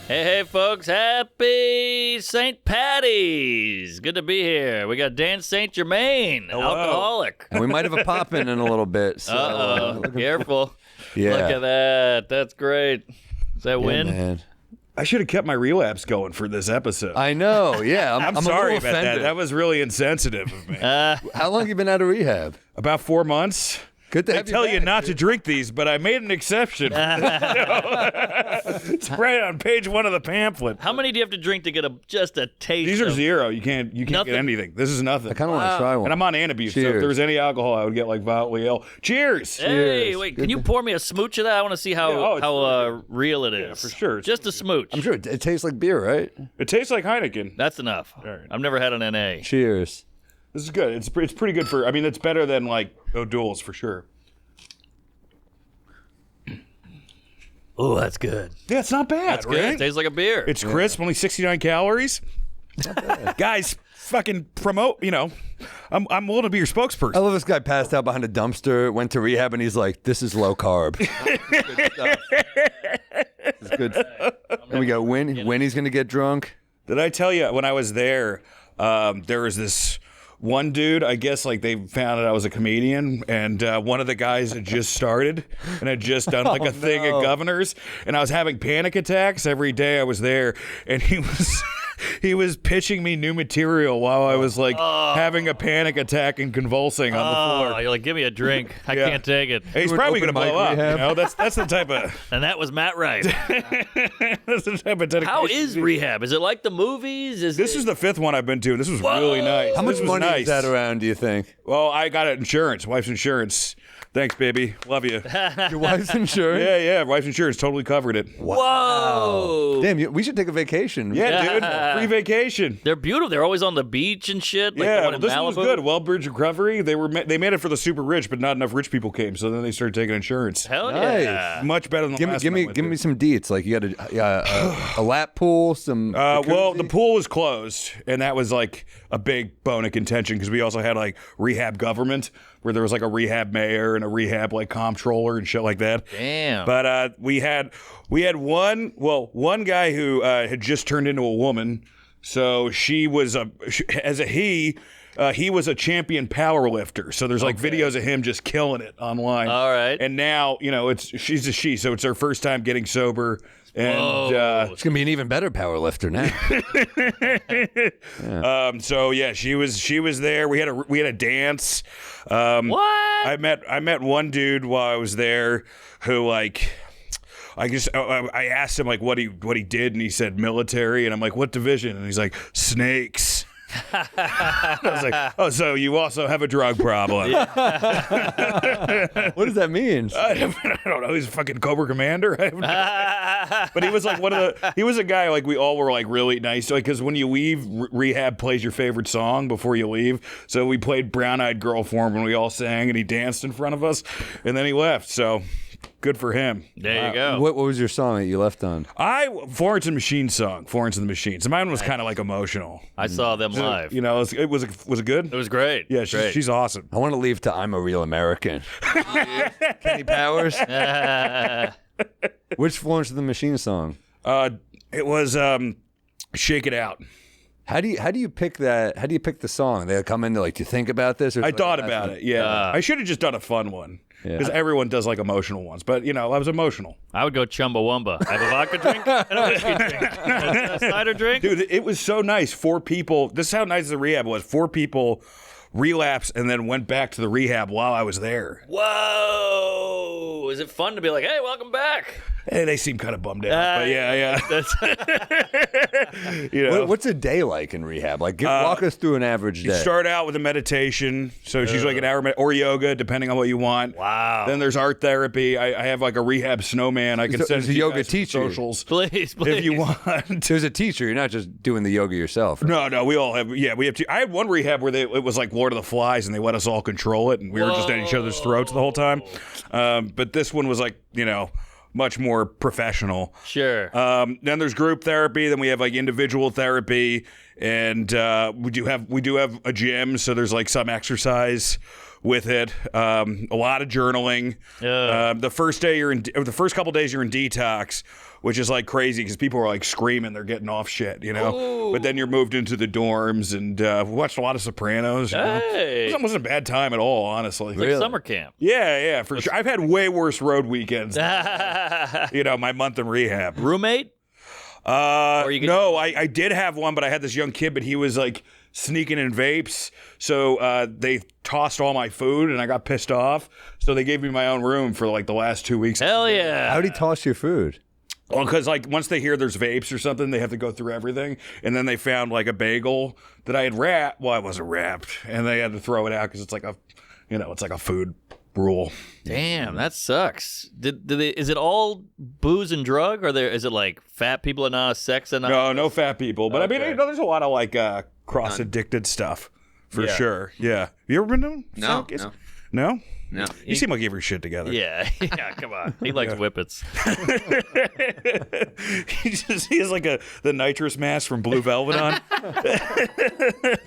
Hey, folks. Happy St. Paddy's. Good to be here. We got Dan St. Germain, alcoholic. And we might have a pop-in in a little bit. So, Uh-oh. Careful. Yeah. Look at that. That's great. Is that Win? Man. I should have kept my relapse going for this episode. I know, yeah. I'm sorry a little about that. offended. That was really insensitive of me. How long you been out of rehab? About 4 months. Good to They have tell you back, not dude. to drink these, but I made an exception. It's right on page 1 of the pamphlet. How many do you have to drink to get just a taste? These are of... 0. You can't Nothing. get anything. This is nothing. I kind of want to try one. And I'm on Antabuse, so if Cheers. there was any alcohol, I would get like violently ill. Cheers. Hey, Cheers. wait. Good Can you to- pour me a smooch of that? I want to see how Yeah, it's real it is. for sure. Just a smooch. I'm sure it tastes like beer, right? It tastes like Heineken. That's enough. right. I've never had an NA. Cheers. This is good. It's pretty good for. I mean, it's better than like O'Doul's for sure. Oh, that's good. Yeah, it's not bad. That's good. Right? It tastes like a beer. It's crisp, only 69 calories. Guys, fucking promote. You know, I'm willing to be your spokesperson. I love this guy passed out behind a dumpster, went to rehab, and he's like, "This is low carb." Good stuff. It's good. And we got Winnie's gonna get drunk. Did I tell you when I was there? There was this one dude. I guess like they found out I was a comedian, and one of the guys had just started and had just done like a thing at Governor's, and I was having panic attacks every day I was there, and he was. He was pitching me new material while I was like having a panic attack and convulsing on the Oh, floor. you're like, give me a drink. I Yeah. can't take it. Hey, he's Doing probably going to open blow mic up. rehab. You know, that's the type of And that was Matt Wright. that's the type of dedication. How is rehab? Is it like the movies? This is the 5th one I've been to, and this was really nice. How much This was money nice. is that around? Do you think? Well, I got it insurance, wife's insurance. Thanks, baby. Love you. Your wife's insurance? Yeah, wife's insurance totally covered it. Whoa. Damn, we should take a vacation. Yeah, dude. Free vacation. They're beautiful. They're always on the beach and shit. Like the Yeah, one well, in this one was Malibu. good. Wellbridge Recovery. They made it for the super rich, but not enough rich people came. So then they started taking insurance. Hell Nice. yeah. Much better than the last Give one I me went give to. me some deets. Like you got a lap pool, some. Well, jacuzzi? the pool was closed, and that was like a big bone of contention because we also had like rehab government, where there was like a rehab mayor and a rehab like comptroller and shit like that. Damn. But we had one guy who had just turned into a woman, so he was a champion power lifter. So there's like videos of him just killing it online. All right. And now, you know, she's a she, so it's her first time getting sober. And Whoa. It's gonna be an even better power lifter now. so yeah, she was there. We had a dance. What? I met one dude while I was there who like I asked him like what he did, and he said military, and I'm like, what division? And he's like, snakes. I was like, oh, so you also have a drug problem? What does that mean? I don't know. He's a fucking Cobra Commander. But he was like he was a guy like we all were like really nice. Like, because when you leave, Rehab plays your favorite song before you leave. So we played Brown Eyed Girl for him when we all sang, and he danced in front of us, and then he left. So good for him. There you go. What was your song that you left on? Florence and the Machine song, Florence and the Machine. So mine was kind of like emotional. I saw them live. You know, was it good? It was great. Yeah, Great. she's awesome. I want to leave to "I'm a Real American." Kenny Powers. Which Florence and the Machine song? It was Shake It Out. How do you pick that? How do you pick the song? They come in, they're like, "Do you think about this?" Or I thought about it. Yeah, I should have just done a fun one because everyone does like emotional ones. But you know, I was emotional. I would go Chumbawamba. I have a vodka drink and a whiskey drink. A cider drink. Dude, it was so nice. 4 people. This is how nice the rehab was. 4 people relapsed and then went back to the rehab while I was there. Whoa! Is it fun to be like, hey, welcome back? Hey, they seem kind of bummed out. But yeah. You know. What's a day like in rehab? Like, walk us through an average You day. start out with a meditation, so it's usually like an hour, or yoga, depending on what you want. Wow. Then there's art therapy. I have like a rehab snowman. I can send there's a you yoga guys teacher. socials Please. if you want. There's a teacher. You're not just doing the yoga yourself. No, we all have. Yeah, we have. I had one rehab where it was like Lord of the Flies, and they let us all control it, and we were just at each other's throats the whole time. But this one was like, you know, much more professional. Sure. Then there's group therapy. Then we have like individual therapy, and we do have a gym. So there's like some exercise with it. A lot of journaling. The first couple days you're in detox, which is like crazy because people are like screaming they're getting off shit, you know. Ooh. But then you're moved into the dorms, and we watched a lot of Sopranos. You know? Hey. It wasn't a bad time at all, honestly. Like summer camp. Yeah, for sure. I've had way worse road weekends than, you know, my month in rehab. Roommate? No, I did have one, but I had this young kid, but he was like sneaking in vapes. So they tossed all my food, and I got pissed off. So they gave me my own room for like the last 2 weeks. Hell yeah. How'd he toss your food? Well, because like once they hear there's vapes or something, they have to go through everything. And then they found like a bagel that I had wrapped. Well, I wasn't wrapped, and they had to throw it out because it's like it's like a food rule. Damn, that sucks. Is it all booze and drug, or is it like fat people and not sex and No fat people. But I mean, Okay. you know, there's a lot of like cross addicted stuff for sure. Yeah. You ever been to No. No? No. You seem like you have your shit together. Yeah, come on. He likes whippets. he has like the nitrous mask from Blue Velvet on.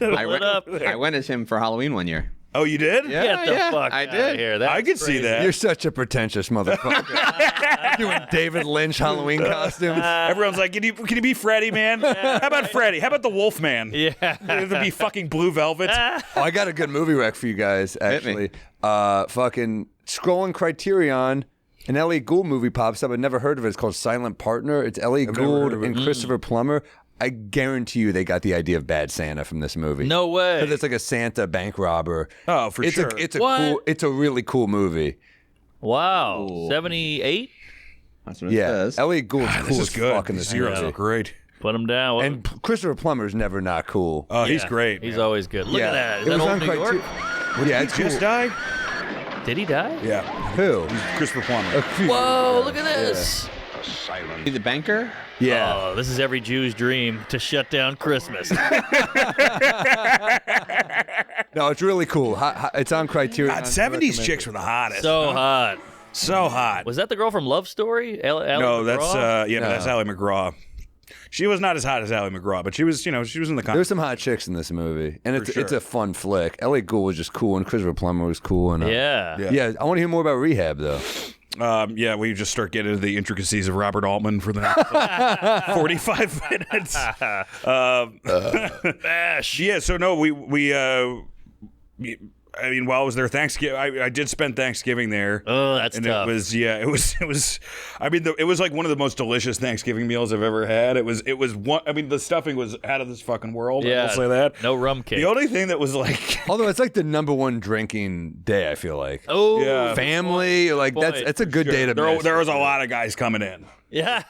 I went as him for Halloween one year. Oh, you did? Get the fuck I out did. of here. That's I could see crazy. that. You're such a pretentious motherfucker. Doing David Lynch Halloween costumes. Everyone's like, can you be Freddy, man? How about Freddy? How about the Wolf Man? Yeah. It'd be fucking Blue Velvet. Oh, I got a good movie rec for you guys, me. actually. Fucking scrolling Criterion, an Elliot Gould movie pops up. I'd never heard of it. It's called Silent Partner. It's Elliot Gould and Christopher Plummer. I guarantee you they got the idea of Bad Santa from this movie. No way. Because it's like a Santa bank robber. Oh, for sure. It's a really cool movie. Wow. Ooh. 78? That's what it Yeah. says. Elliot Gould's cool This as is good. fuck in These this zeros movie. are great. Put him down. And Christopher Plummer's never not cool. Oh, he's Yeah, great. He's man. always good. Look at that. Is It that was old on New York? Yeah, it's Just cool. die? Did he die? Yeah. Who? Christopher Plummer. Whoa, look at this. See the banker? Yeah. Oh, this is every Jew's dream to shut down Christmas. No, it's really cool. It's on Criterion. God, 70s chicks were the hottest. So hot. So hot. Was that the girl from Love Story? No, that's but that's Ally McGraw. She was not as hot as Ally McGraw, but she was, she was in the. There's some hot chicks in this movie, and it's sure. a fun flick. Elliot Gould was just cool, and Christopher Plummer was cool, and Yeah. yeah. I want to hear more about Rehab though. Yeah, we just start getting into the intricacies of Robert Altman for the next 45 minutes. Bash. Yeah, so no, we I mean, while I was there, Thanksgiving, I did spend Thanksgiving there. Oh, that's and tough. it was. I mean, it was like one of the most delicious Thanksgiving meals I've ever had. It was one. I mean, the stuffing was out of this fucking world. Yeah. I will say that. No rum cake. The only thing that was like, Although it's like the #1 drinking day, I feel like. Oh, Yeah. Family, like Boy. that's a good day to miss. there was a lot of guys coming in. yeah.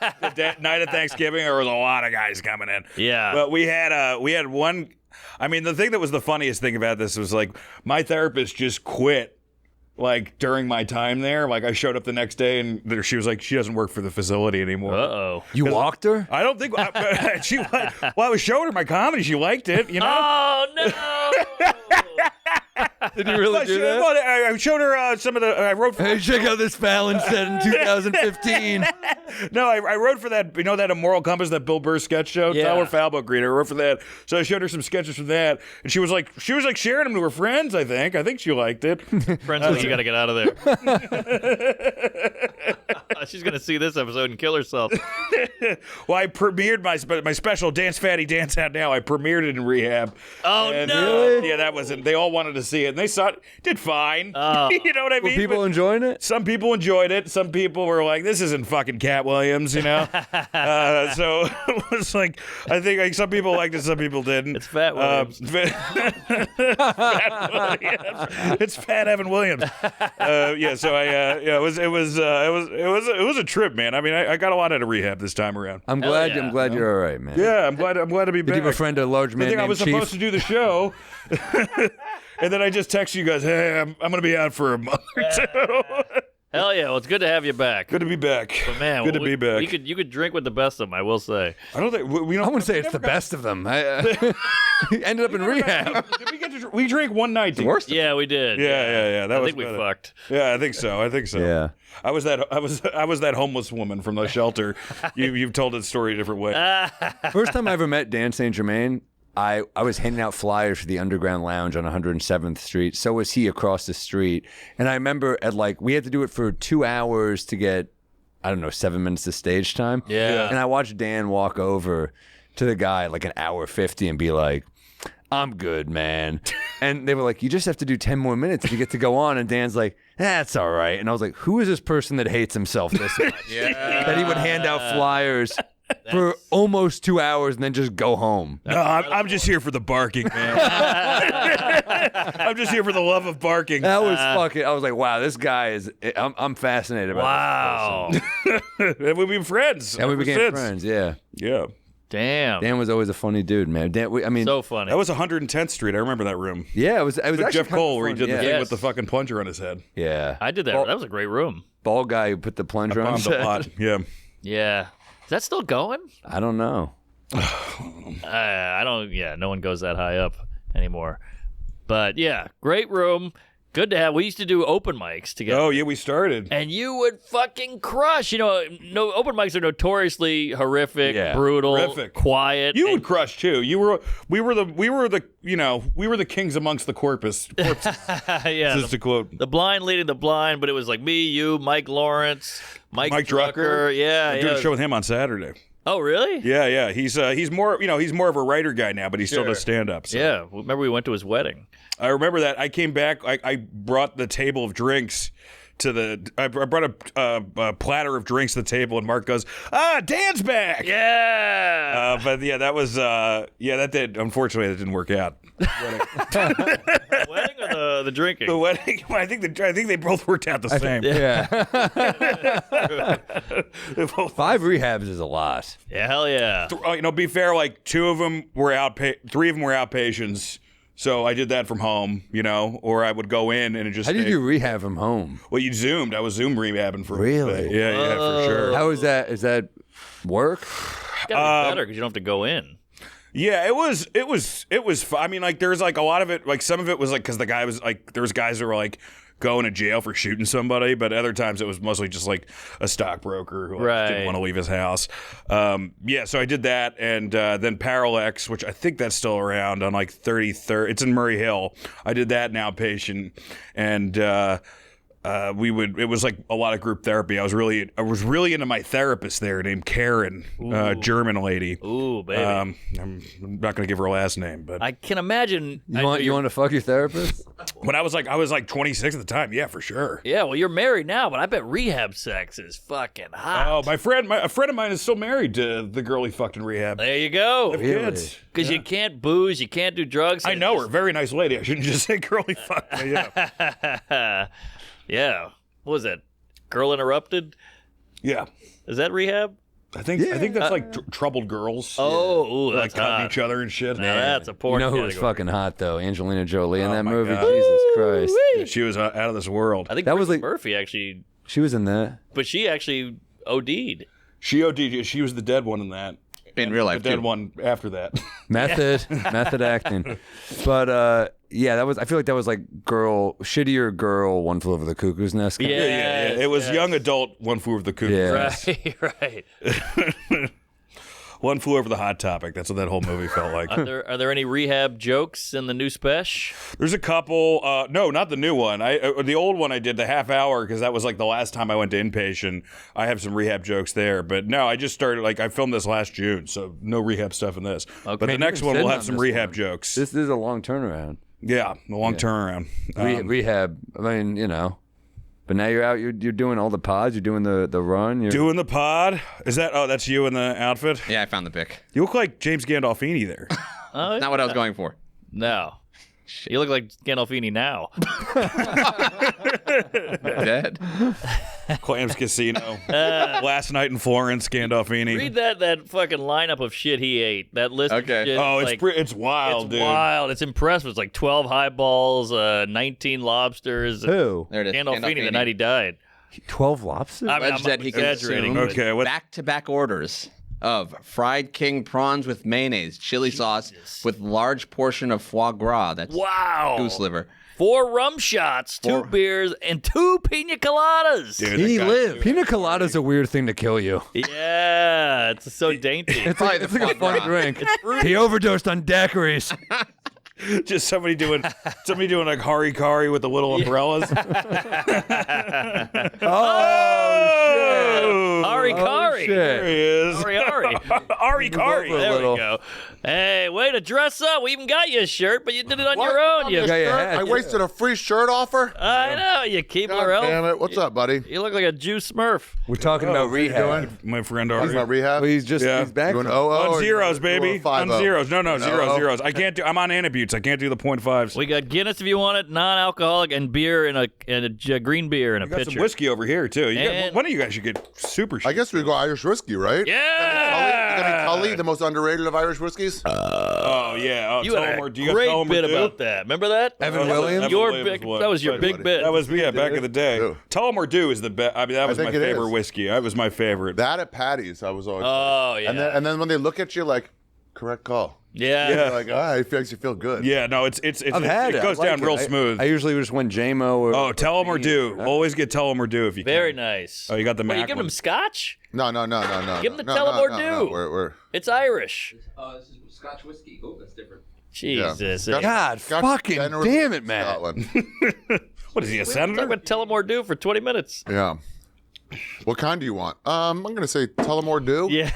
Night of Thanksgiving, there was a lot of guys coming in. Yeah. But we had one. I mean, the thing that was the funniest thing about this was like my therapist just quit. Like during my time there, like I showed up the next day and she was like, she doesn't work for the facility anymore. Uh-oh. You walked her? I don't think she. Well, I was showing her my comedy. She liked it. You know. Oh, no. Did you really do that? I showed her some of the. I wrote. For, Hey, check out this Fallon set in 2015. no, I wrote for that. You know that Immoral Compass, that Bill Burr sketch show. Yeah. Tyler Falbo Green. I wrote for that. So I showed her some sketches from that, and she was like sharing them to her friends. I think she liked it. Friends, like, you got to get out of there. She's going to see this episode and kill herself. Well, I premiered my special Dance Fatty Dance Out Now. I premiered it in Rehab. Oh, And, no. yeah, that wasn't. They all wanted to see it, and they saw it. Did fine. Oh. You know what I Were mean? people But enjoying it? some people enjoyed it. Some people were like, "This isn't fucking Cat Williams," you know. So it was like, I think like some people liked it, some people didn't. It's Fat Williams. Fat Williams. It's Fat Evan Williams. Yeah. So it was a trip, man. I mean, I got a lot out of Rehab this time around. I'm Hell glad. yeah. I'm glad you're all right, man. Yeah, I'm glad to be Did back. you befriend a large I man think named I was Chief? supposed to do the show. And then I just text you guys, hey, I'm going to be out for a month or two. Hell yeah. Well, it's good to have you back. Good to be back. But man, good to be back. You could drink with the best of them, I will say. I don't think we don't. I wouldn't say it's the best of them. I ended up in rehab. Did we get to? We drank one night. The worst. Yeah, we did. Yeah. That I was think we better. fucked. Yeah, I think so. Yeah. I was that homeless woman from the shelter. You've told that story a different way. First time I ever met Dan St. Germain, I was handing out flyers for the Underground Lounge on 107th Street. So was he across the street. And I remember we had to do it for 2 hours to get, I don't know, 7 minutes of stage time. Yeah. And I watched Dan walk over to the guy like an hour 50 and be like, I'm good, man. And they were like, you just have to do 10 more minutes to get to go on. And Dan's like, that's all right. And I was like, who is this person that hates himself this much? That he would hand out flyers for almost 2 hours and then just go home. No, I'm just here for the barking, man. I'm just here for the love of barking. That was fucking, I was like, wow, this guy is, I'm fascinated about this person. And we became friends. And we ever became since. friends, yeah. Yeah. Damn. Dan was always a funny dude, man. Dan, I mean, So funny. That was 110th Street. I remember that room. yeah, it was With actually Jeff kind of Cole, where he fun, did the yeah. thing Yes. with the fucking plunger on his head. Yeah. I did that. Bald, That was a great room. bald guy who put the plunger on his Bombed a head. lot. Yeah. Yeah. Is that still going? I don't know. I don't. Yeah, no one goes that high up anymore. But yeah, great room. Good to have. We used to do open mics together. Oh, yeah, we started. And you would fucking crush. You know, no open mics are notoriously horrific, Yeah. brutal, Horrific. quiet. You and- would crush too. We were the kings amongst the corpses. yeah, Just to quote the blind leading the blind, but it was like me, you, Mike Lawrence, Mike Drucker. Yeah, I'm doing a show with him on Saturday. Oh, really? Yeah. He's more of a writer guy now, but he still does stand up. So. Yeah. Remember we went to his wedding. I remember that. I came back. I brought the table of drinks to I brought a platter of drinks to the table, and Mark goes, Dan's back. Yeah. But yeah, that was that did. Unfortunately, that didn't work out. The wedding or the drinking? The wedding. I think they both worked out the same. Yeah. They both- 5 rehabs is a lot. Yeah, hell yeah. Be fair. Like 2 of them were 3 of them were outpatients. So I did that from home, or I would go in and it just. How did you rehab from home? Well, you zoomed. I was Zoom rehabbing for. Really? Yeah, for sure. How is that? Is that work? It's gotta be better because you don't have to go in. Yeah, it was. I mean, like, there's like a lot of it. Like, some of it was like because the guy was like, there was guys that were like going to jail for shooting somebody, but other times it was mostly just like a stockbroker who didn't want to leave his house. So I did that, and then Parallax, which I think that's still around on like 33rd. It's in Murray Hill. I did that now, outpatient, and it was like a lot of group therapy. I was really into my therapist there named Karen, German lady. Ooh, baby. I'm not going to give her last name, but I can imagine. You want to fuck your therapist? when I was like 26 at the time. Yeah, for sure. Yeah, well, you're married now, but I bet rehab sex is fucking hot. Oh, a friend of mine is still married to the girl he fucked in rehab. There you go. They have kids. Because you can't booze, you can't do drugs. I know her. Very nice lady. I shouldn't just say girl he fucked. But yeah. Yeah. What was that? Girl Interrupted? Yeah. Is that rehab? I think that's like troubled girls. Oh, ooh, like that's cutting hot. each other and shit. Now that's a You porn know who was category. fucking hot though? Angelina Jolie in that my movie. God. Jesus Christ. Yeah, she was out of this world. I think That was Brittany like- Murphy actually, She was in that. but she actually OD'd. She OD'd. She was the dead one in that. In real life, The dead too. one after that. Method acting. But yeah, I feel like that was like shittier girl, One Flew Over the Cuckoo's Nest. kind of- Yeah. It was young adult One Flew Over the Cuckoo's Yeah. Nest. Right. One Flew Over the Hot Topic. That's what that whole movie felt like. Are there any rehab jokes in the new special? There's a couple. No, not the new one. The old one I did the half hour because that was like the last time I went to inpatient. I have some rehab jokes there, but no, I just started I filmed this last June, so no rehab stuff in this. Okay. But the Man, next you've one been will sitting have on some this rehab one. jokes. This is a long turnaround. Yeah, a long turnaround. Rehab. I mean, but now you're out. You're doing all the pods. You're doing the run. You're Doing the pod. Is that? Oh, that's you in the outfit. Yeah, I found the pic. You look like James Gandolfini there. Not what I was going for. No. You look like Gandolfini now. Dead. Clams Casino. Last night in Florence, Gandolfini. Read that fucking lineup of shit he ate. That list Okay. of shit. Oh, like, it's wild, it's dude. wild. It's impressive. It's like 12 highballs, 19 lobsters. who? There it is. Gandolfini the night he died. 12 lobsters. I mean, Alleged I'm that he exaggerating. consumed but- Okay, what? back-to-back orders of fried king prawns with mayonnaise, chili sauce with large portion of foie gras. That's Wow. goose liver. 4 rum shots, 2 beers, and 2 pina coladas. Dude, He that guy- lived. Pina colada's a weird thing to kill you. Yeah, it's so dainty. It's like a fun drink. He overdosed on daiquiris. Just somebody doing like harikari with the little umbrellas. Oh, Ari Kari. shit. There he is. Ari. Ari Kari. There little. we go. Hey, way to dress up. We even got you a shirt, but you did it on your own. You, Yeah, you had I to. wasted a free shirt offer. I know, you Keebler God damn elf. it! What's up, buddy? You look like a Jew Smurf. We're talking about rehab. My friend He's Ari. my rehab. Well, he's back. Doing from- OO On or zeros, you doing baby. 5-0? On zeros. No, No. zeros. I can't do. I'm on Anecdotes. I can't do the 0.5s. We got Guinness if you want it, non-alcoholic, and beer in a green beer in a We got pitcher. some whiskey over here too. And- One of you guys should get super. I guess we go Irish whiskey, right? Yeah. Tully, the most underrated of Irish whiskeys. Oh yeah. Oh, You had a Tullamore, do you got great Tullamore bit Dew? about that. Remember that? Evan That was- Williams? Evan Your Williams big- was. that was your big bit. That was back in the day. Ew. Tullamore Dew is the best. I mean, that was my think it favorite is. whiskey. That was my favorite. That at Paddy's, I was always. Oh, yeah. And then when they look at you, like, correct call. Yeah. You're like, it makes you feel good. Yeah, no, it's I've had it goes I like down real I- smooth. I usually just went JMO or. Oh, Tullamore Dew. Always get Tullamore Dew if you can. Very nice. Oh, you got the What, you Mac giving one. him scotch? No. Give him the no, Tullamore no, Dew. no. We're It's Irish. This is Scotch whiskey. Oh, that's different. Jesus. Scotch- God, Scotch fucking generous damn it, man. Scotland. What is he, a Talk senator? about Tullamore Dew for 20 minutes. Yeah. What kind do you want? I'm gonna say Tullamore Dew. Yeah.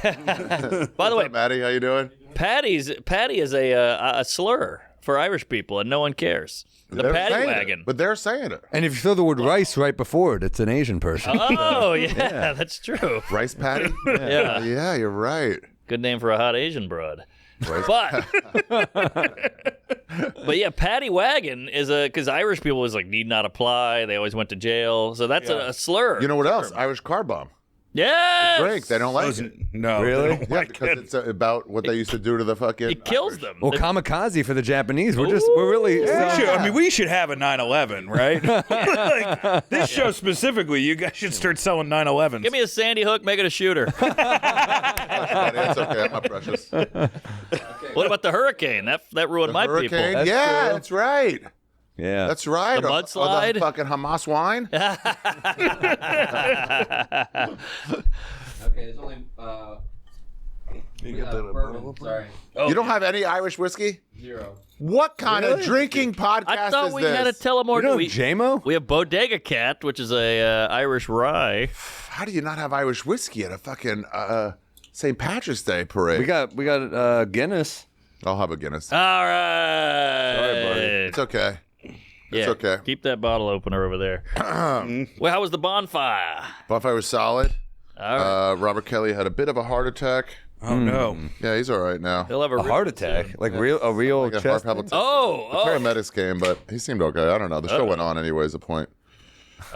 By the way, Maddie, how you doing? Paddy is a slur for Irish people, and no one cares. The They're Paddy saying it, wagon. but they're saying it. And if you throw the word rice right before it, it's an Asian person. Oh, yeah, that's true. Rice patty. Yeah. Yeah, you're right. Good name for a hot Asian broad. Rice But yeah, Paddy wagon is because Irish people was like need not apply. They always went to jail, so that's a slur. You know what else? Irish car bomb. Yeah, Drink. They don't like it. No. Really? Yeah, because it's about what they used to do to the fucking. it kills them. Well, kamikaze for the Japanese. We're really. We should have a 9/11, right? Like, this show specifically, you guys should start selling 9/11s. Give me a Sandy Hook, make it a shooter. It's okay. I'm not precious. What about the hurricane? That ruined my Hurricane. people. That's Yeah, true. that's right. Yeah. That's right. The Or mudslide? the fucking Hamas wine. Okay, there's only bourbon. Sorry, You don't have any Irish whiskey? 0. What kind of drinking podcast I thought is we this? had a Tullamore You know Dew. JMO? We have Bodega Cat, which is a Irish rye. How do you not have Irish whiskey at a fucking St. Patrick's Day parade? We got Guinness. I'll have a Guinness. All right. Sorry, buddy. It's okay. Yeah, okay. Keep that bottle opener over there. Well, how was the bonfire? Bonfire was solid. All right. Robert Kelly had a bit of a heart attack. Oh, no. Yeah, he's all right now. He'll have A heart attack, like a real Like a heart chest. palpitation. Oh, Paramedics came, but he seemed okay. I don't know. The show went on anyways. The point.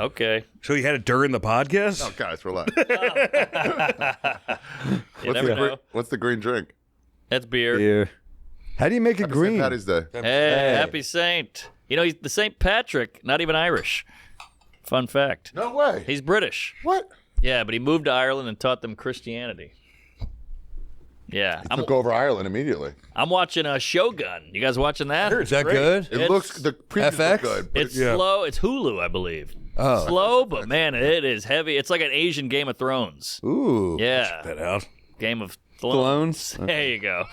okay. So you had it during the podcast? Oh, guys, relax. You never know. What's the green drink? That's beer. Here. How do you make it St. green? Patty's Day. Hey, happy Saint. You know, he's the St. Patrick, not even Irish. Fun fact. No way. He's British. What? Yeah, but he moved to Ireland and taught them Christianity. Yeah. Took over Ireland immediately. I'm watching Shogun. You guys watching that? Is that good? It It's- looks the previews FX? look good. But It's slow. It's Hulu, I believe. Oh. Slow, but man, it is heavy. It's like an Asian Game of Thrones. Ooh. Yeah. That out. Game of Thrones. There you go.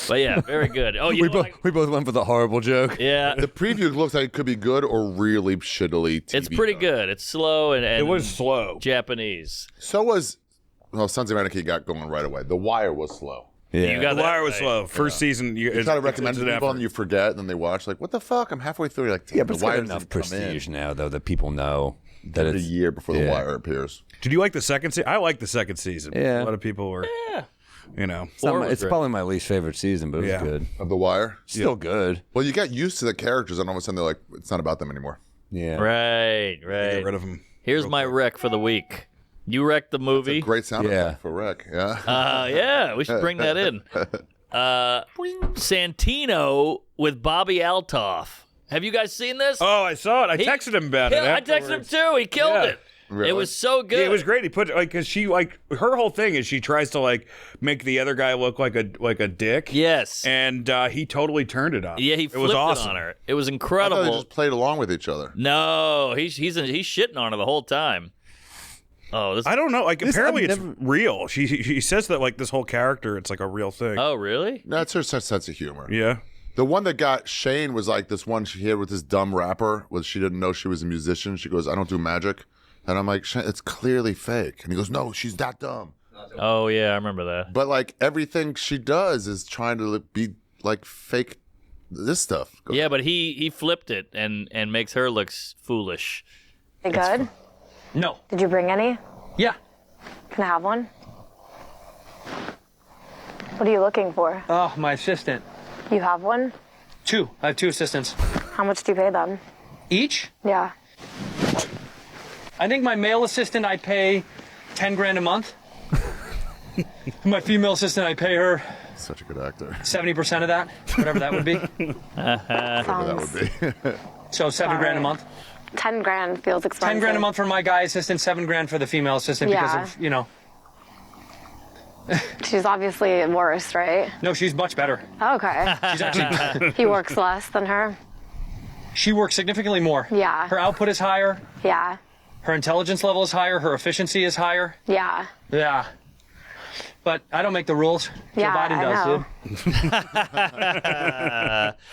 But yeah, very good. Oh, you We know both what we both went for the horrible joke. yeah, the preview looks like it could be good or really shittily TV. it's pretty done. good. It's slow and It was slow. Japanese. So was Sons of Anarchy got going right away. The Wire was slow. Yeah. You got The that Wire was right. slow. First season, You try to recommend it to people and you forget, and then they watch like, what the fuck? I'm halfway through. You're like, damn, Yeah, but The it's got Wire enough doesn't come in. prestige now, though, that people know that A it's year before The Yeah. Wire appears. Did you like the second season? I liked the second season. Yeah. A lot of people were, you know. It's, not Four my- was it's great. probably my least favorite season, but it was Yeah. good. Of The Wire? Still good. Well, you got used to the characters, and all of a sudden they're like, it's not about them anymore. Yeah. Right, Get right. rid of them. Here's my rec for the week. You wrecked the movie. Great sound Yeah. effect for Rick. Yeah. Yeah, we should bring that in. Santino with Bobby Altoff. Have you guys seen this? Oh, I saw it. I texted him about it. Yeah, I texted him afterwards. too. He killed Yeah. it. Really? It was so good. Yeah, it was great. He put like, cause she like her whole thing is she tries to like make the other guy look like a dick. Yes. And he totally turned it on. Yeah, he it flipped was awesome. it on her. It was I thought incredible. they just played along with each other. No, he's shitting on her the whole time. Oh, this. I don't know. Like apparently I've it's never- real. She says that like this whole character, it's like a real thing. Oh, really? That's her sense of humor. Yeah. The one that got Shane was like this one she had with this dumb rapper. Was she didn't know she was a musician. She goes, "I don't do magic," and I'm like, "Shane, it's clearly fake." And he goes, "No, she's that dumb." Oh, yeah, I remember that. But like everything she does is trying to be like fake. This stuff. Go Yeah, but he flipped it and makes her look foolish. They good? No. Did you bring any? Yeah. Can I have one? What are you looking for? Oh, my assistant. You have one? 2. I have 2 assistants. How much do you pay them? Each? Yeah. I think my male assistant I pay 10 grand a month. My female assistant I pay her Such a good actor. 70% of that, whatever that would be. That would be. So 7 grand a month. 10 grand feels expensive. 10 grand a month for my guy assistant, 7 grand for the female assistant Yeah. because of, you know. She's obviously worse, right? No, she's much better. Okay. She's actually, He works less than her. she works significantly more. Yeah. Her output is higher. Yeah. Her intelligence level is higher. Her efficiency is higher. Yeah. Yeah. But I don't make the rules. Joe Yeah, Biden I does, know.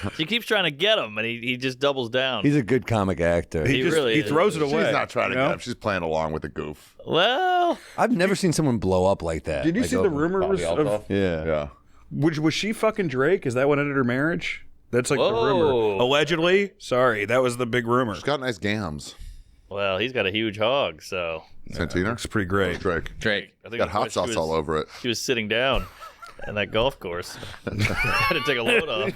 dude. She keeps trying to get him, and he just doubles down. He's a good comic actor. He really he is. throws it away. She's not trying to you know? get him. She's playing along with the goof. Well, I've never seen someone blow up like that. Did you Like, see the over rumors Bobby of Altoff. Yeah. Yeah. was she fucking Drake? Is that what ended her marriage? That's like the Whoa. rumor. Allegedly. Sorry, that was the big rumor. She's got nice gams. well, he's got a huge hog, so Santina? Looks pretty great. Drake. Drake. I think Got that's hot why sauce she was, all over it. She was sitting down on that golf course. Had to take a load off.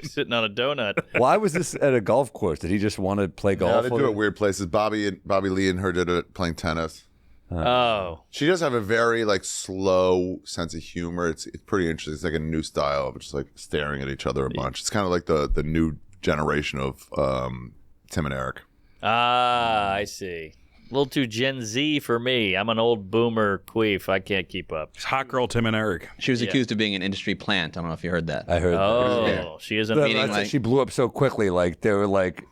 Sitting on a donut. Why was this at a golf course? Did he just want to play Yeah, golf? they do it weird places. Bobby Lee and her did it playing tennis. Oh, She does have a very like slow sense of humor. It's pretty interesting. It's like a new style of just like staring at each other a bunch. It's kind of like the new generation of Tim and Eric. I see. A little too Gen Z for me. I'm an old boomer queef. I can't keep up. It's hot girl Tim and Eric. She was accused of being an industry plant. I don't know if you heard that. I heard. Oh, she isn't. that. meaning, That's- like- she blew up so quickly. Like they were like,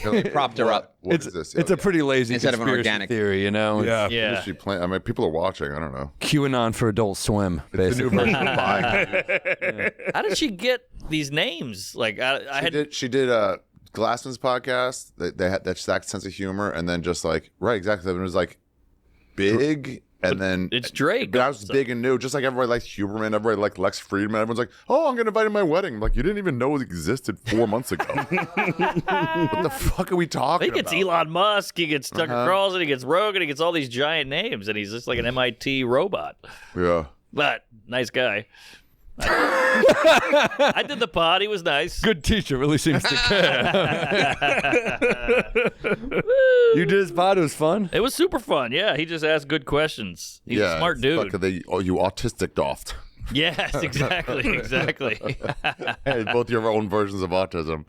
They propped her up. What it's is this? it's a pretty lazy Instead of an conspiracy organic- theory, you know? It's Yeah. Yeah. She play, I mean, people are watching. I don't know. QAnon for Adult Swim, The new basically. version of Vine. How did she get these names? Like I had. She did a Glassman's podcast. They had that sense of humor, and then just like right, exactly. It was like big, and then It's Drake. But I was big and new, just like everybody likes Huberman, everybody liked Lex Friedman. Everyone's like, "Oh, I'm gonna invite him to my wedding." I'm like, you didn't even know it existed 4 months ago. What the fuck are we talking He gets about? Elon Musk. He gets Tucker Carlson. He gets Rogan. He gets all these giant names, and he's just like an MIT robot. Yeah. But nice guy. I did the pod. He was nice. Good teacher, really seems to care. You did his pod, it was fun. It was super fun. Yeah, he just asked good questions. He's a smart it's dude. Fuck, you autistic doft. Yes, exactly, exactly. Hey, both your own versions of autism.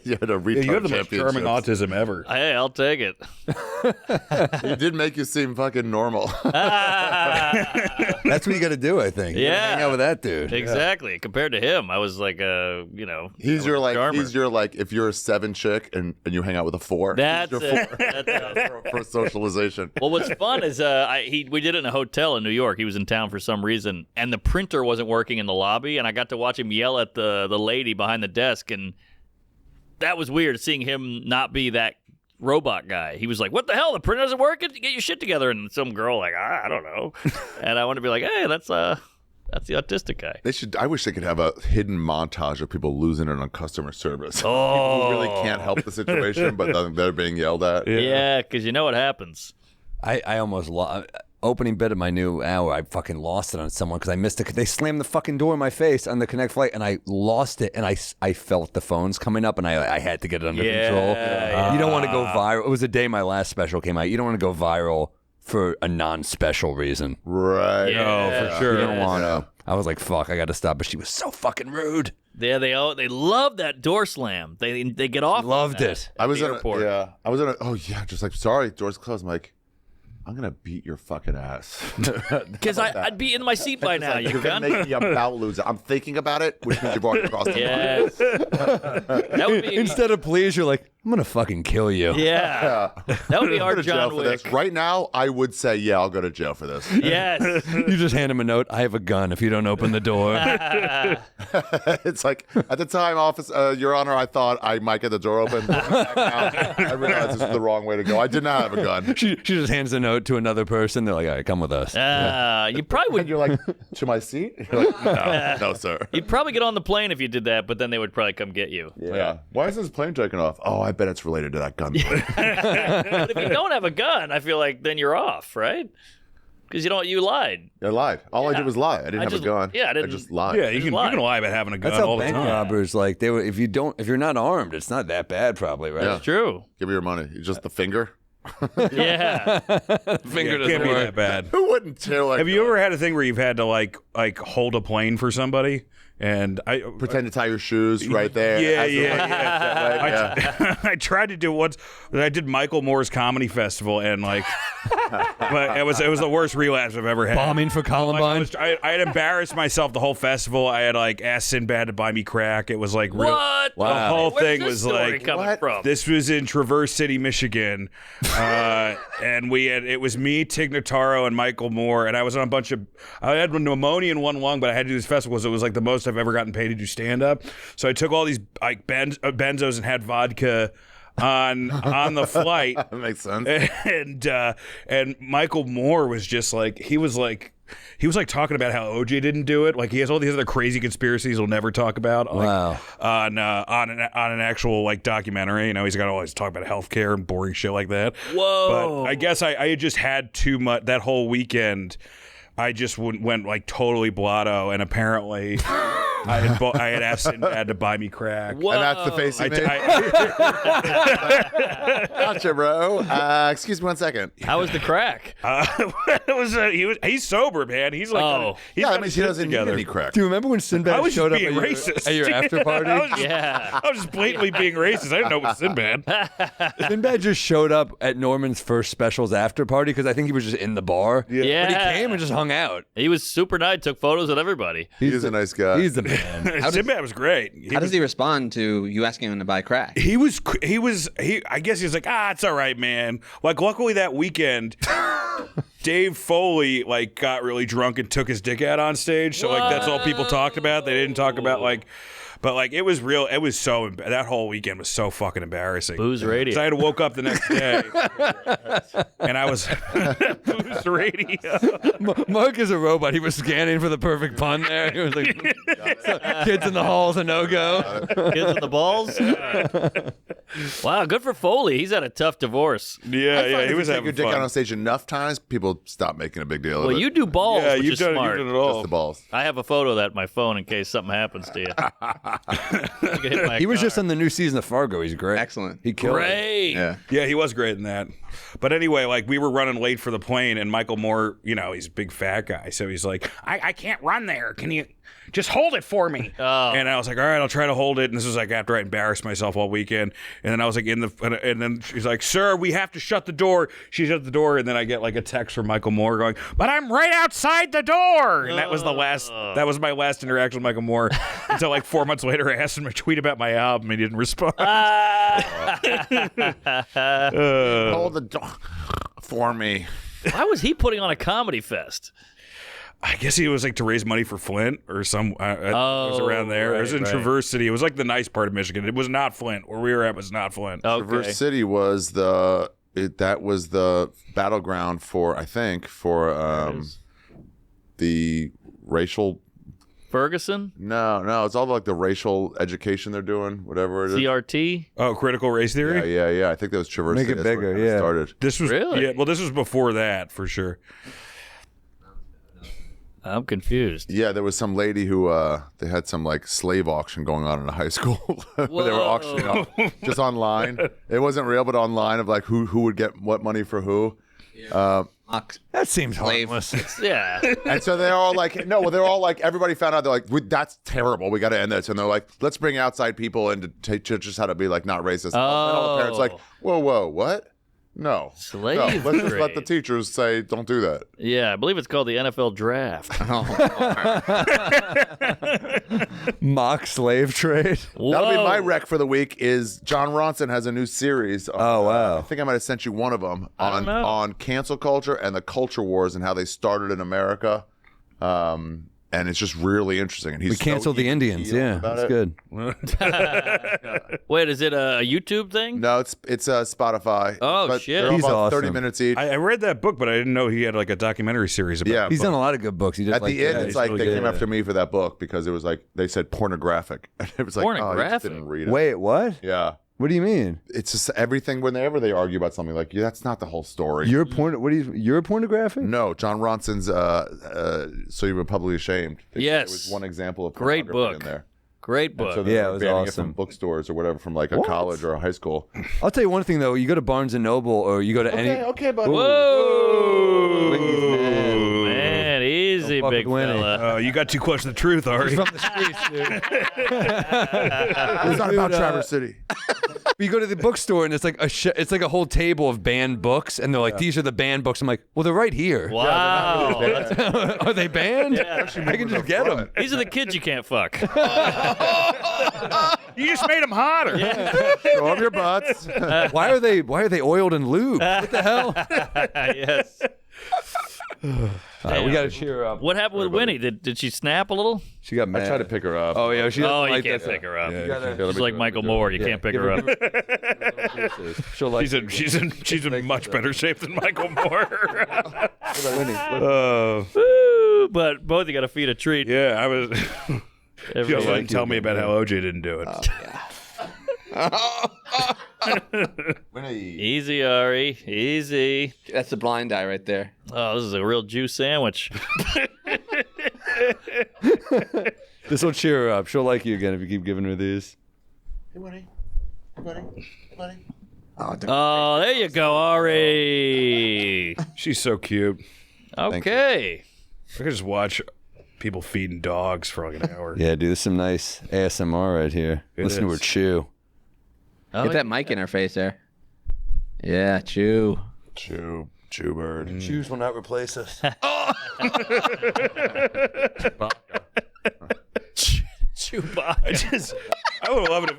You had a retard You have the most charming championships. autism ever. Hey, I'll take it. It did make you seem fucking normal. That's what you got to do, I think. You gotta Yeah. hang out with that dude. Exactly. Compared to him, I was like He's I your was a charmer. he's your like if you're a 7 chick and you hang out with a 4. That's he's your it. 4 That's it. for socialization. Well, what's fun is we did it in a hotel in New York. He was in town for some reason, and the printer wasn't working in the lobby, and I got to watch him yell at the lady behind the desk, and that was weird seeing him not be that robot guy. He was like, "What the hell? The printer doesn't work? Get your shit together." And some girl like, "I don't know," and I want to be like, "Hey, that's the autistic guy." They should. I wish they could have a hidden montage of people losing it on customer service. Oh, People who really can't help the situation, but then they're being yelled at. yeah, because you know what happens. I almost lost. Opening bit of my new hour, I fucking lost it on someone because I missed it. They slammed the fucking door in my face on the Connect flight, and I lost it. And I felt the phones coming up, and I had to get it under control. yeah. You don't want to go viral. It was the day my last special came out. You don't want to go viral for a non-special reason. Right. Yeah. Oh, for sure. You don't want to. I was like, fuck, I got to stop. But she was so fucking rude. Yeah, they love that door slam. They get off. Loved on that it. I was at in the airport. I was in a, oh yeah, just like, sorry, door's closed. I'm like, I'm going to beat your fucking ass. Because I'd be in my seat by now. You're You going to make me about loser. I'm thinking about it, which means you've already crossed the line. Yes. That would be Instead of please, you're like, I'm going to fucking kill you. Yeah. That would be Go our to jail John for Wick. this. Right now, I would say, yeah, I'll go to jail for this. Yes. You just hand him a note. I have a gun if you don't open the door. It's like, at the time, Your Honor, I thought I might get the door open. I realized this is the wrong way to go. I did not have a gun. she just hands the note to another person. They're like, all right, come with us. You probably And would. you're like, to my seat? You're like, no, sir. You'd probably get on the plane if you did that, but then they would probably come get you. Yeah. Why is this plane taking off? Oh, I bet it's related to that gun. But if you don't have a gun, I feel like then you're off, right? Because you lied. I lied. All I did was lie. I didn't have a gun. Yeah, I didn't. just lied. Yeah, you can lie about having a gun That's how all the bank time. robbers like they were. If you're not armed, it's not that bad, probably, right? Yeah. True. Give me your money. Just the finger. Yeah. Finger Yeah, it can't be that bad. Who wouldn't too? Like, Have you ever had a thing where you've had to like hold a plane for somebody? And I pretend to tie your shoes right there? Yeah, As the- yeah. I tried to do once. I did Michael Moore's comedy festival, and like, but it was the worst relapse I've ever had. Bombing for Columbine. I had embarrassed myself the whole festival. I had like asked Sinbad to buy me crack. It was like real. What? The whole Where's thing this was story like coming what? from? This was in Traverse City, Michigan, and it was me, Tig Notaro, and Michael Moore, and I was on a bunch of. I had pneumonia in one lung, but I had to do this festival because it was like the most I've ever gotten paid to do stand up. So I took all these like benzos and had vodka on the flight. That makes sense. And Michael Moore was just like he was like talking about how OJ didn't do it. Like he has all these other crazy conspiracies he'll never talk about. Like, Wow. On an actual like documentary. You know, he's got to always talk about healthcare and boring shit like that. Whoa. But I guess I had just had too much that whole weekend. I just went like totally blotto, and apparently I had asked Sinbad to buy me crack. Whoa. And that's the face he made. Gotcha, bro. Excuse me 1 second. How was the crack? He's sober, man. He's like, Oh. he's Yeah, got that means his he shit doesn't need together. any crack. Do you remember when I Sinbad was showed just up being at racist. your after party? I was just, Yeah. I was just blatantly being racist. I didn't know it was Sinbad. Sinbad just showed up at Norman's first specials after party because I think he was just in the bar. Yeah. But he came and just hung out. He was super nice, took photos with everybody. He is a nice guy. He's the man. Sinbad was great. How does he respond to you asking him to buy crack? I guess he was like, it's all right, man. Like, luckily that weekend, Dave Foley like got really drunk and took his dick out on stage. So like that's all people talked about. They didn't talk about like, but like it was real. It was so that whole weekend was so fucking embarrassing. Booze radio. So I had to woke up the next day, and I was booze radio. Mark is a robot. He was scanning for the perfect pun there. He was like, kids in the hall's a no-go. Kids with the balls. Wow, good for Foley. He's had a tough divorce. Yeah, he was Take having your dick out fun. on stage enough times, people stop making a big deal of Well, it. you do balls, Yeah, which you've is done smart. it Just all. the balls. I have a photo of that on my phone in case something happens to you. You get hit by a He was car. just on the new season of Fargo. He's great. Excellent. He killed it. Great. Yeah. Yeah, he was great in that. But anyway, like we were running late for the plane, and Michael Moore, you know, he's a big fat guy, so he's like, I can't run there. Can you just hold it for me? And I was like, all right, I'll try to hold it. And this was like after I embarrassed myself all weekend. And then I was like and then she's like, sir, we have to shut the door. She shut the door, and then I get like a text from Michael Moore going, but I'm right outside the door. And that was my last interaction with Michael Moore until like 4 months later I asked him to tweet about my album and he didn't respond. Hold the door for me. Why was he putting on a comedy fest? I guess he was like to raise money for Flint or some. It was around there. It was in right. Traverse City. It was like the nice part of Michigan. It was not Flint. Where we were at was not Flint. Okay. Traverse City was the battleground for, I think, for the racial. Ferguson? No, it's all like the racial education they're doing, whatever it is. CRT? Oh, critical race theory. Yeah. I think that was Traverse Make City. it That's bigger, where it yeah. started. This was Really? Yeah. Well, this was before that for sure. I'm confused. Yeah, there was some lady who they had some like slave auction going on in a high school where they were auctioning off just online. It wasn't real, but online of like who would get what money for who. That seems Slave. harmless. Yeah. And so they're all like, no, well, they're all like, everybody found out. They're like, that's terrible. We got to end this. And they're like, let's bring outside people in to teach us how to be like not racist. And all the parents like, whoa, what? No. Slave No, let's just let trade. the teachers say, don't do that. Yeah, I believe it's called the NFL draft. Mock slave trade. That'll be my Whoa. rec for the week. Is John Ronson has a new series. On, Oh, wow. I think I might have sent you one of them don't know. on cancel culture and the culture wars and how they started in America. And it's just really interesting. And he's We canceled so the Indians. even Yeah, about that's it. good. Wait, is it a YouTube thing? No, it's Spotify. Oh, but shit. They're He's about 30 awesome. minutes each. I read that book, but I didn't know he had like a documentary series about Yeah. it. He's done a lot of good books. He did At like the end, that. it's he's like really they good. came after me for that book because it was like they said pornographic. And it was like, oh, you just Pornographic? didn't read it. Wait, what? Yeah. What do you mean? It's just everything whenever they argue about something like, yeah, that's not the whole story. You're pornographic? No, John Ronson's So You Were Publicly Ashamed. Yes. It was one example of Great pornography book. in there. Great book. So Yeah, they're it was banning it awesome. from bookstores or whatever from like a What? college or a high school. I'll tell you one thing though. You go to Barnes and Noble or you go to any. Okay, buddy. Whoa, Winnie's man, easy, Don't fuck big with Winnie. fella. You got too close to the truth, Ari. From the streets, dude. It's not about Traverse City. You go to the bookstore and it's like it's like a whole table of banned books, and they're like, "These are the banned books." I'm like, "Well, they're right here. Wow, Are they banned? I can just get them." these are the kids you can't fuck. You just made him hotter. Show them your butts. Why are they oiled and lubed? What the hell? Yes. All right, we got to cheer her up. What happened with Winnie? Did she snap a little? She got mad. I tried to pick her up. Oh yeah, she doesn't Oh, you like can't that. pick her up. gotta- She's like Michael Moore. You can't pick her up. She'll like. She's in much better shape than Michael Moore. Winnie. Woo, but both you got to feed a treat. Yeah, I was. every You also day. didn't tell me about how OJ didn't do it. Winnie. Easy, Ari. Easy. That's the blind eye right there. Oh, this is a real juice sandwich. This will cheer her up. She'll like you again if you keep giving her these. Hey, Winnie. Hey, buddy. Hey, buddy. Oh, there you go, Ari. She's so cute. Okay. I could just watch people feeding dogs for like an hour. Yeah, dude, this is some nice ASMR right here. It Listen to her is. chew. Oh, Get that mic in her face there. Yeah, chew. Chew bird. Chews will not replace us. Chewbacca. I would love it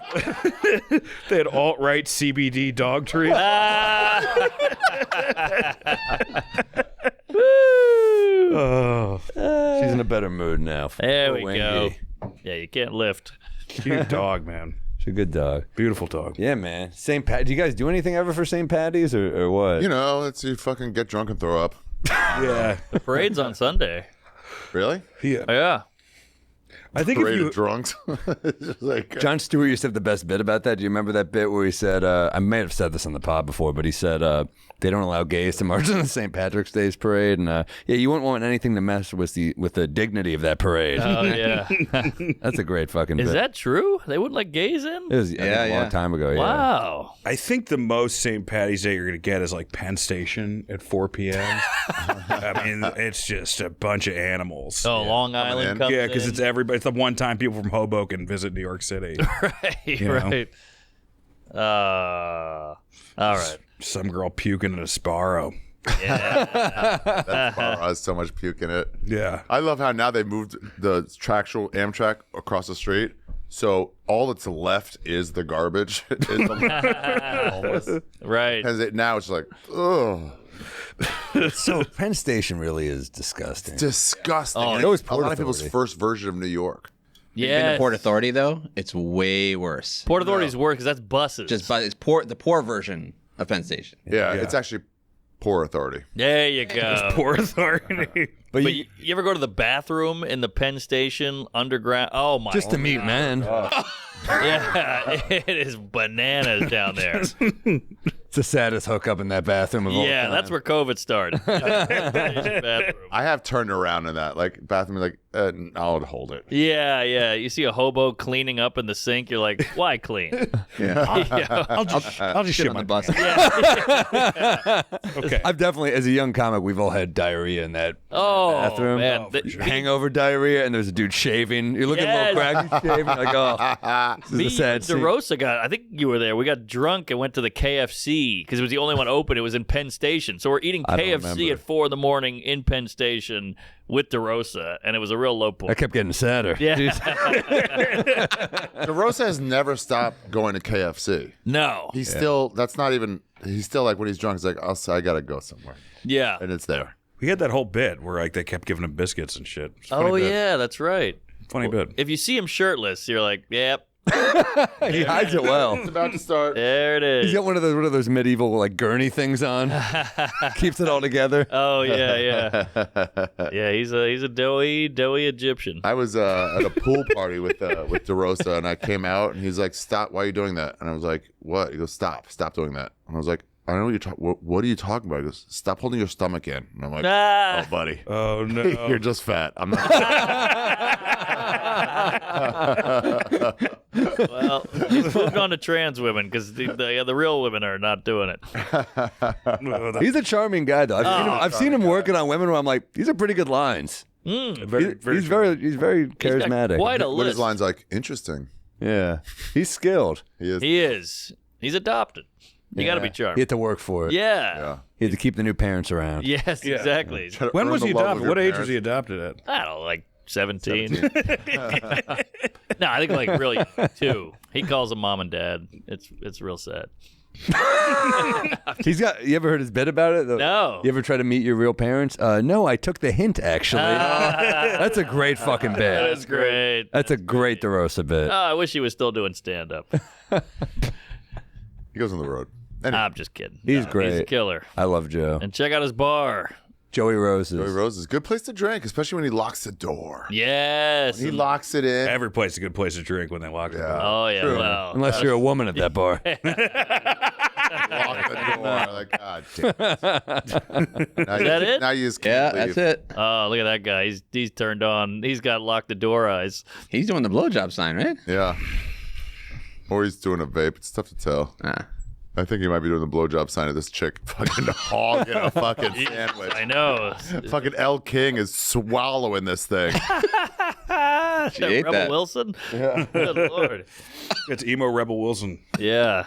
if they had alt-right CBD dog treats. Oh, She's in a better mood now. There Poor we Winky. go. Yeah, you can't lift. cute dog, man. She's a good dog. Beautiful dog. Yeah, man. St. Pat. Do you guys do anything ever for St. Patty's or what? You know, let's you fucking get drunk and throw up. Yeah. The parade's on Sunday. Really? Yeah. Yeah. I think Parade if you of drunks. It's just like, John Stewart used to have the best bit about that. Do you remember that bit where he said, I may have said this on the pod before, but he said they don't allow gays to march in the St. Patrick's Day's parade. And yeah, you wouldn't want anything to mess with the dignity of that parade. Oh, yeah. That's a great fucking Is bit. that true? They wouldn't let gays in? It was I think, a long time ago. Yeah. Wow. I think the most St. Patty's Day you're going to get is like Penn Station at 4 p.m. I mean, it's just a bunch of animals. Oh, Long Island in. comes Yeah, because in. it's everybody. It's the one time people from Hoboken visit New York City. Right, You know? right. All right. Some girl puking in a Sparrow. that bar has so much puke in it. Yeah. I love how now they moved the actual Amtrak across the street. So all that's left is the garbage. Right. Now it's like, ugh. So Penn Station really is disgusting. Disgusting. Oh, And that was a Port lot of people's Authority. first version of New York. Been Yeah. to Port Authority though, it's way worse. Port Authority's work because that's buses. It's the poor version of Penn Station. Yeah, it's actually Poor Authority. There you go. Poor Authority. but But you ever go to the bathroom in the Penn Station underground? Oh my! just to meet man. Yeah, it is bananas down there. It's the saddest hookup in that bathroom of all Yeah, time. that's where COVID started. Bathroom. I have turned around in that like bathroom. Like I'll hold it. Yeah. You see a hobo cleaning up in the sink, you're like, why clean? I'll just shit on my the bus. Okay. I've definitely, as a young comic, we've all had diarrhea in that bathroom. Man. Hangover diarrhea, and there's a dude shaving. You're looking a little craggy shaving. Like, oh, this Me is a sad and scene. DeRosa I think you were there. We got drunk and went to the KFC because it was the only one open. It was in Penn Station. So we're eating I don't KFC remember. at 4 a.m. in Penn Station with DeRosa, and it was a real low point. I kept getting sadder. Yeah. DeRosa has never stopped going to KFC. No. He's still. That's not even. He's still like when he's drunk. He's like, I gotta go somewhere, Yeah. and it's there. We had that whole bit where like they kept giving him biscuits and shit. It's a funny Oh, bit. yeah, that's right. Funny bit. If you see him shirtless, you're like, yep, He hides it well. It's about to start. there it is. He's got one of those medieval like gurney things on. Keeps it all together. Oh, yeah. Yeah, he's a doughy Egyptian. I was at a pool party with DeRosa, and I came out, and he's like, "Stop! Why are you doing that?" And I was like, "What?" He goes, "Stop doing that." And I was like, "I don't know what you're talking. What are you talking about?" He goes, "Stop holding your stomach in." And I'm like, Ah. "Oh, buddy, Oh no. you're just fat. I'm not." Well, he's moved on to trans women because the real women are not doing it. He's a charming guy, though. I've seen him working on women where I'm like, these are pretty good lines. Very, He's very charismatic. Quite a But his list. line's like, "Interesting." Yeah, he's skilled. He is. He is. He's adopted. You got to be He charmed. had to work for it. Yeah. He had to keep the new parents around. Yes, exactly. Try to When earn was the he love of adopted? your What age parents. was he adopted at? I don't know, like 17. No, I think like really 2. He calls them mom and dad. It's real sad. He's got. You ever heard his bit about it? No. You ever try to meet your real parents? No, I took the hint. Actually, that's a great fucking bit. That's great. That's a great DeRosa bit. Oh, I wish he was still doing stand up. He goes on the road. Anyway, I'm just kidding. He's He's a great. killer. I love Joe. And check out his bar. Joey Roses. Joey Rose is a good place to drink, especially when he locks the door. Yes. He locks it in. Every place is a good place to drink when they lock the door. Oh, yeah. True. Well, Unless you're a woman at that bar. Lock the door. Like, God damn it. Now Is that it? Now you just Yeah, can't leave. that's it. oh, look at that guy. He's turned on. He's got lock the door eyes. He's doing the blowjob sign, right? Yeah. Or he's doing a vape. It's tough to tell. Ah. I think he might be doing the blowjob sign of this chick fucking hogging a fucking sandwich. I know. Fucking L. King is swallowing this thing. That ate Rebel that. Wilson? Yeah. Good Lord. It's emo Rebel Wilson. Yeah.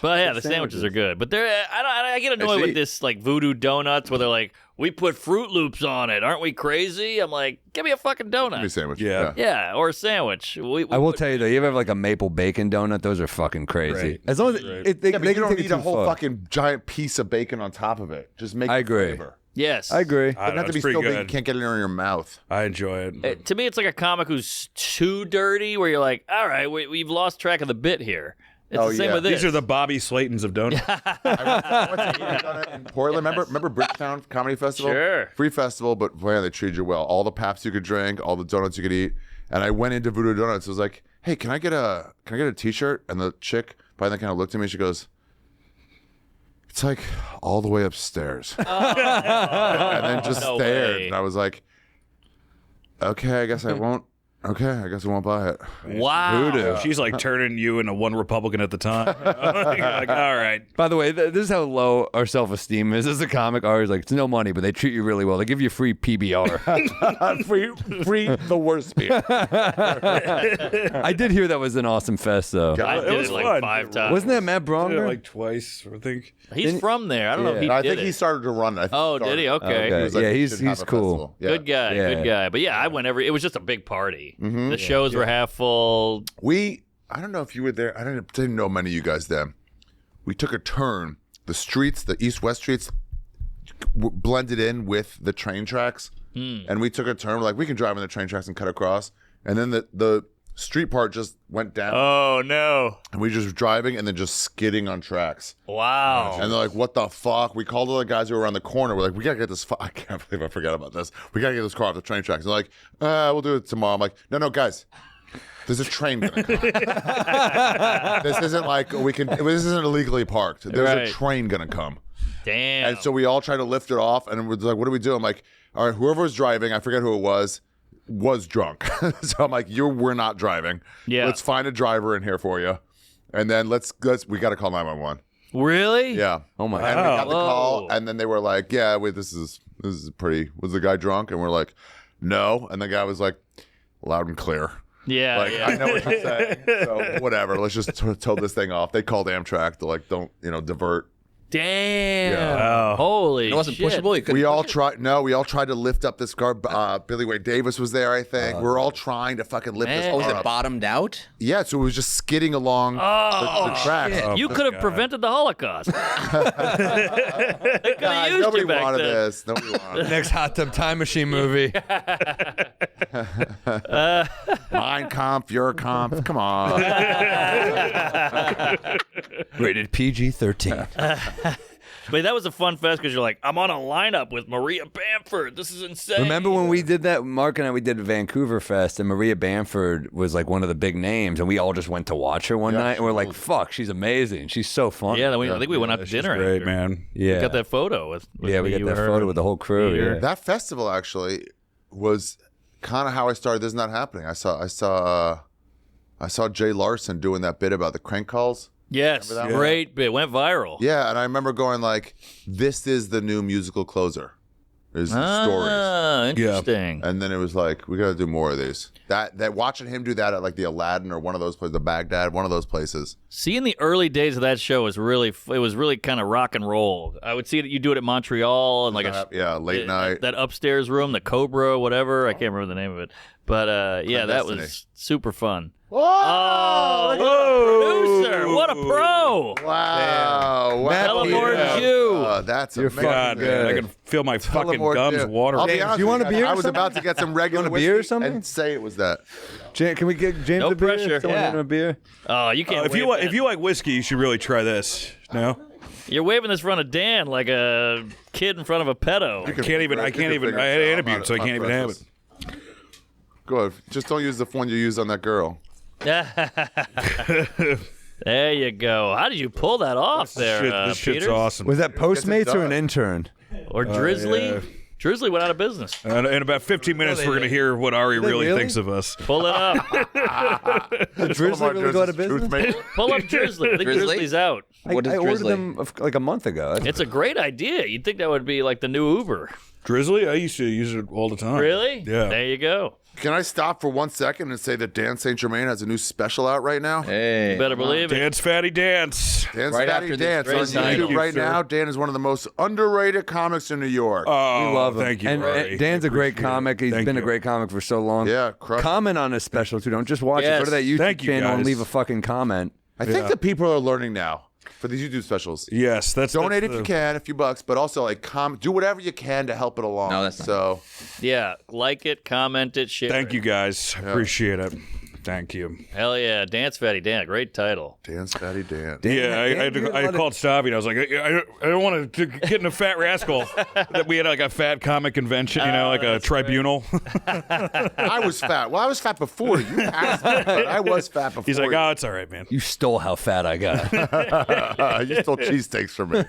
But yeah, the sandwiches are good. But I get annoyed with this like voodoo donuts where they're like, we put Fruit Loops on it. Aren't we crazy? I'm like, give me a fucking Give me a donut. sandwich. Yeah. Yeah, or a sandwich. We I will put- tell you though, you ever have like a maple bacon donut? Those are fucking crazy. Great. As long as they Yeah, but can you don't take it need a too whole far. fucking giant piece of bacon on top of it. Just make I the agree. flavor. Yes. I agree. I It don't doesn't know, have to it's be pretty so big you good. can't get it in your mouth. I enjoy it. To me, it's like a comic who's too dirty where you're like, all right, we've lost track of the bit here. It's Oh, the same yeah. with this. These are the Bobby Slaytons of donuts. I went to Voodoo Donut in Portland. Remember Bridgetown Comedy Festival? Sure. Free festival, but man, they treated you well. All the paps you could drink, all the donuts you could eat. And I went into Voodoo Donuts. I was like, "Hey, can I get a T-shirt?" And the chick by then kind of looked at me. She goes, "It's like all the way upstairs," and then just No stared. way. And I was like, "Okay, I guess I won't. Okay, I guess I won't buy it." wow. Voodoo. She's like turning you into one Republican at the time. You're like, all right. By the way, this is how low our self-esteem is as a comic. Ari's like, it's no money, but they treat you really well. They give you free PBR. free the worst beer. I did hear that was an awesome fest, though. I It did was it like fun. 5 times. Wasn't that Matt Did it Bronger? like twice, I think. He's from there. I don't know if he I did think it. he started to run it. I think Oh, did he? Okay. Okay. He was like, Yeah, "We he's- should have he's a cool. festival." Yeah. Good guy. Yeah. Good guy. But yeah, I went it was just a big party. The shows were half full. I don't know if you were there. I didn't know many of you guys then. We took a turn. The streets, the east-west streets, blended in with the train tracks. And we took a turn. We're like, we can drive on the train tracks and cut across. And then the street part just went down. Oh no. And we just were driving and then just skidding on tracks. Wow. And they're like, what the fuck? We called all the guys who were around the corner. We're like, we got to get this. I can't believe I forgot about this. We got to get this car off the train tracks. And they're like, we'll do it tomorrow. I'm like, no, guys. There's a train gonna come. This isn't like this isn't illegally parked. There's Right. a train gonna come. Damn. And so we all try to lift it off, and we're like, what do we do? I'm like, all right, whoever was driving, I forget who it was, was drunk. So I'm like, we're not driving. Yeah. Let's find a driver in here for you. And then we got to call 911. Really? Yeah. Oh my And we got the call, Whoa. and then they were like, "Yeah, wait, this is pretty." Was the guy drunk? And we're like, "No." And the guy was like, "Loud and clear." Yeah. Like, yeah. I know what you're saying. So whatever. Let's just tow this thing off. They called Amtrak to like, don't divert. Damn. Yeah. Holy It wasn't shit. pushable. You couldn't We all push it? tried. No, we all tried to lift up this car. Billy Wade Davis was there, I think. We're all trying to fucking lift this Man. Oh, car was it up. bottomed out? Yeah, so it was just skidding along the tracks. You could have prevented the Holocaust. They could God, have used nobody you back wanted then. this. Nobody wanted Next Hot Tub Time Machine movie. Mine comp, your comp. Come on. Rated PG-13. But that was a fun fest because you're like, I'm on a lineup with Maria Bamford. This is insane. Remember when we did that? Mark and I, we did Vancouver Fest, and Maria Bamford was like one of the big names, and we all just went to watch her one night, and we're like, "Fuck, she's amazing. She's so fun." Yeah, I think we went out to She's dinner. great, after. man. yeah. We got that photo with Yeah, we you, got that her, photo with the whole crew. Peter. Yeah. That festival actually was kind of how I started This Is Not Happening. I saw Jay Larson doing that bit about the crank calls. Yes, Remember that great bit. Went viral. Yeah, and I remember going like, "This is the new musical closer." There's stories, Ah, interesting. and then it was like, "We got to do more of these." That watching him do that at like the Aladdin or one of those places, the Baghdad, one of those places. Seeing the early days of that show was really kind of rock and roll. I would see that you do it at Montreal and like Late night. that upstairs room, the Cobra, whatever. I can't remember the name of it, but yeah, that Destiny. was super fun. Whoa! Oh, producer, what a pro! Wow! Tullamore Dew. That's You're amazing. God, man, I can feel my fucking Tullamore gums Dew. water. I'll be James, honest you want with a beer or I was something? about to get some regular Want a beer or whiskey something? and say it was that. Can we get James No a beer? pressure. Someone Yeah. get him a beer? Oh, you can't. If you like whiskey, you should really try this. No, You're waving this in front of Dan like a kid in front of a pedo. I can't even. I had antibutes, so I can't even have it. Go ahead. Just don't use the one you used on that girl. There you go. How did you pull that off there, This shit's Peters? awesome. Was that Postmates or done. an intern? Or Drizzly? yeah. Drizzly went out of business. And in about 15 minutes, we're going to hear what Ari really really? thinks of us. Pull it up. Did Drizzly really go out of business? Pull up Drizzly. I think Drizzly? Drizzly's out. What is I ordered Drizzly? them like a month ago. It's a great idea. You'd think that would be like the new Uber. Drizzly, I used to use it all the time. Really? Yeah. There you go. Can I stop for 1 second and say that Dan St. Germain has a new special out right now? Hey. You better believe it. Dance, fatty, dance. Dan's Right Fatty after this Dance great on title. YouTube right now. Dan is one of the most underrated comics in New York. Oh, We love him. thank you, and, Ari. and Dan's a great Appreciate it. comic. He's Thank been a you. great comic for so long. Yeah, crush it. Comment on his special too. Don't just watch it. Yes. Go to that YouTube Thank you, channel and guys. leave a fucking comment. I think that people are learning now for these YouTube specials. Yes, that's Donate that's if you can, a few bucks, but also like do whatever you can to help it along. No, that's not- so Yeah. Like it, comment it, share Thank it. you, guys. Appreciate it. Thank you. Hell yeah. Dance Fatty Dan. Great title. Dan's Fatty Dan. I called Stavi and I was like, I don't want to get in a fat rascal. That we had like a fat comic convention, like a tribunal. I was fat. Well, I was fat before you asked me, but I was fat before. He's like, you. oh, it's all right, man. You stole how fat I got. You stole cheesesteaks from me.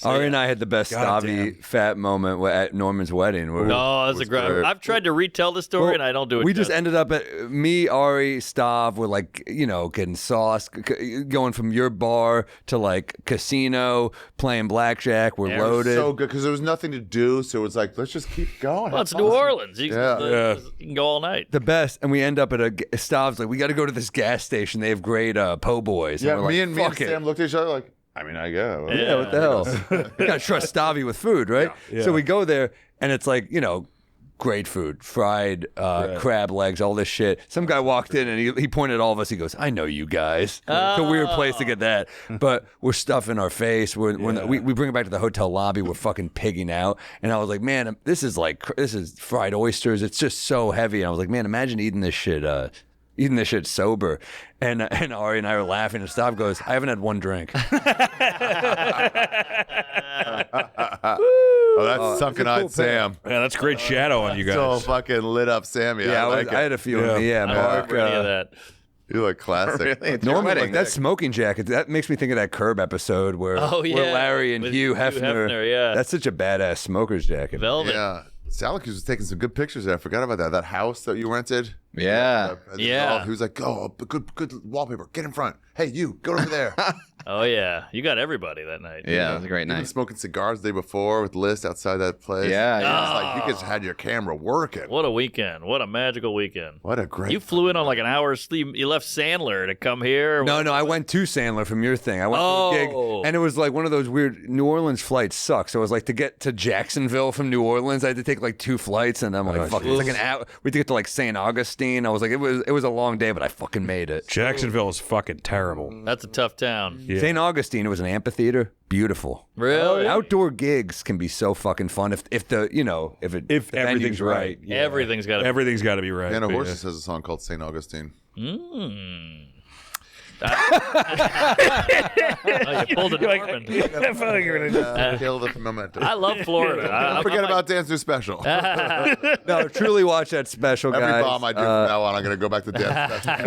Ari and I had the best God Stavi fat moment at Norman's wedding. Where No, that's a great. great. I've tried to retell the story and I don't do it. We just justice. ended up at me, Ari, Stav were like, getting sauce, going from your bar to like casino, playing blackjack. We're Yeah, loaded. So good because there was nothing to do, so it was like, let's just keep going. Well, it's New Orleans. You can, Yeah. you can go all night. the best, and we end up at Stav's like, we got to go to this gas station. They have great po' boys. Yeah, and we're me like, and fuck it. Sam looked at each other like, I mean, I guess. Yeah, what the hell? You gotta trust Stavi with food, right? Yeah. So we go there, and it's like, great food, fried crab legs, all this shit. Some guy walked in and he pointed at all of us. He goes, "I know you guys." It's a weird place to get that, but we're stuffing our face. We bring it back to the hotel lobby. We're fucking pigging out, and I was like, "Man, this is fried oysters. It's just so heavy." And I was like, "Man, imagine eating this shit." Eating this shit sober, and Ari and I were laughing, and Stav goes, "I haven't had one drink." Oh, that's sunken-eyed Sam. Yeah, that's great shadow on you guys. So fucking lit up Sammy. Yeah, I like I had it. a few in me. Yeah, I don't Mark. remember any of that. You look classic. Really? It's your Norman, wedding. like that smoking jacket, that makes me think of that Curb episode where, Oh, where yeah, Larry and with Hugh Hugh Hefner. Hefner, yeah. That's such a badass smoker's jacket. Velvet. Yeah. Salaries was taking some good pictures there. I forgot about that. That house that you rented. Yeah. Yeah. He was like, "Oh, good wallpaper. Get in front. Hey, you go over there." Oh yeah, you got everybody that night. Yeah, it was a great He was night. smoking cigars the day before with Liz outside that place. Yeah, yeah. It's like you just had your camera working. What a weekend! What a magical weekend! What a great. You flew in on like an hour's sleep. You left Sandler to come here. No, I went to Sandler from your thing. I went to a gig, and it was like one of those weird New Orleans flights suck. So it was like to get to Jacksonville from New Orleans, I had to take like 2 flights, and I'm like, fuck, it's like an hour. We had to get to like St. Augustine. I was like, it was a long day, but I fucking made it. Jacksonville is fucking terrible. That's a tough town. Yeah. St. Augustine, it was an amphitheater, beautiful. Really? Outdoor gigs can be so fucking fun if the If everything's right. Yeah. Everything's got to. Everything's got to be right. Anna but Horses has a song called St. Augustine. Oh, you pulled a Norman. Kill the momentum. I love Florida. Don't forget about Dan's new special. No, truly watch that special, Every guys. bomb I do from now on, I'm going to go back to Dan's special.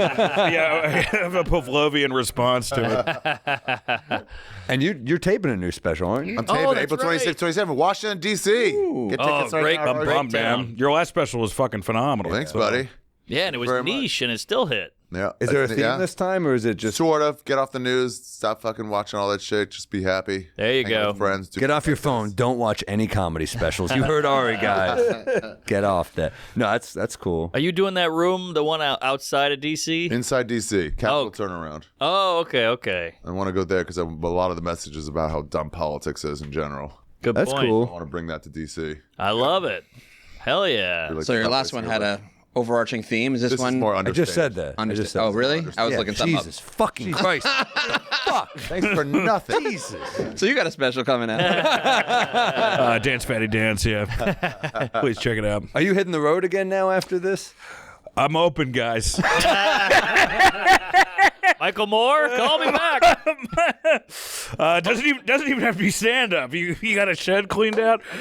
Yeah, I have a Pavlovian response to it. And you're taping a new special, aren't you? I'm taping that's April 26th, right. 27th, Washington, D.C. Get tickets right great. now. I'm bummed, man. Your last special was fucking phenomenal. Thanks, buddy. Yeah, and it was Very niche, and it still hit. Yeah. Is there a theme Yeah. this time, or is it just Sort of. Get off the news. Stop fucking watching all that shit. Just be happy. There you Hang out go. with friends. Do get off your phone? Don't watch any comedy specials. You heard Ari, guys. Get off that. No, that's cool. Are you doing that room, the one outside of D.C.? Inside D.C. Capital Oh. turnaround. Oh, okay. I want to go there because a lot of the messages about how dumb politics is in general. Good That's point. I cool. want to bring that to D.C. I love it. Hell yeah. Like So your the last one had a overarching theme. Is this, This one? is more I just said that. I just said Oh, that. really? I was Yeah, looking something Jesus fucking Christ. Fuck. Thanks for nothing. Jesus. up. So you got a special coming out. Dance Fatty Dance, yeah. Please check it out. Are you hitting the road again now after this? I'm open, guys. Michael Moore, call me back. Doesn't even have to be stand up. You got a shed cleaned out. Oh,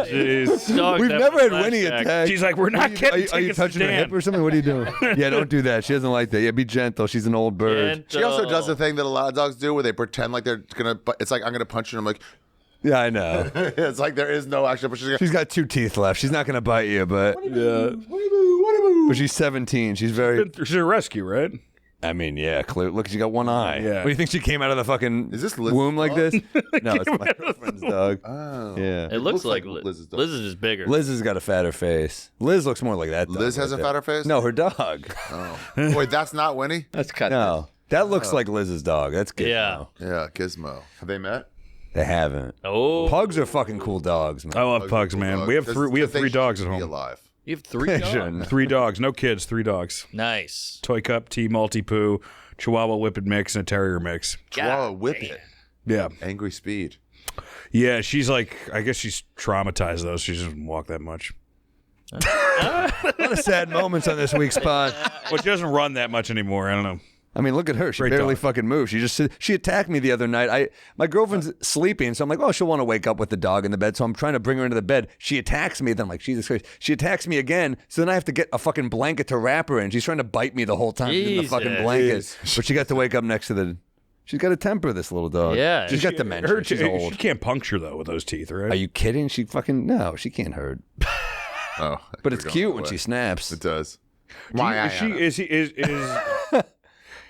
jeez. Dogs We've have never a had Winnie flashback. attack. She's like, we're not getting Are you tickets to touching her Dan. hip or something? What are you doing? Yeah, don't do that. She doesn't like that. Yeah, be gentle. She's an old bird. She also does the thing that a lot of dogs do where they pretend like they're going to, it's like, I'm going to punch you. And I'm like, Yeah, I know. it's like there is no action. But she's She's got 2 teeth left. She's not going to bite you, but but she's 17. She's very. She's a rescue, right? I mean, yeah. Clear. Look, she got one eye. Yeah. What do you think she came out of the fucking Is this Liz's womb like dog? this? No, it's my girlfriend's dog. Oh. Yeah. It looks like Liz's dog. Liz is just bigger. Liz has got a fatter face. Liz looks more like that dog. Liz has right a there. fatter face? No, her dog. Oh. Wait, that's not Winnie? Let's cut No, that looks like Liz's dog. That's good. Yeah. Yeah, Gizmo. Have they met? They haven't. Oh, Pugs are fucking cool dogs, man. I love pugs, man. We have three dogs at Be home. alive. you have 3 dogs. Shouldn't. 3 dogs, no kids, 3 dogs. Nice. Toy Cup, Tea, Multi Poo, Chihuahua Whippet mix, and a Terrier mix. Chihuahua whip it. Yeah. Angry speed. Yeah, she's like, I guess she's traumatized though. She doesn't walk that much. A lot of sad moments on this week's pod. Well, she doesn't run that much anymore. I don't know. I mean, look at her. She Great barely dog. fucking moves. She attacked me the other night. My girlfriend's sleeping, so I'm like, oh, she'll want to wake up with the dog in the bed. So I'm trying to bring her into the bed. She attacks me. Then I'm like, Jesus Christ. She attacks me again. So then I have to get a fucking blanket to wrap her in. She's trying to bite me the whole time she's in the fucking Jesus. blanket. But she got to wake up next to the. She's got a temper, this little dog. Yeah. She's got dementia. She's old. She can't puncture though with those teeth, right? Are you kidding? She fucking no. She can't hurt. Oh. But it's cute when she snaps. It does.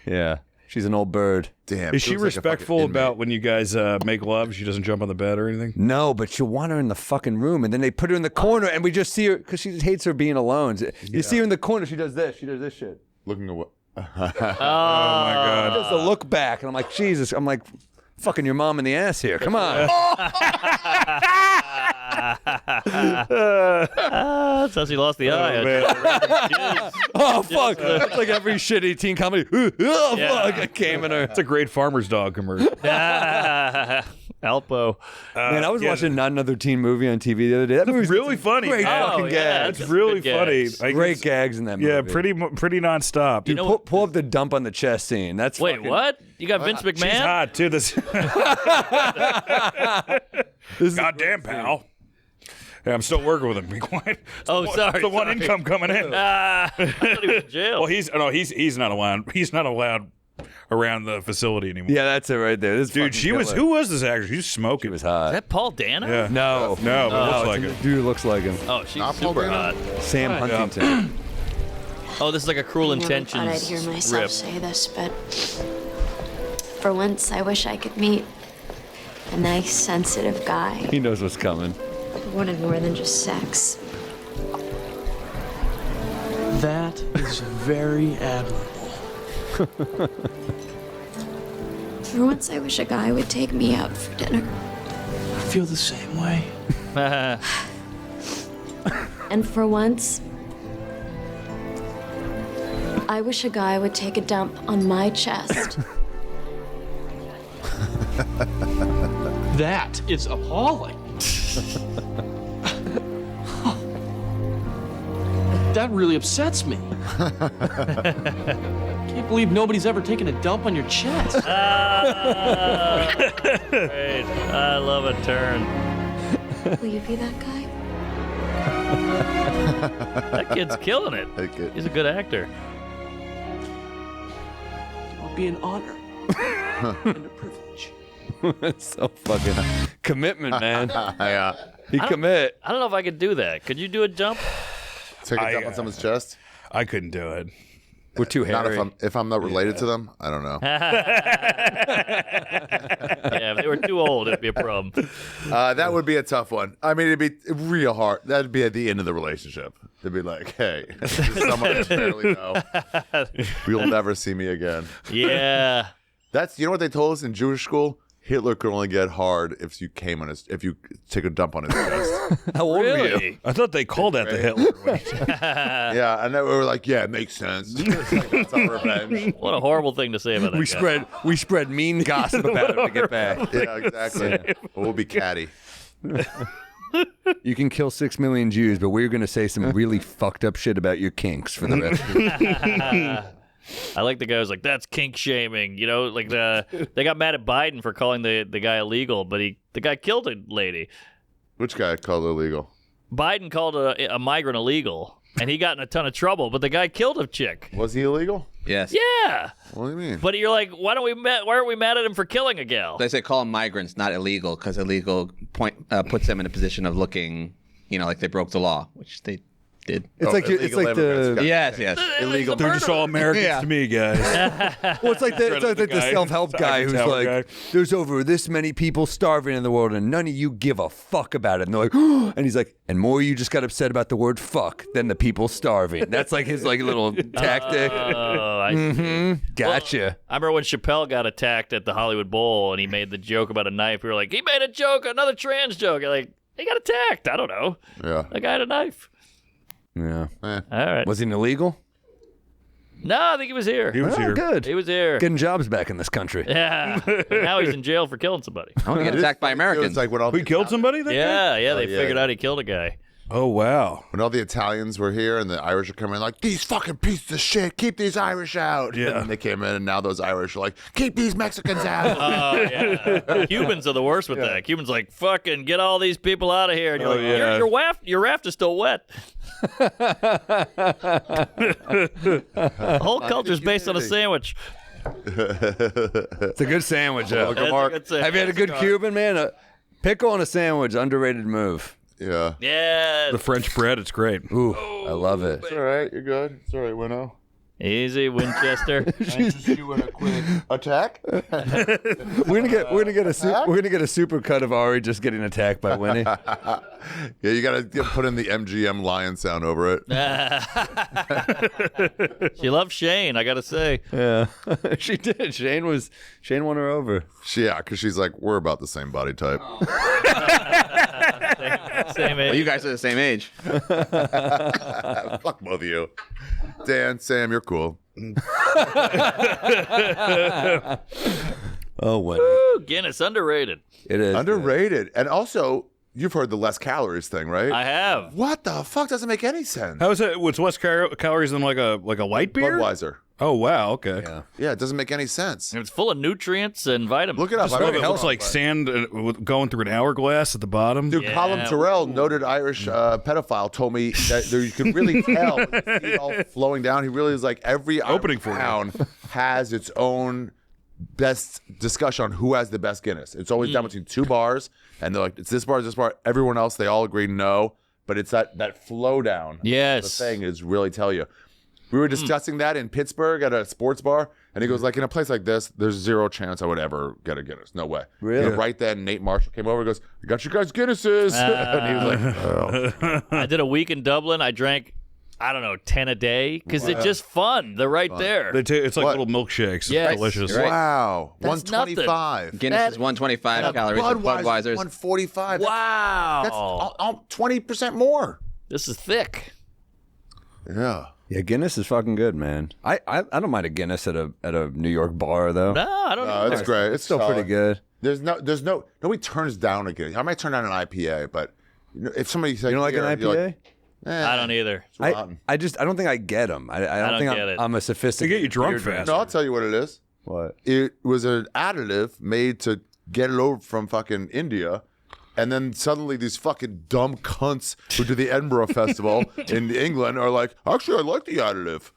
Yeah. She's an old bird. Damn. Is she looks like a fucking respectful inmate. about when you guys make love? She doesn't jump on the bed or anything? No, but she'll want her in the fucking room, and then they put her in the corner, and we just see her because she hates her being alone. You see her in the corner, she does this shit. looking away? Oh my god! She does the look back, and I'm like, Jesus, I'm like, fucking your mom in the ass here. Come on. That's how she lost the eye. Oh fuck! It's like every shitty teen comedy. Oh fuck! It came in her. It's a great farmer's dog commercial. Alpo. Man, I was watching Not Another Teen Movie on TV the other day. That movie's really funny. Great Oh, fucking yeah. gags. It's really Good funny. gags. Like, Great it's- gags in that movie. Yeah, pretty nonstop. Dude, pull up the dump on the chest scene. That's Wait, fucking, what? You got Vince McMahon? She's hot too. This This is goddamn pal. Yeah, I'm still working with him. Be quiet. Oh, sorry, It's the one sorry. income coming in. I thought he was in jail. Well, he's not allowed. He's not allowed around the facility anymore. Yeah, that's it right there. This Dude, fucking killer. who was this actress? She was smoking. She was hot. Is that Paul Dano? Yeah. No, No, but it looks like it's- it. Dude looks like him. Oh, she's Not Paul super Dano? hot. Sam Huntington. Oh, this is like a Cruel I never thought I'd Intentions hear myself rip. say this, but for once, I wish I could meet a nice, sensitive guy He knows what's coming. who wanted more than just sex. That is very admirable. For once, I wish a guy would take me out for dinner. I feel the same way. And for once, I wish a guy would take a dump on my chest. That is appalling. That really upsets me. Can't believe nobody's ever taken a dump on your chest. Great. I love a turn. Will you be that guy? That kid's killing it. Okay. He's a good actor. It'll be an honor and a privilege. That's so fucking commitment, man. Yeah. He commit. I don't know if I could do that. Could you do a jump? Take a dump on someone's chest. I couldn't do it. We're too Not hairy. if I'm not related to them. I don't know. Yeah, if they were too old, it'd be a problem. That would be a tough one. I mean, it'd be real hard. That'd be at the end of the relationship. It'd be like, hey, this is someone I barely know. You'll never see me again. Yeah. That's you know what they told us in Jewish school. Hitler could only get hard if you take a dump on his chest. How old were you? Really? I thought they called that the Hitler. Yeah, and then we were like, yeah, it makes sense. That's our revenge. What a horrible thing to say about that guy. We spread mean gossip about him to get back. Yeah, exactly. We'll be catty. You can kill 6 million Jews, but we're gonna say some really fucked up shit about your kinks for the rest of it. I like the guy who's like, that's kink shaming. You know, like they got mad at Biden for calling the guy illegal, but the guy killed a lady. Which guy called it illegal? Biden called a migrant illegal, and he got in a ton of trouble, but the guy killed a chick. Was he illegal? Yes. Yeah. What do you mean? But you're like, why aren't we mad at him for killing a gal? They say call them migrants, not illegal, because illegal puts them in a position of looking, like they broke the law, which they did. It's like illegal the immigrants. Yes, yes. Illegal. They're just all Americans to me, guys. well, it's like the guy. self-help guy who's Tower like, guy. there's over this many people starving in the world, and none of you give a fuck about it. And they're like, and he's like, and more you just got upset about the word fuck than the people starving. That's like his like little tactic. Oh, I see. Gotcha. Well, I remember when Chappelle got attacked at the Hollywood Bowl, and he made the joke about a knife. We were like, he made a joke, another trans joke. You're like, he got attacked. I don't know. Yeah. The guy had a knife. Yeah. All right. Was he illegal? No, I think he was here. He was Oh, here. good. He was here. Getting jobs back in this country. Yeah. Now he's in jail for killing somebody. I want to get attacked by Americans. It's like when all We killed somebody? That guy? Yeah, they yeah. figured out he killed a guy. Oh, wow. When all the Italians were here and the Irish are coming in like, these fucking pieces of shit, keep these Irish out. Yeah. And then they came in and now those Irish are like, keep these Mexicans out. Oh, yeah. Cubans are the worst with that. Cubans like, fucking get all these people out of here. And you're Oh, like, yeah. your raft is still wet. The whole culture's based on a sandwich. It's a good sandwich, though. That's a good sandwich. Have you had a good Cuban, man? A pickle on a sandwich, underrated move. Yeah. Yeah. The French bread, it's great. Ooh, I love it. It's all right. You're good. It's all right, Winnow. Easy, Winchester. Just you in a quick attack. We're gonna get a super cut of Ari just getting attacked by Winnie. Yeah, you gotta put in the MGM lion sound over it. She loves Shane, I gotta say. Yeah, she did. Shane won her over. Yeah, because she's like, we're about the same body type. Same Well, age. you guys are the same age. Fuck both of you. Dan, Sam, you're cool. Oh, Winnie. Woo, Guinness, underrated. It is Underrated. And also, you've heard the less calories thing, right? I have. What the fuck doesn't make any sense? How is it? What's less calories than like a light beer? Budweiser. Oh, wow. Okay. Yeah. Yeah, it doesn't make any sense. It's full of nutrients and vitamins. Look it up. Just love it. It looks like sand going through an hourglass at the bottom. Dude, Yeah. Colin Terrell, noted Irish pedophile, told me that you could really tell when you see it all flowing down. He really is like every Opening Irish for you. town has its own best discussion on who has the best Guinness. It's always down between two bars, and they're like, it's this bar, this bar. Everyone else, they all agree no, but it's that flow down. Yes. The thing is really tell you. We were discussing that in Pittsburgh at a sports bar, and he goes like, in a place like this, there's zero chance I would ever get a Guinness. No way. Really? And right then, Nate Marshall came over and goes, I got you guys Guinnesses. And he was like, oh. I did a week in Dublin. I drank, I don't know, 10 a day because it's just fun. They're right there. It's like What? little milkshakes. Yes. It's delicious. Right. Wow. That's 125. Guinness is 125 calories. and Budweiser's 145. Wow. That's 20% more. This is thick. Yeah. Yeah, Guinness is fucking good, man. I don't mind a Guinness at a New York bar though. No, I don't know. It's great. It's Still solid. pretty good. Nobody turns down a Guinness. I might turn down an IPA, but if somebody says You don't like an IPA? I don't either. I don't think I get them. I don't think get it. I'm a They sophisticated. get you drunk beer fast. No, I'll tell you what it is. What? It was an additive made to get it over from fucking India. And then suddenly these fucking dumb cunts who do the Edinburgh Festival in England are like, actually, I like the additive.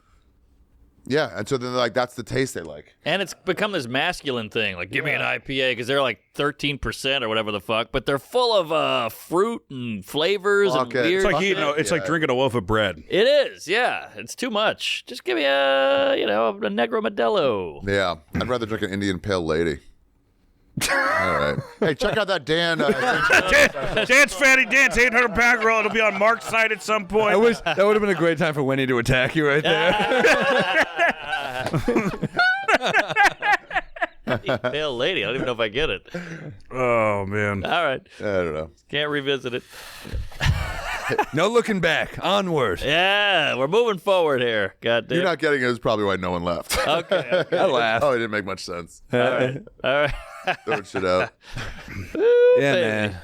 Yeah, and so then they're like, that's the taste they like. And it's become this masculine thing. Like, give me an IPA because they're like 13% or whatever the fuck, but they're full of fruit and flavors and Okay. weird. It's like shit. it's like drinking a loaf of bread. It is, yeah. It's too much. Just give me a Negro Modelo. Yeah, I'd rather drink an Indian Pale Lady. All right. Hey, check out that Dan. Dance Fatty Dance 800-pound girl. It'll be on Mark's site at some point. I wish that would have been a great time for Winnie to attack you right there. Pale Lady. I don't even know if I get it. Oh man. All right. I don't know. Can't revisit it. No looking back. Onward. Yeah, we're moving forward here. God damn. You're not getting it is probably why no one left. Okay. I laugh. Oh, it didn't make much sense. All right. Throwing shit out. Yeah, man.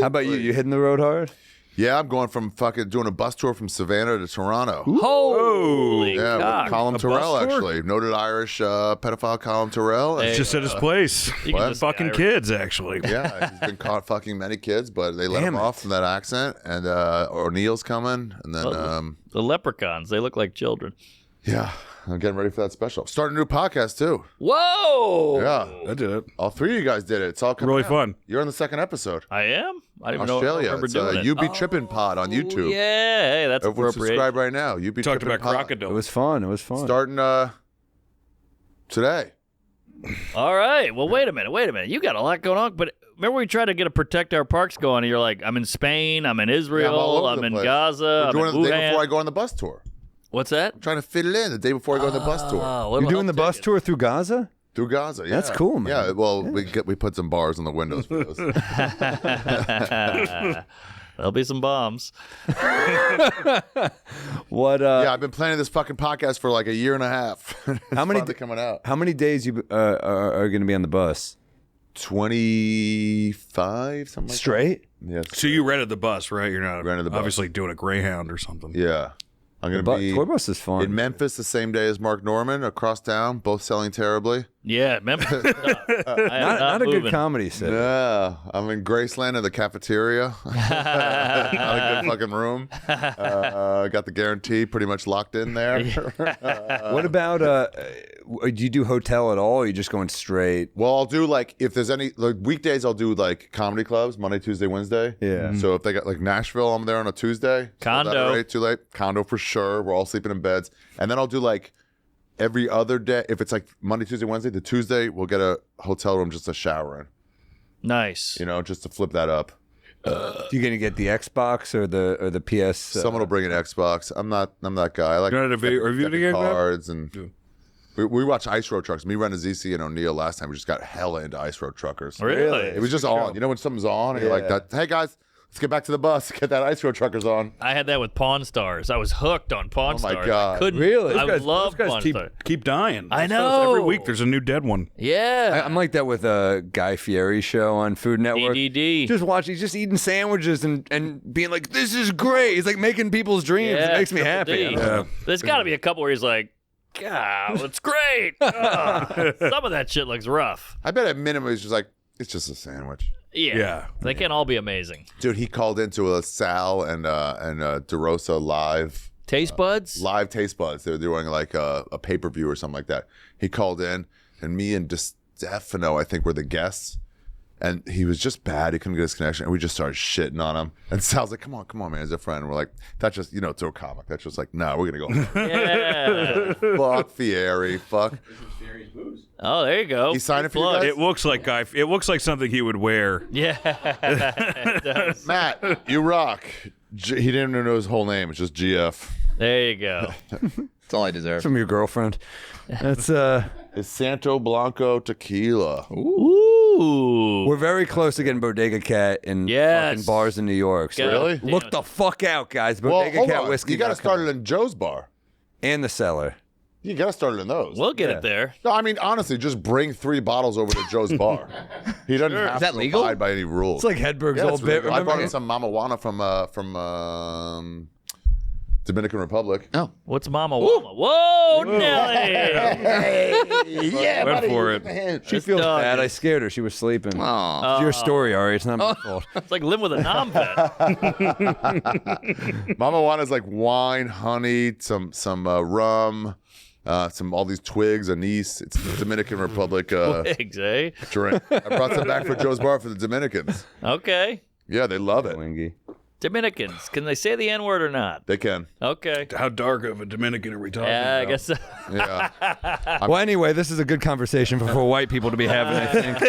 How about you? You hitting the road hard? Yeah, I'm going from fucking doing a bus tour from Savannah to Toronto. Holy Yeah, cock. with Colin Terrell, bus tour? actually. Noted Irish pedophile Colin Terrell. Hey. Just at his place. You can just Fucking say kids, actually. Yeah, he's been caught fucking many kids, but they let Damn him it. off from that accent. And O'Neill's coming. And then, The leprechauns, they look like children. yeah, I'm getting ready for that special. Starting a new podcast, too. Whoa! Yeah, I did it. all three of you guys did it. It's all coming Really out. fun. You're on the second episode. I am? I didn't even Australia. know I It's remember doing You it. Be Trippin' Pod on YouTube. Yeah, hey, that's Everyone appropriate. subscribe right now. You Be Talked Trippin' about Pod. It crocodile. was fun. It was fun. Starting today. All right. Well, wait a minute. You got a lot going on, but remember we tried to get a Protect Our Parks going, and you're like, I'm in Spain, I'm in Yeah, I'm all Israel, over I'm the in place. Gaza, We're I'm doing in it the day Wuhan. before I go on the bus tour. What's that? Trying to fit it in the day before I go on the bus tour. Oh, You're doing the bus tour through Gaza? Through Gaza, yeah. That's cool, man. Yeah, well, we put some bars on the windows for those. There'll be some bombs. What? Yeah, I've been planning this fucking podcast for like a year and a half. It's How many finally coming out? How many days you are going to be on the bus? 25, something like Straight? that. Yes. So you rented the bus, right? You're not Rented the bus. obviously doing a Greyhound or something. Yeah. I'm going to be Tour bus is fun. in Memphis the same day as Mark Norman, across town, both selling terribly. Yeah, Memphis. Not a good comedy set. Yeah, I'm in Graceland in the cafeteria. Not a good fucking room. Got the guarantee pretty much locked in there. What about do you do hotel at all? Or are you just going straight? Well, I'll do like if there's any like weekdays, I'll do like comedy clubs Monday, Tuesday, Wednesday. Yeah. So if they got like Nashville, I'm there on a Tuesday. Condo. So that rate, too late. Condo for sure. We're all sleeping in beds, and then I'll do like every other day. If it's like Monday, Tuesday, Wednesday, the Tuesday we'll get a hotel room just to shower in. Nice. You know, just to flip that up. You going to get the Xbox or the PS? Someone will bring an Xbox. I'm that guy. I like You know, review the game, man? cards and. We watched Ice Road Trucks. Me, Ren, ZC, and O'Neill last time. We just got hella into Ice Road Truckers. Really? It was just on. You know when something's on and you're like, that. Hey guys, let's get back to the bus. Get that Ice Road Truckers on. I had that with Pawn Stars. I was hooked on Pawn Oh my Stars. God. I couldn't. Really? I Those love Those Pawn guys Stars. keep dying. I Every know. week there's a new dead one. Yeah. I'm like that with a Guy Fieri show on Food Network. DDD. Just watching, he's just eating sandwiches and being like, "This is great." He's like making people's dreams. Yeah, It makes me Triple happy. D. There's got to be a couple where he's like, God, it's great. Some of that shit looks rough. I bet at minimum he's just like, it's just a sandwich. Yeah. They can't all be amazing. Dude, he called into a Sal and DeRosa live Taste buds? live taste buds. They were doing like a pay-per-view or something like that. He called in, and me and Stefano, I think, were the guests. And he was just bad. He couldn't get his connection. And we just started shitting on him. And Sal's like, come on, man, as a friend. And we're like, that's just, it's a comic. That's just like, no, we're going to go. Yeah. Fuck Fieri. Fuck. Oh, there you go. He signed it for you guys? It looks like something he would wear. Yeah. It does. Matt, you rock. He didn't even know his whole name. It's just GF. There you go. That's all I deserve. From your girlfriend. That's It's Santo Blanco tequila. Ooh. We're very close to getting Bodega Cat in Yes. fucking bars in New York. So Really? look the fuck out, guys. Well, Bodega hold Cat on. whiskey. You got to start it in Joe's bar. and the cellar. You got to start it in those. We'll get it there. No, I mean, honestly, just bring 3 bottles over to Joe's bar. He doesn't have Is that to legal? abide by any rules. It's like Hedberg's Yeah, old it's bit. legal. I brought Remember? in some Mama Juana from Dominican Republic. Oh, What's Mama Wama? Whoa, Nelly! Yeah, Went for it. She feels dog bad. is- I scared her. She was sleeping. Aw. It's your story, Ari. It's not my fault. It's like living with a non-vet. Mama Juana's like wine, honey, some rum, some all these twigs, anise. It's the Dominican Republic Pigs, eh? drink. I brought some back for Joe's bar for the Dominicans. Okay. Yeah, they love it. Wingy. Dominicans, can they say the N-word or not? They can. Okay. How dark of a Dominican are we talking Yeah, I about? guess so. Yeah. Well, anyway, this is a good conversation for white people to be having, I think.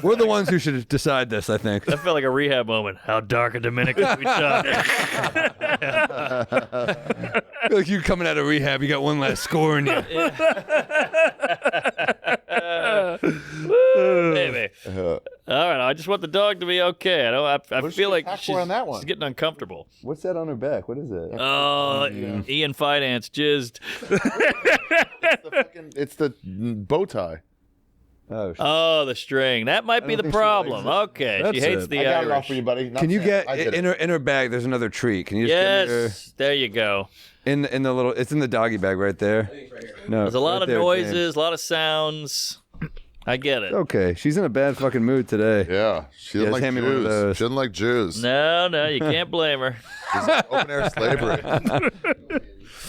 We're the ones who should decide this, I think. That felt like a rehab moment. How dark a Dominican are we talking? I feel like you coming out of rehab, you got one last score in you. Maybe. All right, I just want the dog to be okay. I feel like for on that one? she's getting uncomfortable. What's that on her back? What is it? Oh, Ian Finance jizzed. It's the bow tie. Oh, Oh, the string. That might be the think she problem. likes Okay, That's she hates it. the I got it off Irish. for you, buddy. Not Can you Sam. get I did in it. her bag? There's another treat. Can you just Yes, there you go. give me her in the little? It's in the doggy bag right there. No, There's a lot right of there, noises, a lot of sounds. I get it. James. Okay, she's in a bad fucking mood today. Yeah, she Yeah, doesn't like hand me one of Jews. those. She doesn't like Jews. No, you can't blame her. Open air slavery.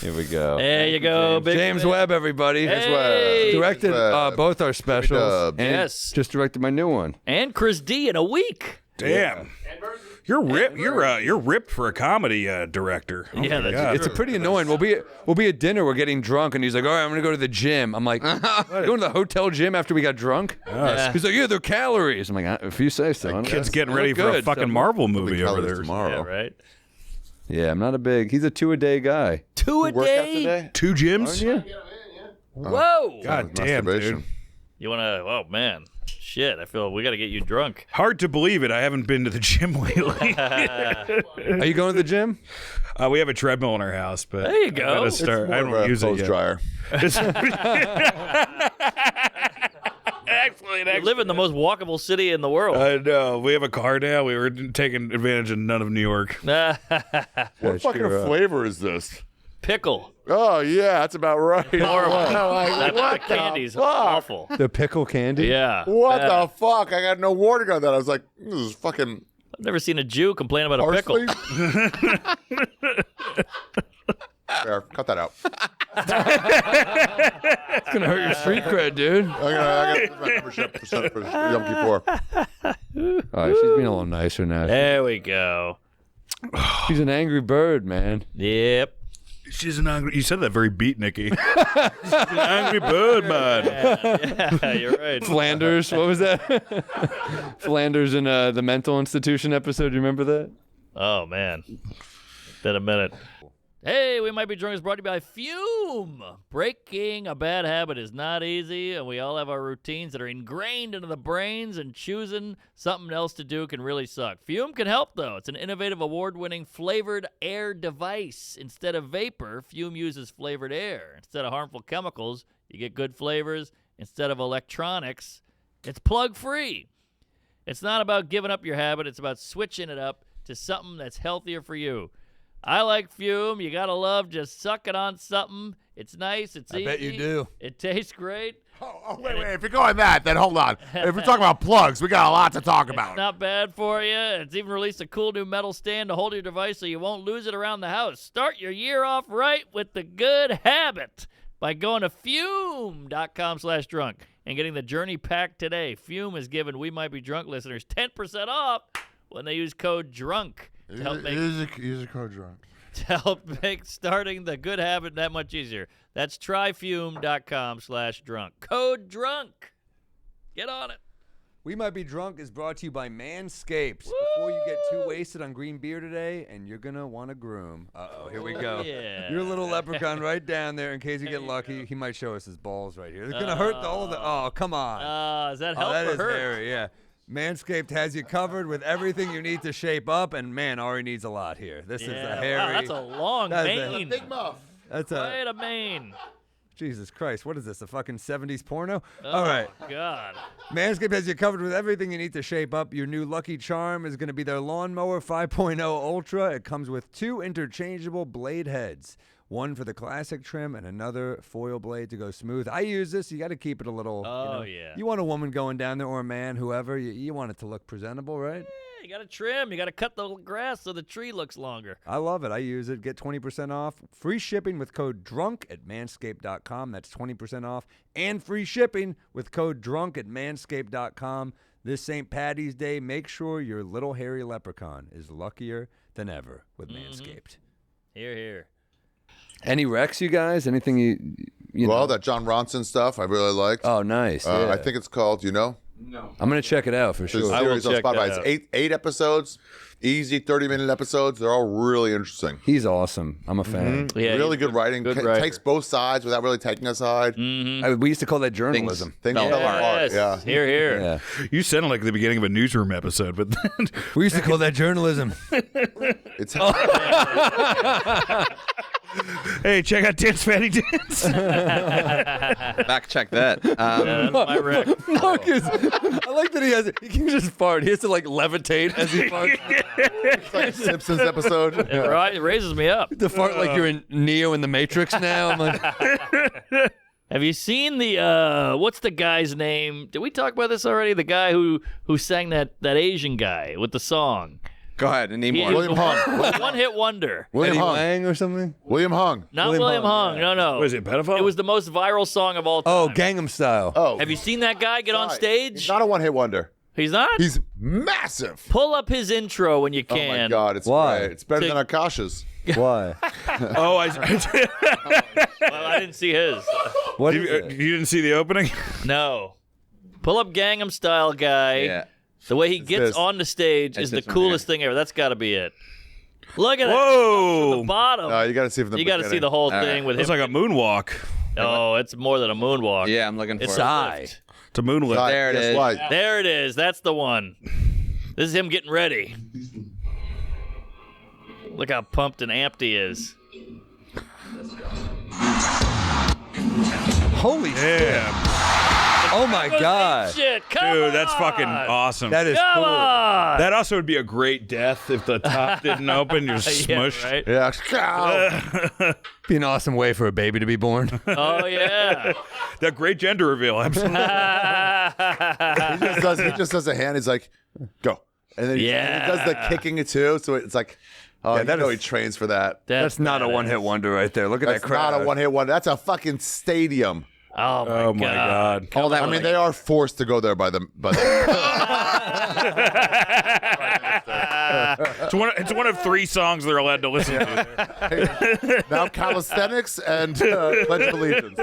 Here we go. There you go, big James Webb, everybody. Hey. Directed Webb. both our specials. Dub. And Yes. just directed my new one. And Chris D in a week. Damn. You're ripped. You're ripped for a comedy director. Oh Yeah, my that's God. It's a pretty annoying. We'll be at dinner. We're getting drunk, and he's like, "All right, I'm gonna go to the gym." I'm like, "Going to the hotel gym after we got drunk?" He's like, "Yeah, they're calories." I'm like, "If you say so." Kid's getting They ready look for a good, fucking so- Marvel movie over Calories there. tomorrow. Yeah, right. Yeah, I'm not a big. He's a 2-a-day guy. 2 a Workout day. today? 2 gyms? Whoa. God damn, Masturbation. dude. You want to? Oh man, shit! I feel we got to get you drunk. Hard to believe it. I haven't been to the gym lately. Are you going to the gym? We have a treadmill in our house, but There you go. I gotta It's start. I More of don't a use it clothes yet. dryer. You live in the most walkable city in the world. I know. We have a car now. We were taking advantage of none of New York. What fucking flavor is this? Pickle. Oh yeah, that's about right. Horrible. What That candy's fuck? awful. The pickle candy. Yeah. What bad. the fuck? I got no warning on that. I was like, this is fucking I've never seen a Jew complain about a parsley. pickle. Fair. Cut that out. It's gonna hurt your street cred, dude. I got my membership for Yom Kippur. All right, she's being a little nicer now. There we go. She's an angry bird, man. Yep. She's an angry. You said that very beat, Nikki. She's an angry bird, man. Yeah, you're right. Flanders, what was that? Flanders in the mental institution episode. Do you remember that? Oh man. Been a minute. Hey, We Might Be Drunk is brought to you by Fume. Breaking a bad habit is not easy, and we all have our routines that are ingrained into the brains, and choosing something else to do can really suck. Fume can help, though. It's an innovative, award-winning flavored air device. Instead of vapor, Fume uses flavored air. Instead of harmful chemicals, you get good flavors. Instead of electronics, it's plug-free. It's not about giving up your habit. It's about switching it up to something that's healthier for you. I like Fume. You gotta love just sucking on something. It's nice. It's easy. bet you do. It tastes great. Oh, wait. If you're going that, then hold on. If we're talking about plugs, we got a lot to talk about. It's not bad for you. It's even released a cool new metal stand to hold your device so you won't lose it around the house. Start your year off right with the good habit by going to fume.com/drunk and getting the Journey Pack today. Fume is giving We Might Be Drunk listeners 10% off when they use code DRUNK to help make Use a code drunk. to help make starting the good habit that much easier. That's tryfume.com/drunk. Code DRUNK. Get on it. We Might Be Drunk is brought to you by Manscaped. Before you get too wasted on green beer today, and you're going to want to groom. Uh-oh, here we go. Yeah. Your little leprechaun right down there in case you get lucky. He might show us his balls right here. It's going to hurt the whole... Oh, come on. Is that help that or is hurt? hairy, yeah. Manscaped has you covered with everything you need to shape up, and man, Ari needs a lot here. This is a hairy... Wow, that's a long That's mane. Big muff. That's Wait a mane. Jesus Christ, what is this, a fucking 70s porno? All right. God. Manscaped has you covered with everything you need to shape up. Your new Lucky Charm is going to be their Lawnmower 5.0 Ultra. It comes with 2 interchangeable blade heads. One for the classic trim and another foil blade to go smooth. I use this. You got to keep it a little... Yeah. You want a woman going down there or a man, whoever. You want it to look presentable, right? You got to trim. You got to cut the grass so the tree looks longer. I love it. I use it. Get 20% off. Free shipping with code DRUNK at manscaped.com. That's 20% off. And free shipping with code DRUNK at manscaped.com. This St. Paddy's Day, make sure your little hairy leprechaun is luckier than ever with Manscaped. Here, here. Any Rex, you guys? Anything you Well, know? that John Ronson stuff I really liked. Oh, nice. Yeah. I think it's called, I'm going to check it out for There's a sure. series on check Spotify. that It's eight episodes, easy 30-minute episodes. They're all really interesting. He's awesome. I'm a fan. Yeah, Really good writing. good writer. Takes both sides without really taking a side. We used to call that journalism. Things fell fell apart. Yes. Yeah. Here, here. Yeah. You sounded like the beginning of a newsroom episode, but We used to call that journalism. It's hey, check out Dance Fatty Dance. Fact check that. That's my wreck. Marcus, I like that he can just fart. He has to like levitate as he farts. it's like a Simpsons episode. It raises me up. To fart like you're in Neo in the Matrix now. I'm like, Have you seen the what's the guy's name? Did we talk about this already? The guy who sang that Asian guy with the song. Go ahead and name He one. was William Hung. One hit wonder. William Eddie Hung. Wang or something? William Hung. Not William William Hung, Hung. No. Was it pedophile? It was the most viral song of all time. Oh, Gangnam Style. Oh. Have you seen that guy get on He's stage? not a one-hit wonder. He's not? He's massive. Pull up his intro when you Oh, can. my God. It's Why? great. It's better Take- than Akash's. Why? Oh, Well, I didn't see his. What you, is it? you didn't see the opening? No. Pull up Gangnam Style guy. Yeah. The way he gets this. on the stage It's is the this one coolest thing ever. That's got to be it. Look at that. Whoa. The bottom. You got to see from the You got to see the whole All thing right. with It's him. like a moonwalk. Oh, it's more than a moonwalk. Yeah, I'm looking for It's it. a lift. It's a moonlift. There it is. Why? There it is. That's the one. This is him getting ready. Look how pumped and amped he is. Holy shit. Yeah. Oh my God. Shit, come Dude, that's on. fucking awesome. That is Come cool. on. That also would be a great death if the top didn't open. You're Yeah, smushed. right? Yeah. Be an awesome way for a baby to be born. Oh, yeah. That great gender reveal. Absolutely. He just does a hand. He's like, go. And then he does the kicking it too. So it's like, oh, Yeah, that he is- trains for that. That's not a one-hit wonder right there. Look at That's that crowd. not a one-hit wonder. That's a fucking stadium. Oh, my God. All that I mean, they are forced to go there by the. It's one of 3 songs they're allowed to listen to. Now calisthenics and Pledge of Allegiance.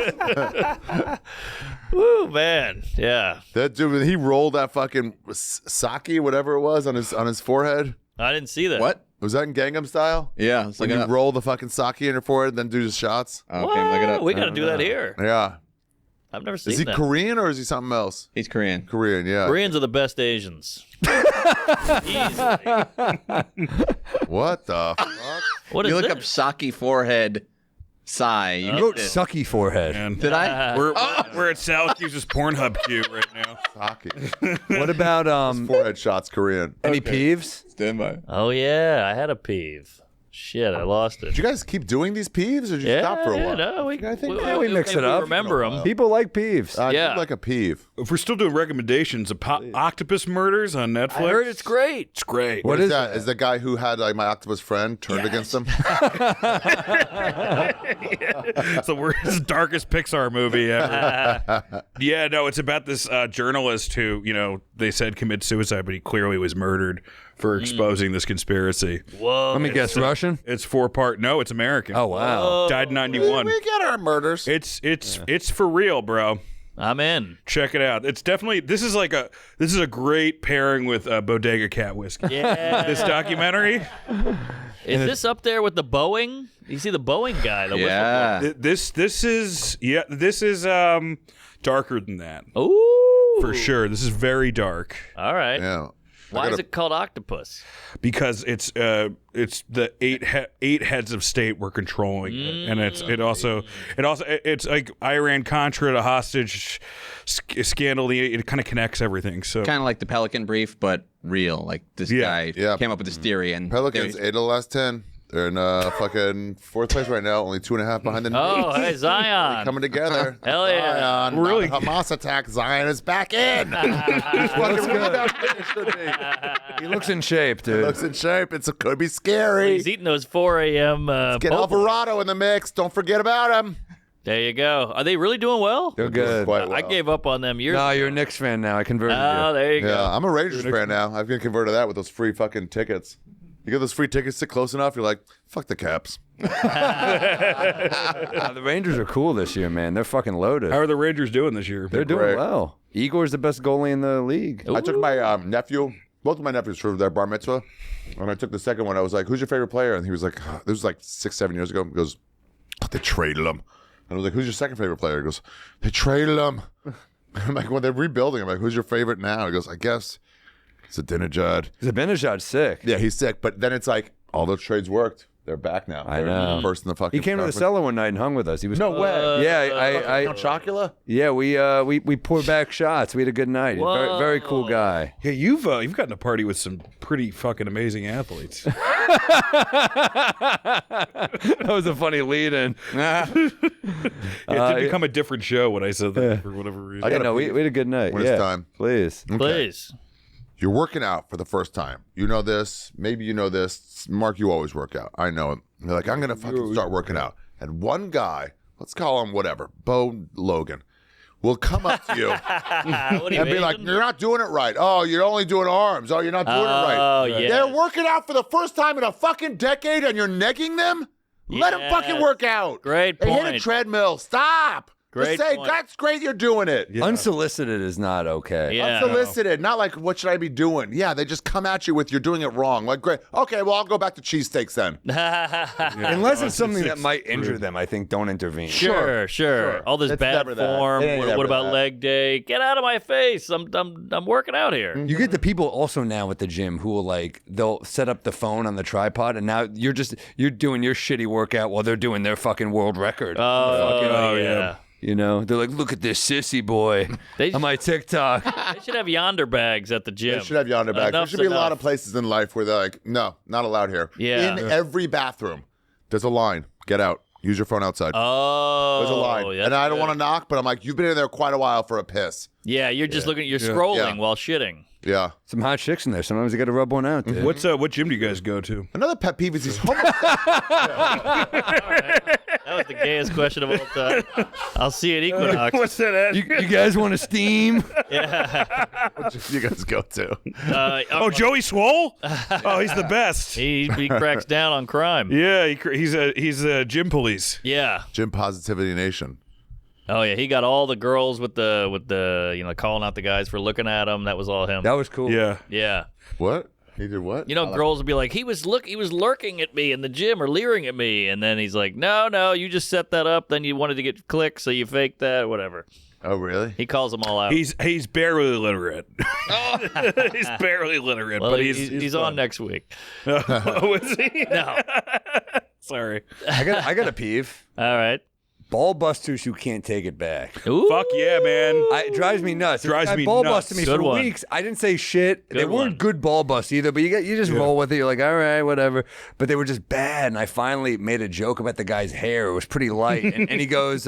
Woo, man. Yeah. That dude, when he rolled that fucking sake, whatever it was, on his forehead. I didn't see that. What? Was that in Gangnam Style? Yeah. Let's When look it you up. roll the fucking sake in your forehead and then do the shots? Okay, What? look it up. We got to do that here. Yeah. I've never seen Is he that. Korean or is he something else? He's Korean. Korean, yeah. Koreans are the best Asians. Easily. What the fuck? What is You look this? up Saki forehead Psy. You You get wrote this. sucky forehead. And Did I? we're at Syracuse's Pornhub queue right now. Sake. What about Forehead shots, Korean. any peeves? Stand by. Oh, yeah. I had a peeve. Shit, I lost it. Did you guys keep doing these peeves, or did you stop for a while? No, we mix it up. Remember them. People like peeves. I Yeah. do like a peeve. If we're still doing recommendations, Octopus Murders on Netflix. I heard it's great. It's great. What is that? Is the guy who had like my octopus friend turned against him? It's the worst, darkest Pixar movie ever. Yeah, no, it's about this journalist who, they said committed suicide, but he clearly was murdered for exposing this conspiracy. Whoa. Let me guess, Russian? It's 4-part. No, it's American. Oh, wow. Died in 91. We get our murders. It's for real, bro. I'm in. Check it out. It's definitely this is a great pairing with Bodega Cat Whiskey. Yeah. This documentary. Is this up there with the Boeing? You see the Boeing guy? The Yeah. This is darker than that. Ooh. For sure. This is very dark. All right. Yeah. Why is it called Octopus? Because it's the eight heads of state we're controlling it. And it's like Iran Contra, the hostage scandal. It kind of connects everything. So Kind of like the Pelican Brief, but real. Like this guy came up with this theory, and Pelicans 8 of the last 10. They're in fucking 4th place right now, only 2.5 behind the Oh, Knicks. hey, Zion. Coming together. Hell yeah. Zion, Really? Hamas attack. Zion is back in. He's fucking rebound finisher, dude. He looks in shape, dude. Looks in shape. It could be scary. He's eating those 4 a.m. Get po' boys. Alvarado in the mix. Don't forget about him. There you go. Are they really doing well? They're good. Quite well. I gave up on them years No, ago. you're a Knicks fan now. I converted Oh, you. there you Yeah, go. I'm a Rangers fan now. I've been converted to that with those free fucking tickets. You get those free tickets, sit close enough, you're like, fuck the Caps. The Rangers are cool this year, man. They're fucking loaded. how are the Rangers doing this year? They're doing great. well. Igor's the best goalie in the league. I took my nephew, both of my nephews for their bar mitzvah. When I took the second one, I was like, who's your favorite player? And he was like, this was like 6-7 years ago. He goes, they traded him. And I was like, who's your second favorite player? He goes, they traded him. I'm like, well, they're rebuilding. I'm like, who's your favorite now? He goes, I guess Zibanejad. Zibanejad's sick. Yeah, he's sick. But then it's like, all those trades worked. They're back now. I They're know. First in the fucking He came to the conference. cellar one night and hung with us. He was No way. Yeah, Count Chocula? yeah. We poured back shots. We had a good night. He's a very, very cool guy. Yeah, you've gotten a party with some pretty fucking amazing athletes. That was a funny lead-in. It did become a different show when I said that for whatever reason. I Yeah, got no, we had a good night. When yeah. it's time. Please. Please. You're working out for the first time. You know this. Maybe you know this. Mark, you always work out. I know it. You're like, I'm going to fucking start working out. And one guy, let's call him whatever, Bo Logan, will come up to you What are you and be like, Asian? you're not doing it right. Oh, you're only doing arms. Oh, you're not doing it right. Oh, yeah. They're working out for the first time in a fucking decade and you're negging them? Let them Yes. fucking work out. Great They hit a point. treadmill. Stop. Great Just say, point. that's great you're doing it. Unsolicited is not okay. Yeah. Unsolicited, not like, what should I be doing? Yeah, they just come at you with, you're doing it wrong. Like, great. Okay, well, I'll go back to cheesesteaks then. Unless it's something that might injure them, I think don't intervene. Sure. All this It's bad never that. form. It ain't What never about that. leg day? Get out of my face. I'm working out here. You get the people also now at the gym who will they'll set up the phone on the tripod and now you're doing your shitty workout while they're doing their fucking world record. Oh, yeah. You know, they're like, look at this sissy boy They- on my TikTok. They should have yonder bags at the gym. They should have yonder bags. There Enough's should be a lot enough. of places in life where they're like, no, not allowed here. Yeah. In every bathroom, there's a line. Get out. Use your phone outside. Oh, There's a line. that's And I don't good. want to knock, but I'm like, you've been in there quite a while for a piss. Yeah, you're just looking. You're scrolling Yeah. while shitting. Yeah. Some hot chicks in there. Sometimes you got to rub one out, dude. What gym do you guys go to? Another pet peeve is these homeless. That was the gayest question of all time. I'll see you at Equinox. What's that? You guys want to steam? you guys go to. Oh, Joey Swole? Oh, he's the best. he cracks down on crime. Yeah, he's a gym police. Yeah. Gym Positivity Nation. Oh yeah, he got all the girls with the calling out the guys for looking at him. That was all him. That was cool. Yeah. Yeah. What? He did what? You know, girls would be like, he was lurking at me in the gym or leering at me, and then he's like, no, you just set that up. Then you wanted to get clicks, so you faked that, whatever. Oh, really? He calls them all out. He's barely literate. He's barely literate, well, but he's on next week. Oh, is he? No. Sorry. I got a peeve. All right. ball busters who can't take it back. Ooh. Fuck yeah, man. It drives me nuts. Drives This guy me ball nuts. busted me Good for one. weeks. I didn't say shit. They Good weren't one. good ball busts either, but you just roll with it. You're like, all right, whatever. But they were just bad. And I finally made a joke about the guy's hair. It was pretty light. And he goes,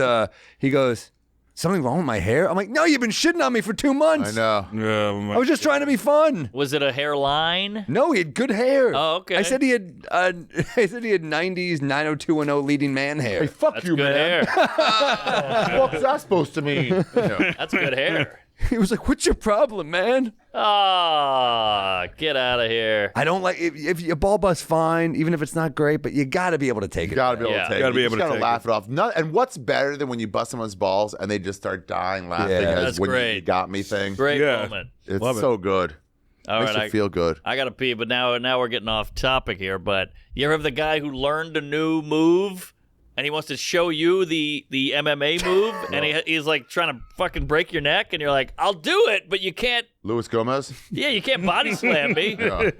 something wrong with my hair? I'm like, no, you've been shitting on me for 2 months. I know. I was just trying to be fun. Was it a hairline? No, he had good hair. Oh, okay. I said he had 90s 90210 leading man hair. Hey, fuck That's you, good man. hair. What's that supposed to mean? That's good hair. He was like, "What's your problem, man?" Ah, get out of here. I don't like if your ball bust fine, even if it's not great, but you got to be able to take You it. gotta be able Yeah. to take Gotta it. be You able just to gotta take laugh it off. And what's better than when you bust someone's balls and they just start dying laughing Yeah. as That's when great. you got me thing? Great Yeah. moment. It's Love it. so good. All Makes right, you feel good. I gotta pee, but now we're getting off topic here. But you ever have the guy who learned a new move and he wants to show you the MMA move, and he's like trying to fucking break your neck, and you're like, I'll do it, but you can't. Luis Gomez? Yeah, you can't body slam me. Yeah.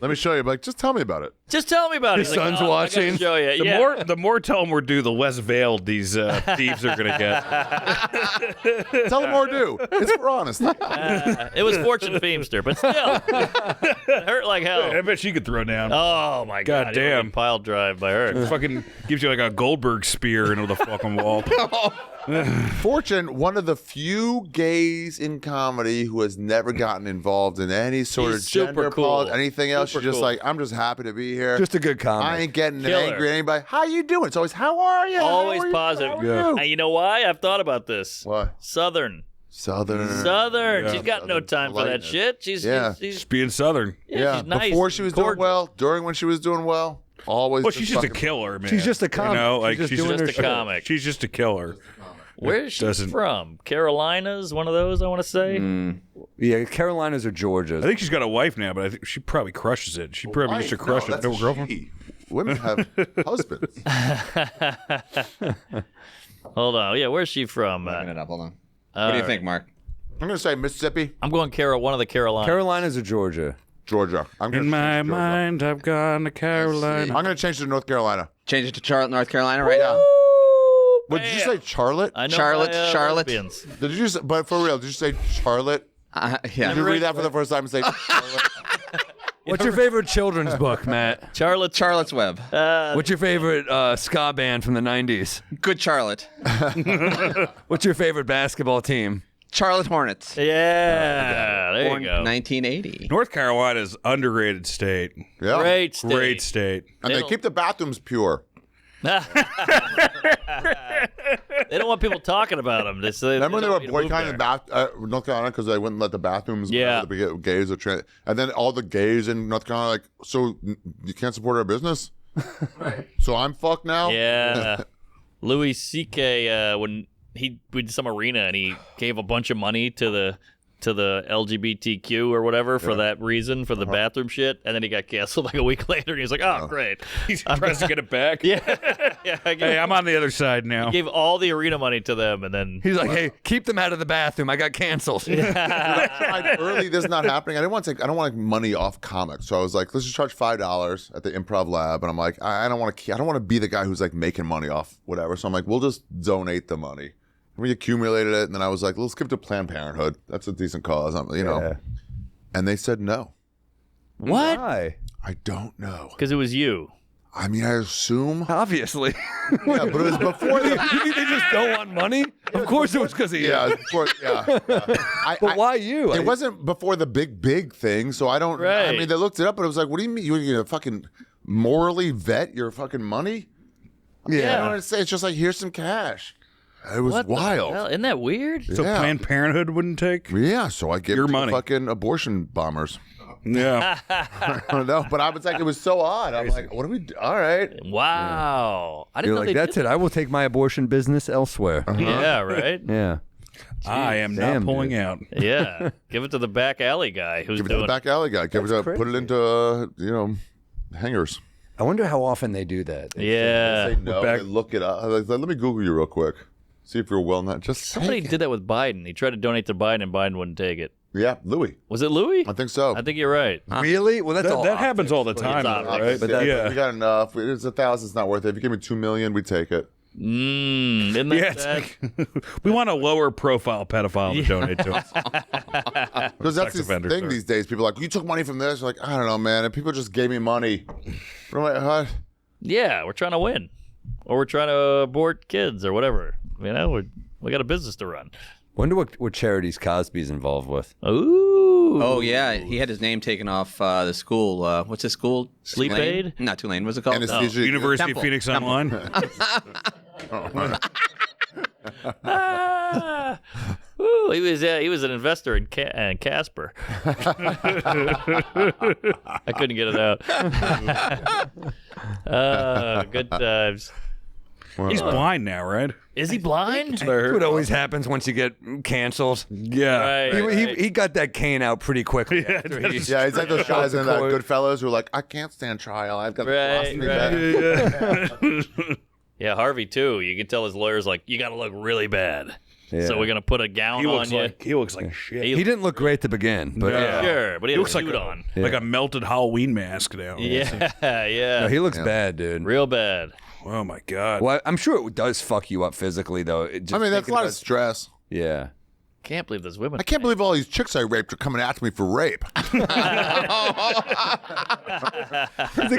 Let me show you. Like, just tell me about it. Just tell me about it. His He's like, son's "Oh, I gotta watching." show you. The Yeah. more Tullamore Dew, the less veiled these thieves are gonna get. Tullamore Dew. It's for honesty. It was Fortune Feimster, but still, it hurt like hell. I bet she could throw down. Oh my god! God damn. Pile drive by her. Fucking gives you like a Goldberg spear into the fucking wall. Fortune, one of the few gays in comedy who has never gotten involved in any sort He's of super gender cool. politics, anything else. Super She's just cool. like, I'm just happy to be here. Just a good comic. I ain't getting Killer. angry at anybody. How you doing? It's always, how are you? How Always are you? positive. How are Yeah. you? And you know why? I've thought about this. What? Southern. Southern. Southern. She's got no Southern time for that politeness. shit. She's Yeah. Just being Southern. Yeah. she's nice. Before she was doing Gorgeous. well, during when she was doing well, always. Well, she's just a fucking- killer, man. She's just a comic. You know, She's like just she's doing just her a shit. comic. She's just a killer. Where is she Doesn't- from? Carolinas? One of those, I want to say. Yeah, Carolinas or Georgias. I think she's got a wife now, but I think she probably crushes it. She probably used to Wife? crush No, it. that's No a girlfriend. she. Women have husbands. Hold on. Yeah, where's she from? Looking it up. Hold on. What do you think, Mark? I'm going to say Mississippi, I'm going one of the Carolinas. Carolinas or Georgia? Georgia. I'm gonna In my change to Georgia. mind, I've gone to Carolina. I'm going to change to North Carolina. Change it to Charlotte, North Carolina, right now. What did you say, Charlotte? I know Charlotte, my, Charlotte. lesbians. Did you say, but for real, did you say Charlotte? Yeah. Did you read that for the first time and say Charlotte? What's your favorite children's book, Matt? Charlotte's Web. What's your favorite ska band from the 90s? Good Charlotte. What's your favorite basketball team? Charlotte Hornets. Yeah, there Born you go. 1980. North Carolina's underrated state. Yeah. Great state. Great state. And they don't- keep the bathrooms pure. They don't want people talking about them. Remember when they were boycotting North Carolina because they wouldn't let the bathrooms Yeah. the gays or trans, and then all the gays in North Carolina like, so you can't support our business? So I'm fucked now? Yeah. Louis C.K. When we did some arena and he gave a bunch of money to the LGBTQ or whatever for that reason, for the bathroom shit, and then he got canceled like a week later, and he's like, oh, great. He tries to get it back. Yeah. Hey, I'm on the other side now. Gave all the arena money to them, and then He's like, hey, keep them out of the bathroom. I got canceled. I tried early. This is not happening. I don't want money off comics, so I was like, let's just charge $5 at the Improv Lab, and I'm like, I don't want to be the guy who's like making money off whatever. So I'm like, we'll just donate the money. We accumulated it, and then I was like, let's give it to Planned Parenthood. That's a decent cause, you know. Yeah. And they said no. what? Why? I don't know. Because it was you. I mean, I assume. Obviously. Yeah, but it was before the. You think they just don't want money? Of course it was because of you. Yeah, yeah. But why you? It wasn't before the big thing, so I don't. I Right. mean, they looked it up, but it was like, what do you mean? You're gonna fucking morally vet your fucking money? I don't know what to say. It's just like, here's some cash. It was What the wild. hell? Isn't that weird? So Yeah. Planned Parenthood wouldn't take? Yeah, so I gave Your it to the money. fucking abortion bombers. Yeah. I don't know, but I was like, it was so odd. I'm like, what do we do? All right. Wow. I didn't You're know like, they that's did it. I will take my abortion business elsewhere. Yeah, right? Yeah. I am Damn, not pulling dude. out. Yeah. Give it to the back alley guy who's Give it to doing the back alley guy. Give it to, put it into, hangers. I wonder how often they do that. Yeah. Say no. back- They look it up. Like, let me Google you real quick. See if you're well not. Just Somebody take it. did that with Biden. He tried to donate to Biden, and Biden wouldn't take it. Yeah, Louis. Was it Louis? I think so. I think you're right. Really? Well, that's all. That happens all the time, optics, though, right? But that, yeah. we got enough. It's 1,000. It's not worth it. If you give me $2 million, we take it. Isn't that Yeah, it's sad? like, we want a lower profile pedophile to donate to us. Because that's Sex the offenders thing are- these days. People are like, you took money from this. You're like, I don't know, man. And people just gave me money. I'm like, what? Yeah, we're trying to win, or we're trying to abort kids, or whatever. You know, we got a business to run. Wonder what charities Cosby's involved with. Ooh. Oh yeah, he had his name taken off the school. What's his school? Sleep Tulane? Aid? Not Tulane. What's it called? Anesthesia. University Temple. of Phoenix Temple. Online. Ah. Ooh, he was an investor in Casper. I couldn't get it out. Good times. He's blind now, right? Is he blind? That's what always happens once you get canceled. Yeah. Right. He got that cane out pretty quickly. after he- Yeah, he's like those guys in court. Goodfellas who are like, I can't stand trial. I've got Right, philosophy right. Yeah, Harvey too. You can tell his lawyer's like, you got to look really bad. Yeah. So we're gonna put a gown He on looks you. like shit. He didn't look great to begin, but Sure, but he He had looks a like suit on. like a melted Halloween mask now. Yeah, yeah. no, he looks bad, dude. Real bad. Oh my god. Well, I'm sure it does fuck you up physically, though. I mean, that's a lot of stress. Yeah. Can't believe those women. I can't believe all these chicks I raped are coming after me for rape. He's like,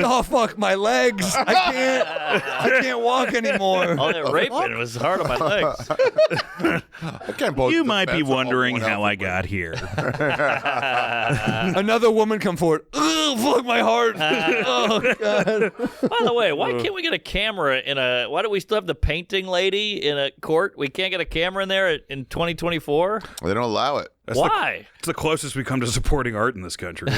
oh fuck, my legs! I can't walk anymore. All that raping was hard on my legs. I can't believe You the might be defense of all wondering one how I outfit. got here. Another woman come forward. Ugh, fuck my heart. Oh god. By the way, why can't we get a camera in a? Why do we still have the painting lady in a court? We can't get a camera in there in 2024. They don't allow it. Why? It's the closest we come to supporting art in this country.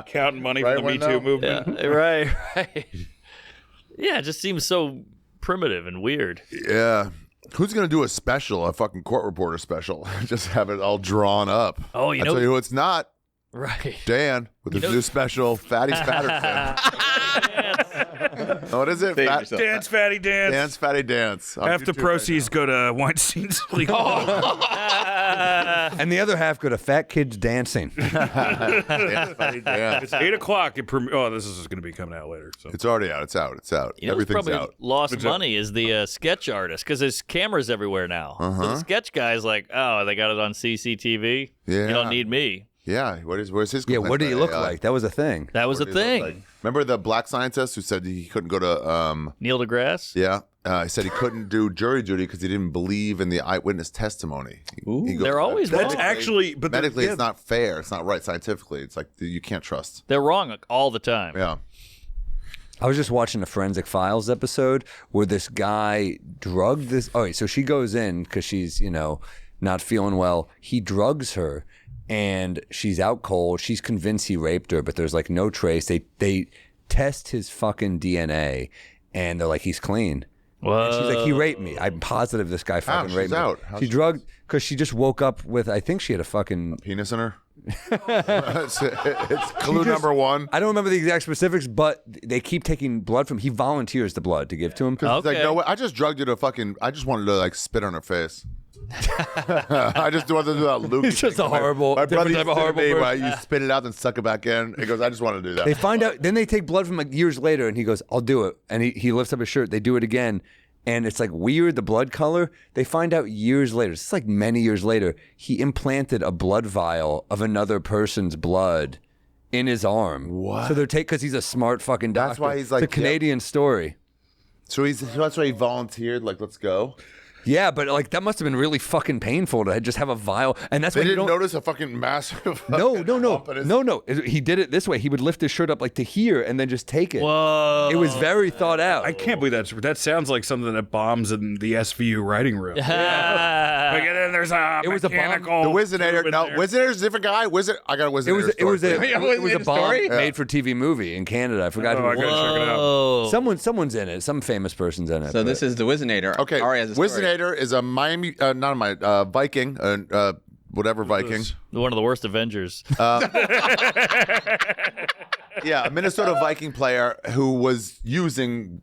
Counting money Right, from the Me window? Too movement. Yeah, right. Yeah, it just seems so primitive and weird. Yeah. Who's going to do a special, a fucking court reporter special? Just have it all drawn up. Oh, you I know- tell you who it's not. Right. Dan with his new special, Fatty's Patterson. What is it? Save yourself. Dance, fatty, dance. Dance, Fatty Dance. On Half the YouTube proceeds go to Weinstein's legal. And the other half go to fat kids dancing. right now. Dance, Fatty Dance. It's 8 o'clock. Oh, this is going to be coming out later. So It's already out. It's out. It's out. You know who's Everything's probably out. lost money is the sketch artist because there's cameras everywhere now. So the sketch guy's like, oh, they got it on CCTV. Yeah. You don't need me. Yeah. Where's his Yeah, complaints what did he about look AI? like? That was a thing. That was a What did he look thing. like? Remember the black scientist who said he couldn't go to Neil deGrasse? yeah. He said he couldn't do jury duty because he didn't believe in the eyewitness testimony. He goes, They're always that's wrong. actually, but medically, yeah, it's not fair. It's not right scientifically. It's like you can't trust. They're wrong all the time. Yeah. I was just watching a Forensic Files episode where this guy drugged this. Oh, so she goes in because she's, not feeling well. He drugs her and she's out cold. She's convinced he raped her, but there's like no trace. They test his fucking DNA and they're like, he's clean. Whoa. And she's like, he raped me. I'm positive this guy fucking she's raped me. out. How's She she- drugged because she just woke up with, I think she had a fucking. Penis in her. it's clue number one. I don't remember the exact specifics, but they keep taking blood from. He volunteers the blood to give to him. It's like, Okay. no way. I just drugged you to fucking. I just wanted to like spit on her face. I just wanted to do that Luke. He's just a horrible- My brother different used type of to do to me horrible where you spit it out and suck it back in. He goes, I just want to do that. They find out, then they take blood from like years later, and he goes, I'll do it. And he lifts up his shirt. They do it again. And it's like weird, the blood color. They find out years later, it's like many years later, he implanted a blood vial of another person's blood in his arm. What? So they're because he's a smart fucking doctor. That's why he's like, it's a Canadian story. So that's why he volunteered. Like, let's go. Yeah, but like that must have been really fucking painful to just have a vial. And that's They why you didn't don't notice a fucking massive. No. lump in his- He did it this way. He would lift his shirt up like to here and then just take it. Whoa. It was very thought out. I can't believe that sounds like something that bombs in the SVU writing room. Like, and then there's a It was a bomb. mechanical. The Wizinator. tube in No, there. Wizinator's a different guy. I got a Wizinator. It was story for you. it was a bomb story? made for TV movie in Canada. I forgot Oh, who I it was. gotta check it out. Whoa. Someone's in it. Some famous person's in it. So but- this is the Wizinator. Okay, Ari has a story. Wizinator is a Miami, not a Miami, Viking, whatever Viking. One of the worst Avengers. Yeah, a Minnesota Viking player who was using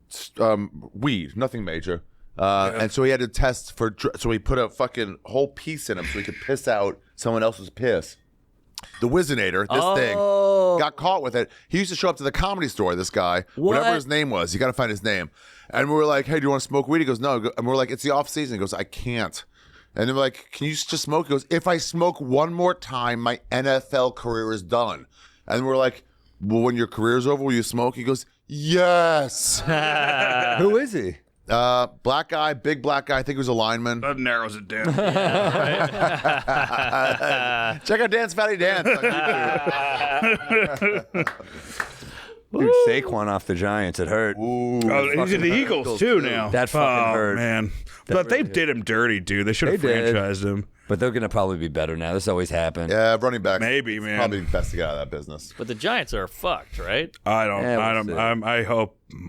weed, nothing major. And so he had to test for, so he put a fucking whole piece in him so he could piss out someone else's piss. The Wizinator, this thing, got caught with it. He used to show up to the Comedy Store, this guy, whatever his name was. You got to find his name. And we were like, hey, do you want to smoke weed? He goes, no. And we're like, it's the off season. He goes, I can't. And then we're like, can you just smoke? He goes, if I smoke one more time, my NFL career is done. And we're like, well, when your career's over, will you smoke? He goes, yes. Who is he? Black guy, big black guy. I think he was a lineman. That narrows it down. Check out Dance Fatty Dance. Dude, Saquon off the Giants. It hurt. Oh, he's in the Eagles too now. That fucking hurt. Man. But they did him dirty, dude. They should have franchised him. But they're going to probably be better now. This always happens. Yeah, running back. Maybe, man. Probably best to get out of that business. But the Giants are fucked, right? I don't. Yeah, I we'll don't. see.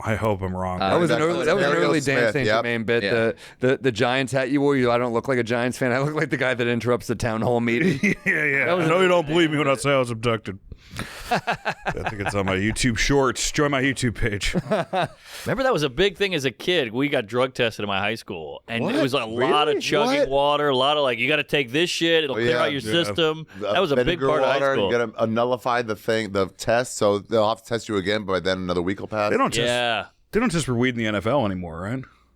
I hope I'm wrong. That was an Mario early Smith, Dan St. yep. Germain bit. Yeah. The Giants hat you wore. I don't look like a Giants fan. I look like the guy that interrupts the town hall meeting. yeah. I know you don't believe me when I say I was abducted. I think it's on my YouTube Shorts. Join my YouTube page. Remember that was a big thing as a kid. We got drug tested in my high school, and it was a lot of chugging water, a lot of like, you got to take this shit. It'll clear out your system. That was a big Vinegar part of high water, school. You got to nullify the test, so they'll have to test you again. But then another week will pass. They don't test. Yeah. They don't test for weed in the NFL anymore,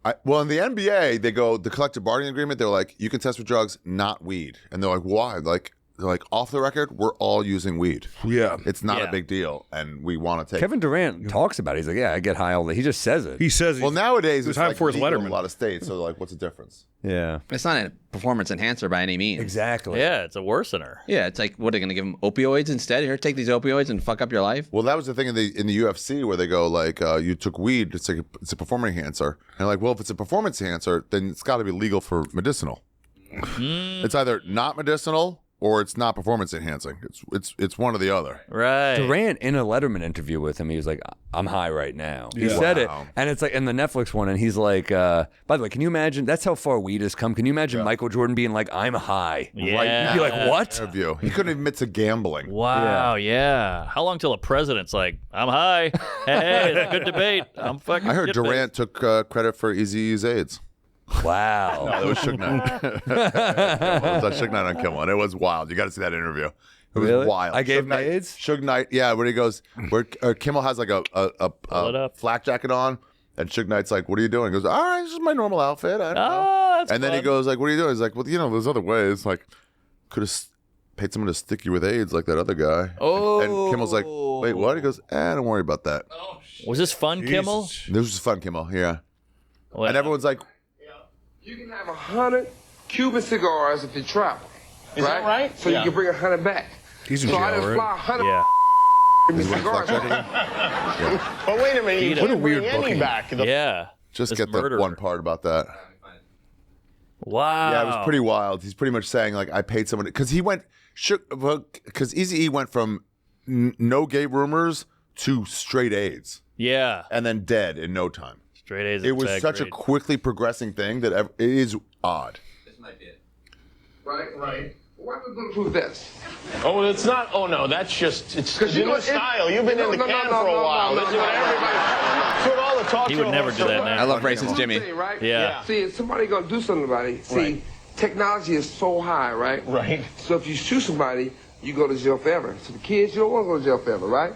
right? Well, in the NBA, they go the collective bargaining agreement. They're like, you can test for drugs, not weed, and they're like, why? They're like, off the record, we're all using weed. Yeah. It's not a big deal, and we want to take. Kevin Durant talks about it. He's like, yeah, I get high all day. He just says it. He says. Well, nowadays it's time like for his legal in Letterman. a lot of states. So, like, what's the difference? Yeah. It's not a performance enhancer by any means. Exactly. Yeah, it's a worsener. Yeah, it's like, what are they going to give them opioids instead? Here, take these opioids and fuck up your life. Well, that was the thing in the UFC where they go like, you took weed. It's like it's a performance enhancer, and like, well, if it's a performance enhancer, then it's got to be legal for medicinal. It's either not medicinal or it's not performance enhancing. It's one or the other. Right. Durant, in a Letterman interview with him, he was like, I'm high right now. He said it. And it's like in the Netflix one, and he's like, by the way, can you imagine? That's how far weed has come. Can you imagine Michael Jordan being like, I'm high? Yeah. Right? You'd be like, what? Interview. He couldn't admit to gambling. Wow, yeah. How long till a president's like, I'm high. Hey, it's a good debate. I'm fucking I heard shit-faced. Durant took credit for Eazy-E's AIDS. Wow. No, it was Suge Knight. It was Suge Knight on Kimmel, and it was wild. You got to see that interview. It was Really? wild. I gave Suge Knight, AIDS? Suge Knight, yeah, where he goes, where Kimmel has like a flak jacket on, and Suge Knight's like, "What are you doing?" He goes, "All right, this is my normal outfit." I don't know. That's And then he fun. goes like, "What are you doing?" He's like, "Well, there's other ways. Like, could have paid someone to stick you with AIDS like that other guy." Oh. And Kimmel's like, "Wait, what?" He goes, "Don't worry about that." Was this fun, Kimmel? This was fun, Kimmel. Yeah. Well, And everyone's like, You can have 100 Cuban cigars if you travel. Is that right? So you can bring 100 back. He's in So I jail, didn't right? fly 100 yeah. cigars. But wait a minute, you What can't a weird bring any booking. back. Yeah. just This get the murderer. one part about that. Wow. Yeah, it was pretty wild. He's pretty much saying like I paid someone because he went because Eazy-E went from no gay rumors to straight AIDS Yeah. and then dead in no time. Straight A's. It was such a quickly progressing thing that it is odd. This might be it. Right. Why would bulletproof vest? Oh, it's not. Oh no, that's just it's in the style. You've been in the can for a while. This is what everybody. That's what all the talk He show would never hosts do that are. now. I love racist Jimmy. Right? Yeah. See, if somebody gonna do something about it, see, technology is so high, right? Right. So if you shoot somebody, you go to jail forever. So the kids, you don't want to go to jail forever, right?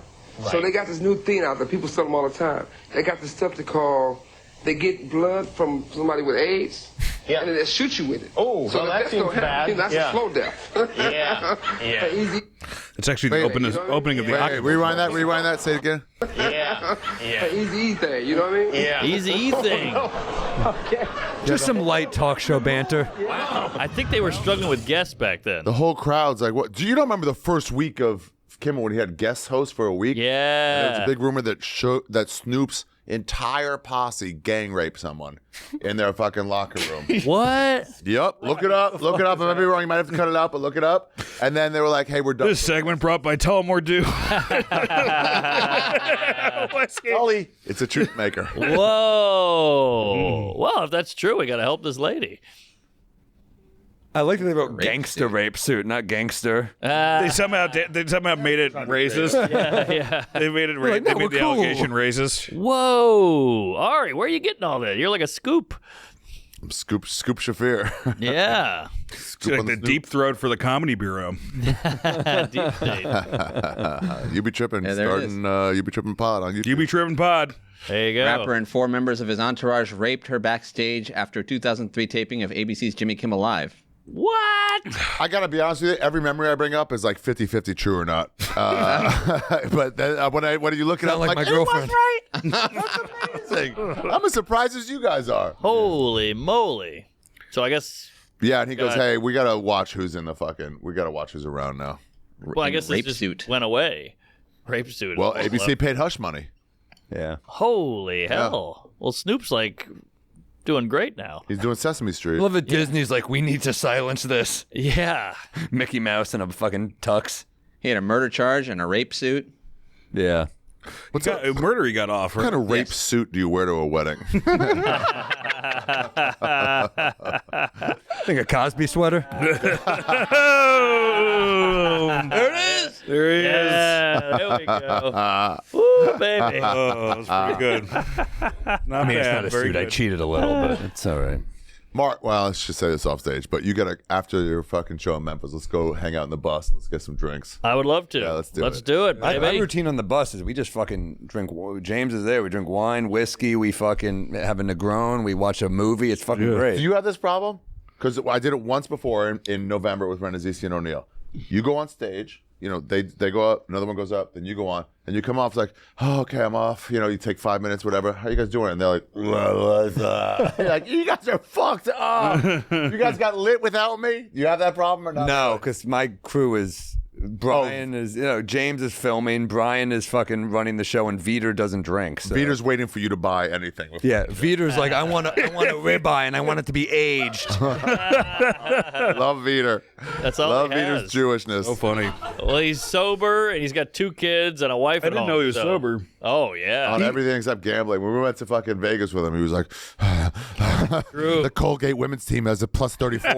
So they got this new thing out there. People sell them all the time. They got this stuff they call, they get blood from somebody with AIDS, Yeah. and then they shoot you with it. Oh, so well, the that death seems don't happen. bad. That's Yeah. a slow death. Yeah. Easy. It's actually the opening of the Wait, Octopus. rewind that. Say it again. Yeah. An easy thing, you know what I mean? Yeah. Easy E thing. Just some light talk show banter. I think they were struggling with guests back then. The whole crowd's like, "What? Do you don't remember the first week of Kimmel when he had guest hosts for a week? And there was Yeah. a big rumor that Snoop's entire posse gang raped someone in their fucking locker room. What? Yep, look it up. Look it up. I might be wrong. You might have to cut it out, but look it up. And then they were like, "Hey, we're done." This segment brought by Tullamore Dew. Ollie, it's a truth maker. Whoa. Well, if that's true, we got to help this lady. I like that they wrote gangster rape suit, not gangster. They somehow made it racist. Yeah. They made it. like, They "No, made we're the cool." allegation racist. Whoa. Ari, where are you getting all that? You're like a scoop. Scoop Shaffir. Yeah. Like the deep throat for the Comedy Bureau. Deep state. You be tripping. Yeah, there it starting. You be tripping pod on YouTube. You be tripping pod. There you go. Rapper and 4 members of his entourage raped her backstage after 2003 taping of ABC's Jimmy Kimmel Live. What? I gotta be honest with you. Every memory I bring up is like 50-50 true or not. But then, when you look at it, I'm like my "It girlfriend." was right. That's amazing. I'm as surprised as you guys are. Holy moly. So I guess, Yeah, and he goes, God. "Hey, we gotta watch who's in the fucking. We gotta watch who's around now." well, I guess this Rape just suit. went away. Rape suit. Well, Almost ABC left. paid hush money. Yeah. Holy hell. Well, Snoop's like doing great now. He's doing Sesame Street. I love it. Disney's like, we need to silence this. Yeah. Mickey Mouse in a fucking tux. He had a murder charge and a rape suit. Yeah. What's Got, murder he got off. What kind of rape suit do you wear to a wedding? I think a Cosby sweater. There it is. There he is. Yeah, there we go. Woo, baby. Oh, that's pretty good. Not I mean, it's bad. not a Very suit. I good. cheated a little, but it's all right. Mark, well, let's just say this off stage, but you gotta, after your fucking show in Memphis, let's go hang out in the bus. Let's get some drinks. I would love to. Yeah, let's do Let's it. do it, My baby. routine on the bus is we just fucking drink. James is there. We drink wine, whiskey. We fucking have a Negroni. We watch a movie. It's fucking great. Do you have this problem? Because I did it once before in November with Renazisi and O'Neill. You go on stage, you know, they go up, another one goes up, then you go on, and you come off like, oh, okay, I'm off. You know, you take 5 minutes, whatever. How you guys doing? And they're like, what's up? You're like, you guys are fucked up. You guys got lit without me? You have that problem or not? No, because my crew is. Brian is, James is filming. Brian is fucking running the show, and Veter doesn't drink. So. Veter's waiting for you to buy anything. Yeah, Veter's like, I want a ribeye, and I want it to be aged. Love Veter. That's all Love he has. Veter's Jewishness. So funny. Well, he's sober, and he's got 2 kids and a wife I at didn't home, know he was so- sober. Oh, yeah. On everything except gambling. When we went to fucking Vegas with him, he was like, True. the Colgate women's team has a plus 34.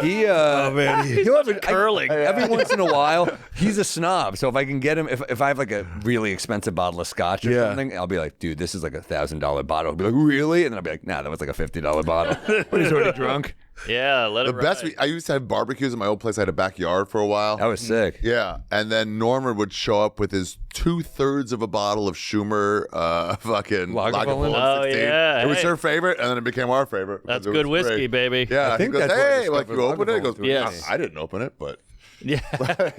He'll have curling. every once in a while. He's a snob, so if I can get him, if I have like a really expensive bottle of scotch or something, I'll be like, dude, this is like $1,000 bottle. He'll be like, really? And then I'll be like, nah, that was like a $50 bottle. But he's already drunk. Yeah, let The it best, ride. I used to have barbecues in my old place. I had a backyard for a while. That was sick. Yeah, and then Norman would show up with his 2/3 of a bottle of Schumer fucking Lagavulin? Oh, 16. yeah, It was hey. her favorite, and then it became our favorite. That's because it good was whiskey, great. baby. Yeah, I think he goes, that's where I hey, like discovered you open it? He goes, Lagavulin. Yes. I didn't open it, but Yeah.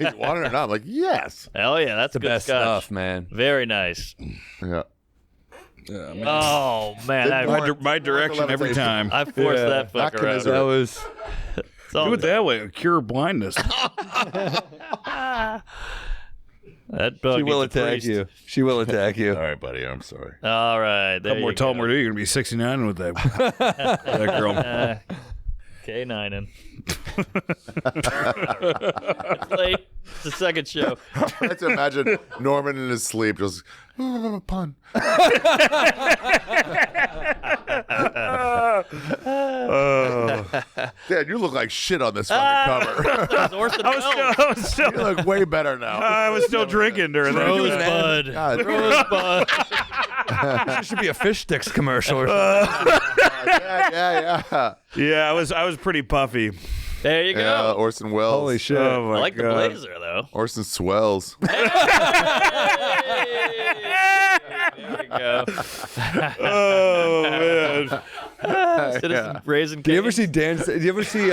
you want it or not? I'm like, yes. Hell yeah, that's The good best scotch. stuff, man. Very nice. Yeah. Oh, man. My direction every time. I forced that Not fucker out. commiserate. was. It's all Do it that way. Cure blindness. That bug She will needs a attack priest. you. She will attack you. All right, buddy. I'm sorry. All right. There Couple more you go. Tullamore Dew, you're gonna be 69 with that, that girl. K9ing. It's late. It's the second show. I have to imagine Norman in his sleep just pun. Dad, you look like shit on this fucking cover. It's Orson Welles. You look way better now. I was still drinking during that. Rosebud. God, Rosebud. This should be a fish sticks commercial or something. yeah. Yeah, I was pretty puffy. There you Yeah, go. Orson Welles. Holy shit. Oh my I like the God. blazer, though. Orson Swells. There you go. Oh man. Citizen Raising Do you ever Cane's. see dance? Do you ever see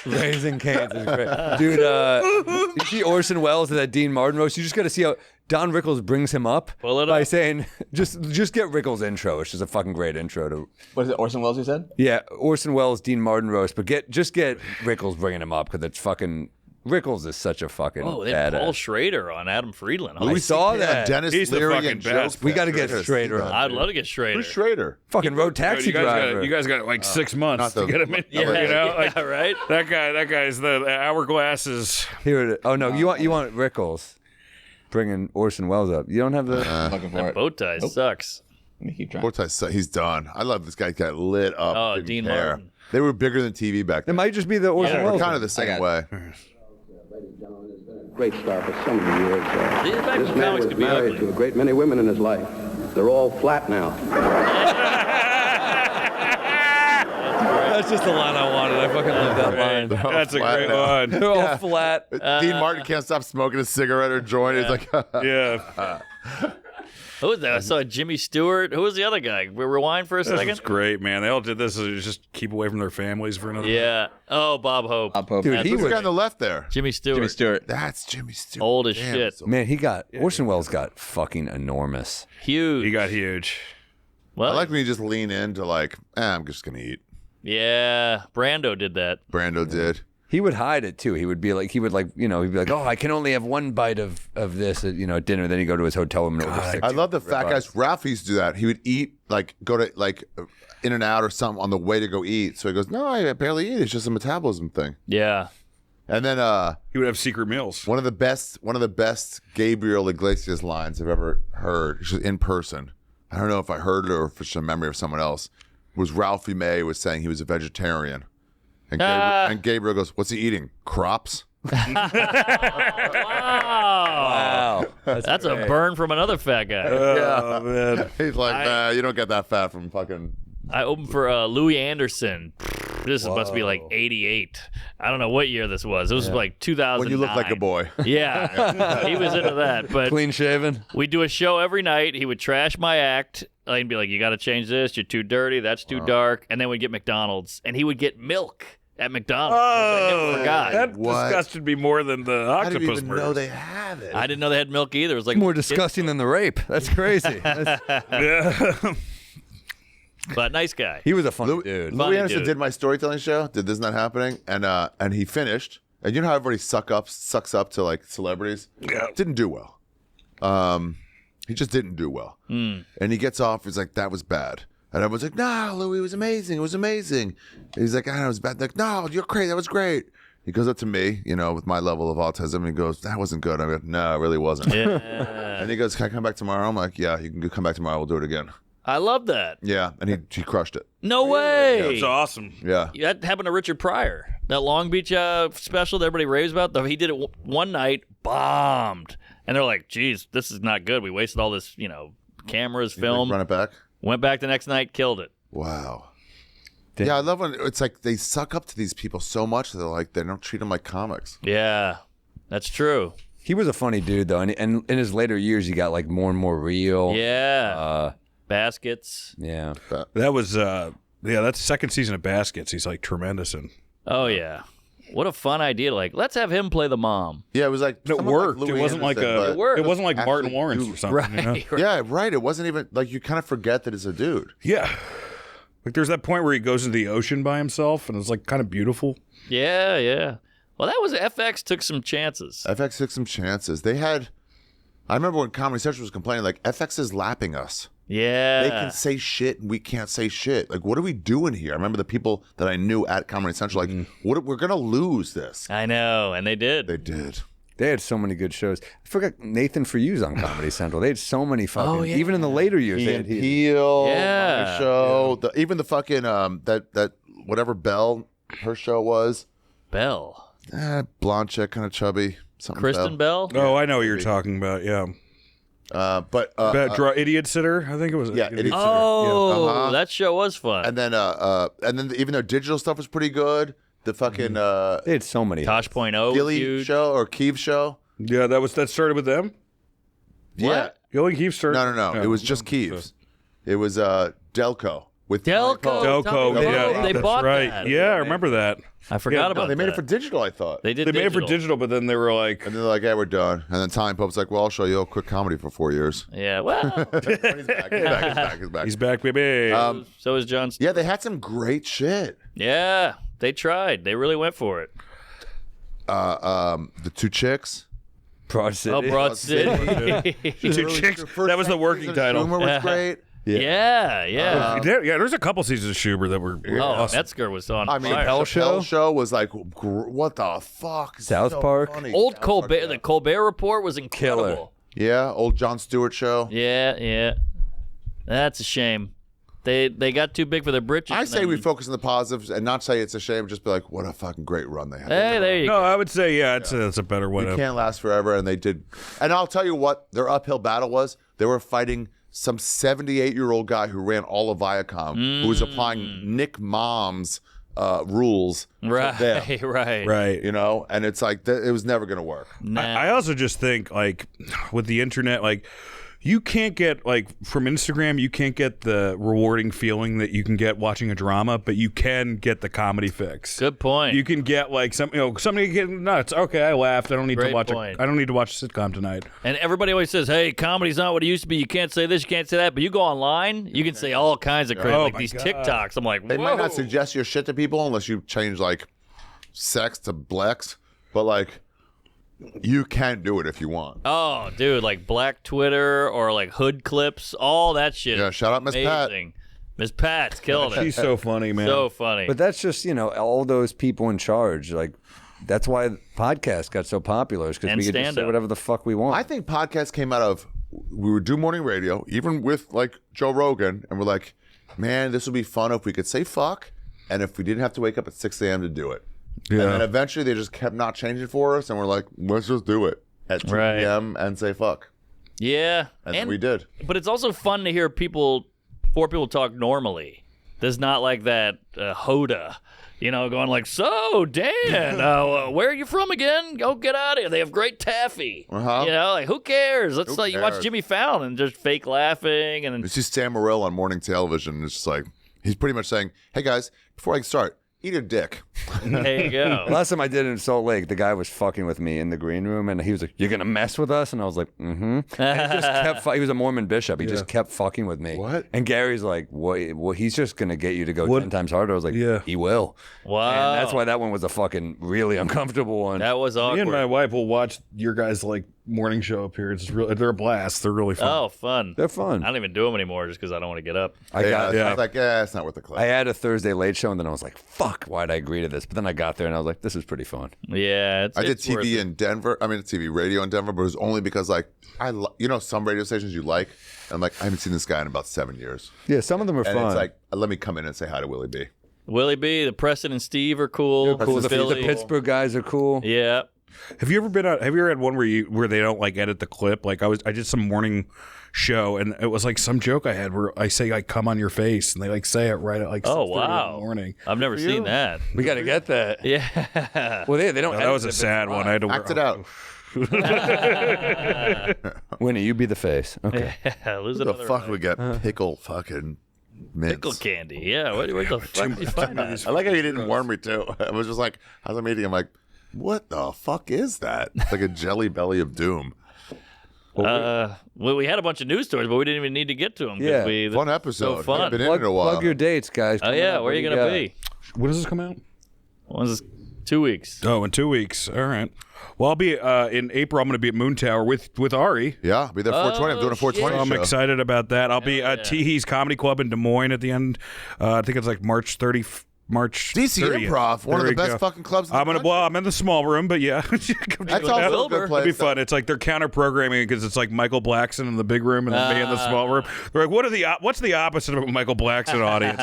Raising Cane's is great. Dude, you see Orson Welles at that Dean Martin roast? You just got to see how Don Rickles brings him up Pull it by up. saying, just get Rickles' intro. It's just a fucking great intro to. What is it, Orson Welles you said? Yeah, Orson Welles, Dean Martin roast, but get Rickles bringing him up because it's fucking. Rickles is such a fucking Oh, they had badass. Paul Schrader on Adam Friedland. I saw Yeah, that. Dennis He's the Leary fucking and best. Joe We gotta Pesci. get Schrader on. I'd love to get Schrader. Who's Schrader? Fucking road taxi you guys driver. got, you guys got like 6 months Not to the- get him in. Yeah, You know, like, yeah, right? that guy's the hourglass is. Here it is. Oh no, you want Rickles bringing Orson Welles up. You don't have the. Looking for it. Bow tie sucks. Let me keep trying. He's done. I love this guy. Got lit up. Oh, didn't Dean care. Martin. They were bigger than TV back It then. might just be the Orson Yeah, We're Welles. kind of the I same got way. great star for so many years. These back This when man comics was could be married ugly. to a great many women in his life. They're all flat now. That's just the line I wanted. I fucking love that line. That's a great one. They're all flat. Dean Martin can't stop smoking a cigarette or joint. He's like, Yeah. Who was that? I saw Jimmy Stewart. Who was the other guy? We rewind for a This second. was great, man. They all did this to just keep away from their families for another. Yeah. Oh, Bob Hope. Bob Hope. Dude, That's he who's the was guy on the left there? Jimmy Stewart. Jimmy Stewart. That's Jimmy Stewart. Old as Damn, shit. so- Man, he got Orson Welles got fucking enormous. Huge. He got huge. Well, I like when you just lean into like, I'm just gonna eat. yeah. Brando did that. Brando did. He would hide it too. He'd be like, oh, I can only have one bite of this at, at dinner. Then he'd go to his hotel room and order six. I love the fat guys. Ralph used to do that. He would eat, like, go to, like, In and Out or something on the way to go eat. So he goes, no, I barely eat. It's just a metabolism thing. Yeah. And then He would have secret meals. one of the best Gabriel Iglesias lines I've ever heard, just in person. I don't know if I heard it or if it's a memory of someone else, was Ralphie May was saying he was a vegetarian. And Gabriel goes, what's he eating? Crops? Wow. That's a burn from another fat guy. Oh, man. He's like, nah, you don't get that fat from fucking... I opened for Louis Anderson. This must be like 88. I don't know what year this was. It was like 2009. When you look like a boy. Yeah. He was into that. But Clean shaven. we do a show every night. He would trash my act. He'd be like, you got to change this. You're too dirty. That's too dark. And then we'd get McDonald's. And he would get milk at McDonald's. I never forgot. That What? disgusted me more than the I octopus didn't even know burgers. they have it. I didn't know they had milk either. It was like More disgusting than the rape. That's crazy. Yeah. But nice guy. He was a funny dude. Louis Funny Anderson dude. did my storytelling show. Did This Not Happening? And he finished. And you know how everybody sucks up to like celebrities? Yeah. Didn't do well. He just didn't do well. And he gets off. He's like, that was bad. And everyone's like, no, Louis, it was amazing. It was amazing. And he's like, I know it was bad. They're like, no, you're great. That was great. He goes up to me, with my level of autism, and he goes, that wasn't good. I go, no, it really wasn't. Yeah. And he goes, can I come back tomorrow? I'm like, yeah, you can come back tomorrow. We'll do it again. I love that. Yeah. And he crushed it. No way. That's awesome. Yeah. That happened to Richard Pryor. That Long Beach special that everybody raves about. He did it one night, bombed. And they're like, geez, this is not good. We wasted all this, cameras, film. Run it back. Went back the next night, killed it. Wow. Yeah, I love when it's like they suck up to these people so much that they don't treat them like comics. Yeah, that's true. He was a funny dude though, and in his later years, he got like more and more real. Yeah. Baskets. Yeah. That was, that's the second season of Baskets. He's like tremendous in. Oh, yeah. What a fun idea. Like, let's have him play the mom. Yeah, it was like It worked. Louis It wasn't like Anderson, a. but It wasn't like Martin actually Lawrence or something. Right. Yeah, right. It wasn't even like you kind of forget that it's a dude. Yeah. Like there's that point where he goes into the ocean by himself, and it's like kind of beautiful. Yeah, yeah. Well, that was FX took some chances. FX took some chances. They had. I remember when Comedy Central was complaining, like FX is lapping us. Yeah. They can say shit and we can't say shit. Like, what are we doing here? I remember the people that I knew at Comedy Central, like, we're gonna lose this. I know, and they did. They did. They had so many good shows. I forgot Nathan For You's on Comedy Central. They had so many fucking. yeah. Even in the later years, they Ian had. Peel, Yeah. my show. Even the fucking that whatever Belle, her show was. Bell. Blonde chick, kind of chubby. Something Kristen Bell? Oh, I know what you're talking about. Yeah. But Idiot Sitter, I think it was. yeah, Idiot Sitter. Oh, Uh-huh. that show was fun. And then even their digital stuff was pretty good. The fucking They had so many. Tosh.0 Gilly huge. show or Keeve show. Yeah, that started with them. Yeah. Gilly Keefe started. No. It was just Keeves. It was Delco with Delco. Delco. Tommy Yeah, Poe. They that's bought right. that. Yeah, I remember that. I forgot Yeah, about They made that. it for digital, I thought. They did. They made it for digital, but then they were like, And they're like, yeah, we're done. And then Tommy Pope's like, well, I'll show you a quick comedy for 4 years. Yeah. Well. He's back. he's back, baby. So is John. Yeah, they had some great shit. Yeah. They tried. They really went for it. The two chicks. Broad City. Oh, Broad City. Two chicks. That was the working title. Schumer was great. Yeah. Yeah. There's a couple seasons of Schubert that were Oh, awesome. Metzger was on I mean, fire. Chappelle show was like, what the fuck? It's South so Park? funny. Old South Colbert, Park, yeah. the Colbert Report was incredible. Yeah, old Jon Stewart show. Yeah. That's a shame. They got too big for their britches. I say we focus on the positives and not say it's a shame. Just be like, what a fucking great run they had. Hey, there you go. No, I would say that's a better way. You can't last forever, and they did. And I'll tell you what their uphill battle was. They were fighting some 78-year-old guy who ran all of Viacom, who was applying Nick Mom's rules. Right. Right. You know, and it's like it was never going to work. Nah. I also just think like with the internet, like you can't get like from Instagram, you can't get the rewarding feeling that you can get watching a drama, but you can get the comedy fix. Good point. You can get like somebody getting nuts. Okay, I laughed. I don't need Great to watch. point. I don't need to watch a sitcom tonight. And everybody always says, "Hey, comedy's not what it used to be. You can't say this, you can't say that." But you go online, you can say all kinds of crazy, Oh like my these God. TikToks. I'm like, They whoa. might not suggest your shit to people unless you change like sex to blacks, but like you can do it if you want. Oh, dude, like Black Twitter or like hood clips, all that shit. Yeah, shout out Miss Pat. Amazing. Miss Pat's killing it. She's so funny, man. So funny. But that's just, all those people in charge. Like, that's why podcasts got so popular, is because And we could just say stand-up. whatever the fuck we want. I think podcasts came out of we would do morning radio, even with like Joe Rogan, and we're like, man, this would be fun if we could say fuck, and if we didn't have to wake up at 6 a.m. to do it. Yeah. And then eventually they just kept not changing for us, and we're like, let's just do it at 2 Right. p.m. and say fuck. Yeah. And we did. But it's also fun to hear four people talk normally. There's not like that Hoda, going like, so, Dan, where are you from again? Go get out of here. They have great taffy. Uh-huh. Like, who cares? Let's Who you watch cares? Jimmy Fallon and just fake laughing. And You see Sam Morril on morning television. It's just like, he's pretty much saying, hey guys, before I start, eat a dick. there you go. Last time I did it in Salt Lake, the guy was fucking with me in the green room, and he was like, "You're gonna mess with us?" And I was like, "Mm-hmm." And he just kept. He was a Mormon bishop. He just kept fucking with me. What? And Gary's like, "What? Well, he's just gonna get you to go 10 times harder." I was like, Yeah. he will." Wow. And that's why that one was a fucking really uncomfortable one. That was Me awkward. and my wife will watch your guys like morning show appearances. They're a blast. They're really fun. Oh, fun. They're fun. I don't even do them anymore just because I don't want to get up. I got. I was like, it's not worth the clip. I had a Thursday late show, and then I was like, "Fuck, why'd I agree to this?" But then I got there, and I was like, "This is pretty fun." Yeah. I did it's worth TV it. in Denver. I mean, TV radio in Denver, but it was only because like some radio stations you like. And I'm like, I haven't seen this guy in about 7 years. Yeah, some of them are And fun. it's like, let me come in and say hi to Willie B. Willie B, the Preston and Steve are cool. cool. The Philly. Pittsburgh guys are cool. Yeah. Have you ever had one where they don't like edit the clip? Like I did some morning show and it was like some joke I had where I say like come on your face and they like say it right at like 6:30 in the morning. I've never seen that. We got to get that. Yeah. Well, they don't. No, that was a sad one. I had to Act it out. Winnie, you be the face. Okay. Lose Who the another fuck eye. would get pickle fucking mints? Pickle candy. Yeah. Where the fuck did you find that? I like how you didn't warn me too. I was just like, how's I'm eating? I'm like, what the fuck is that? It's like a jelly belly of doom. Well, we had a bunch of news stories, but we didn't even need to get to them. Yeah. Fun episode. So fun. Haven't been in it a while. Plug your dates, guys. Oh Come yeah, on, where are what you do gonna got? be? When does this come out? When's this? 2 weeks. Oh, in 2 weeks. All right. Well, I'll be in April. I'm going to be at Moon Tower with Ari. Yeah, I'll be there 420. I'm doing a 420 So I'm show. excited about that. I'll be at Teehee's Comedy Club in Des Moines at the end. I think it's like March 30th. DC 30th. Improv, one of There the you best go. fucking clubs in the country. I'm in the small room, but yeah. Come check That's it also out. a good place. It'll be fun. It's like they're counter programming because it's like Michael Blackson in the big room and then me in the small room. They're like, what's the opposite of a Michael Blackson audience?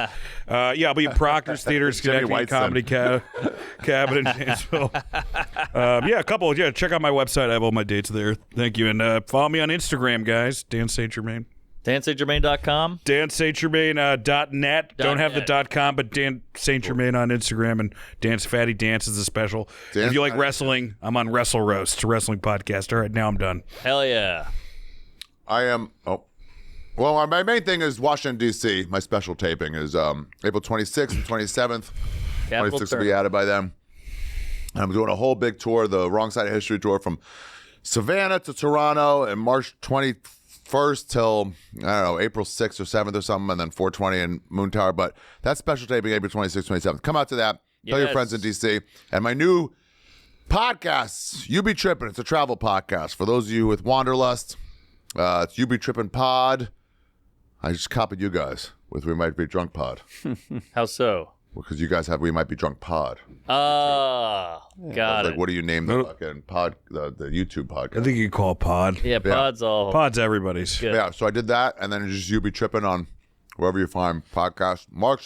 Yeah, I'll be at Proctor's Theater, Jimmy Schenectady Comedy Cabin in Janesville. A couple. Yeah, check out my website. I have all my dates there. Thank you. And follow me on Instagram, guys. Dan St. Germain. DanSaintGermain.com. DanSaintGermain.net. Don't have net. the .com, but Dan St. Germain on Instagram and Dance Fatty Dance is a special. If you like wrestling, I'm on Wrestle Roast. It's a wrestling podcast. All right, now I'm done. Hell yeah. I am. Oh, well, my main thing is Washington D.C. My special taping is April 26th and 27th. Capital 26th will be added by them. And I'm doing a whole big tour, the Wrong Side of History tour from Savannah to Toronto, and March 21st till I don't know April 6th or 7th or something, and then 420 in Moon Tower. But that's special taping April 26th, 27th. Come out to that. Tell your Yes. friends in D.C. And my new podcast, You Be Trippin'. It's a travel podcast for those of you with Wanderlust. It's You Be Trippin' Pod. I just copied you guys with We Might Be Drunk Pod How so? because you guys have We Might Be Drunk Pod. Got Like, it. what do you name the fucking pod? The YouTube podcast. I think you could call it Pod. Yeah, Pod's all. Pod's everybody's. Good. Yeah, so I did that, and then just You Be Trippin' on wherever you find podcasts. Mark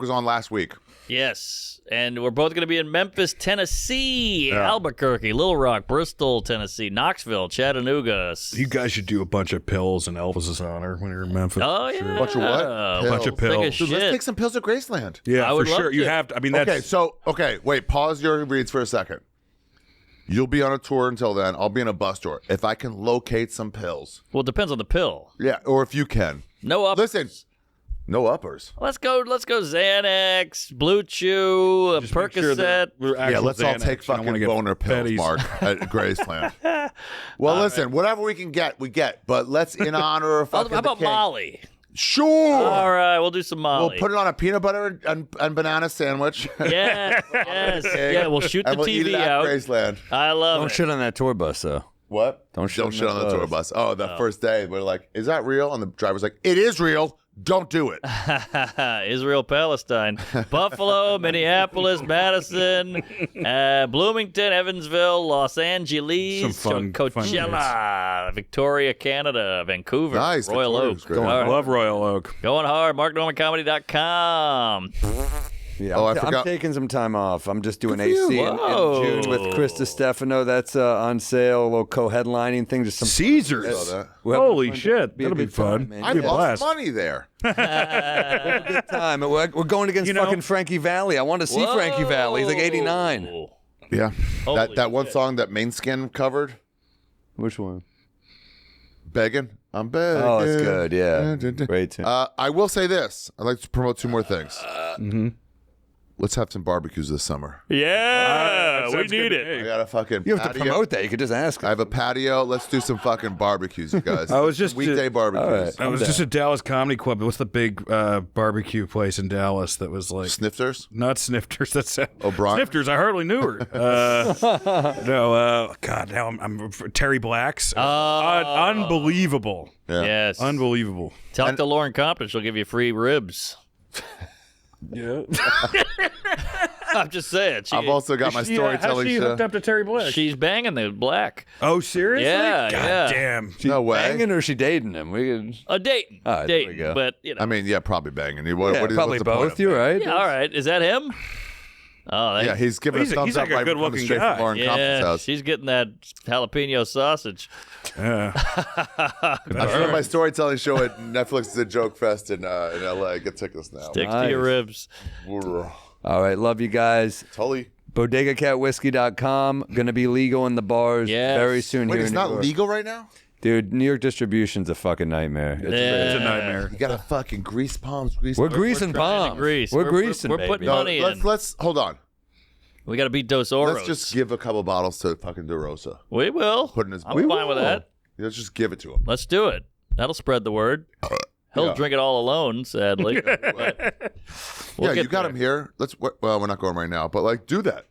was on last week. Yes, and we're both going to be in Memphis, Tennessee, Albuquerque, Little Rock, Bristol, Tennessee, Knoxville, Chattanooga. You guys should do a bunch of pills in Elvis's honor when you're in Memphis. Oh, yeah. A bunch of what? A bunch of pills. Dude, let's take some pills at Graceland. Yeah, I for would love sure. You to. have to. I mean, that's... Okay, wait. Pause your reads for a second. You'll be on a tour until then. I'll be in a bus tour. If I can locate some pills. Well, it depends on the pill. Yeah, or if you can. No uppers. Listen, no uppers. Let's go Xanax, Blue Chew, Percocet. Yeah, let's all take fucking boner pills, Mark, at Graceland. Well, listen, whatever we can get, we get. But let's, in honor of fucking How about the king. Molly? Sure. All right, we'll do some Molly. We'll put it on a peanut butter and banana sandwich. Yes. Yeah, we'll shoot the and we'll eat TV it at out. Graceland. I love Don't it. shit on that tour bus, though. What? Don't shit on the tour bus. Oh, the first day, we're like, is that real? And the driver's like, it is real. Don't do it. Israel, Palestine, Buffalo, Minneapolis, Madison, Bloomington, Evansville, Los Angeles, Some fun Coachella, Victoria, Canada, Vancouver, Nice. Royal Victoria's Oak. great. All right. Love Royal Oak. Going hard, MarkNormanComedy.com. Yeah, Oh, I I'm forgot. taking some time off. I'm just doing Good for you. AC in Whoa. June with Chris Stefano. That's on sale. A little co-headlining thing. Just some Caesars. Saw that. We'll have Holy fun. shit. Be a That'll be good time, fun. man. I Be a lost blast. money there. We'll have a good time. We're going against fucking Frankie Valli. I want to see Frankie Valli. He's like 89. Yeah. Holy That one shit. song that Mainskin covered, Which one? Begging. I'm begging. Oh, it's good. Yeah. Great tune. I will say this. I'd like to promote two more things. Let's have some barbecues this summer. Yeah, we sounds good need to it. I got a fucking You have to patio. promote that. You could just ask. I have a patio. Let's do some fucking barbecues, you guys. I was just- weekday barbecues. All right. I was just at Dallas Comedy Club. What's the big barbecue place in Dallas that was like... Snifters. Not Snifters. That's O'Brien? Snifters. I hardly knew her. No. God. Now I'm Terry Black's. Unbelievable. Yeah. Yes. Unbelievable. Talk to Lauren Compton. She'll give you free ribs. Yeah. I'm just saying. I've also got my storytelling How's she show. hooked up to Terry Black? She's banging the black. Oh, seriously? Yeah, God yeah. damn. No way. Banging or is she dating him? We could. A dating. All right, there we dating. go. But, you know. I mean, yeah, probably banging. What, Yeah, what is, probably what's the point both. of You're right. yeah, all right. Is that him? Oh, Yeah, he's giving He's a thumbs he's up like a right good-looking coming straight guy. from Lauren Compton's yeah, house. she's getting that jalapeno sausage. Yeah. I'm showing my storytelling show at Netflix The Joke Fest in LA. Get tickets now. Sticks to your ribs. All right. Love you guys. Tully. BodegaCatWhiskey.com. Going to be legal in the bars Yes. very soon Wait, here it's in New not York. legal right now? Dude, New York distribution's a fucking nightmare. It's a nightmare. You gotta fucking grease palms. We're greasing palms. grease. We're We're- greasing, we're baby. putting No, money in. let's hold on. We got to beat Dos Oros. Let's just give a couple bottles to fucking DeRosa. We will. Put in his I'm fine with that. Let's just give it to him. Let's do it. That'll spread the word. He'll Yeah. drink it all alone, sadly. But we'll Yeah, get you got there. him here. Well, we're not going right now, but like, do that.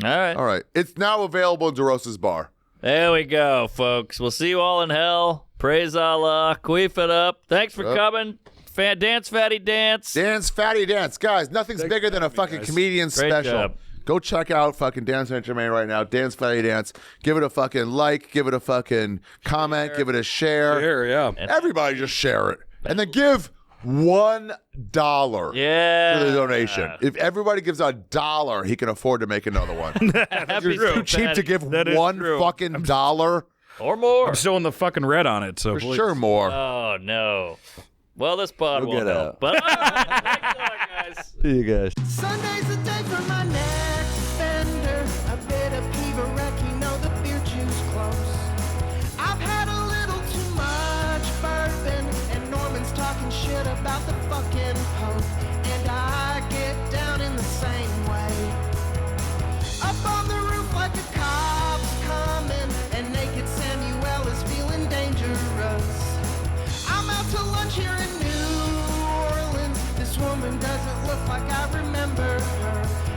All right. All right. It's now available in DeRosa's bar. There we go, folks. We'll see you all in hell. Praise Allah. Queef it up. Thanks for coming. Dance, fatty, dance. Dance, fatty, dance. Guys, nothing's bigger than a fucking comedian Great special. job. Go check out fucking Dance and Germain right now. Dance, fatty, dance. Give it a fucking like. Give it a fucking comment. Give it a share. Here, yeah. Everybody just share it. And then give $1 Yeah. for the donation. If everybody gives $1, he can afford to make another one. Happy You're too cheap to give one fucking dollar. Or more. I'm still in the fucking red on it, so For please. sure more. Oh, no. Well, this pod We'll won't get help. out. But all right. Thanks a lot, guys. See you guys. Sunday's the day for my next offender. A bit of Peeves wreck, you know the beer juice close. I've had a little too much bourbon, and Norman's talking shit about the fucking Pope. And I get down in the same way. Up on the roof like a cop's coming, and naked Samuel is feeling dangerous. I'm out to lunch here in New Orleans. This woman doesn't look like I remember her.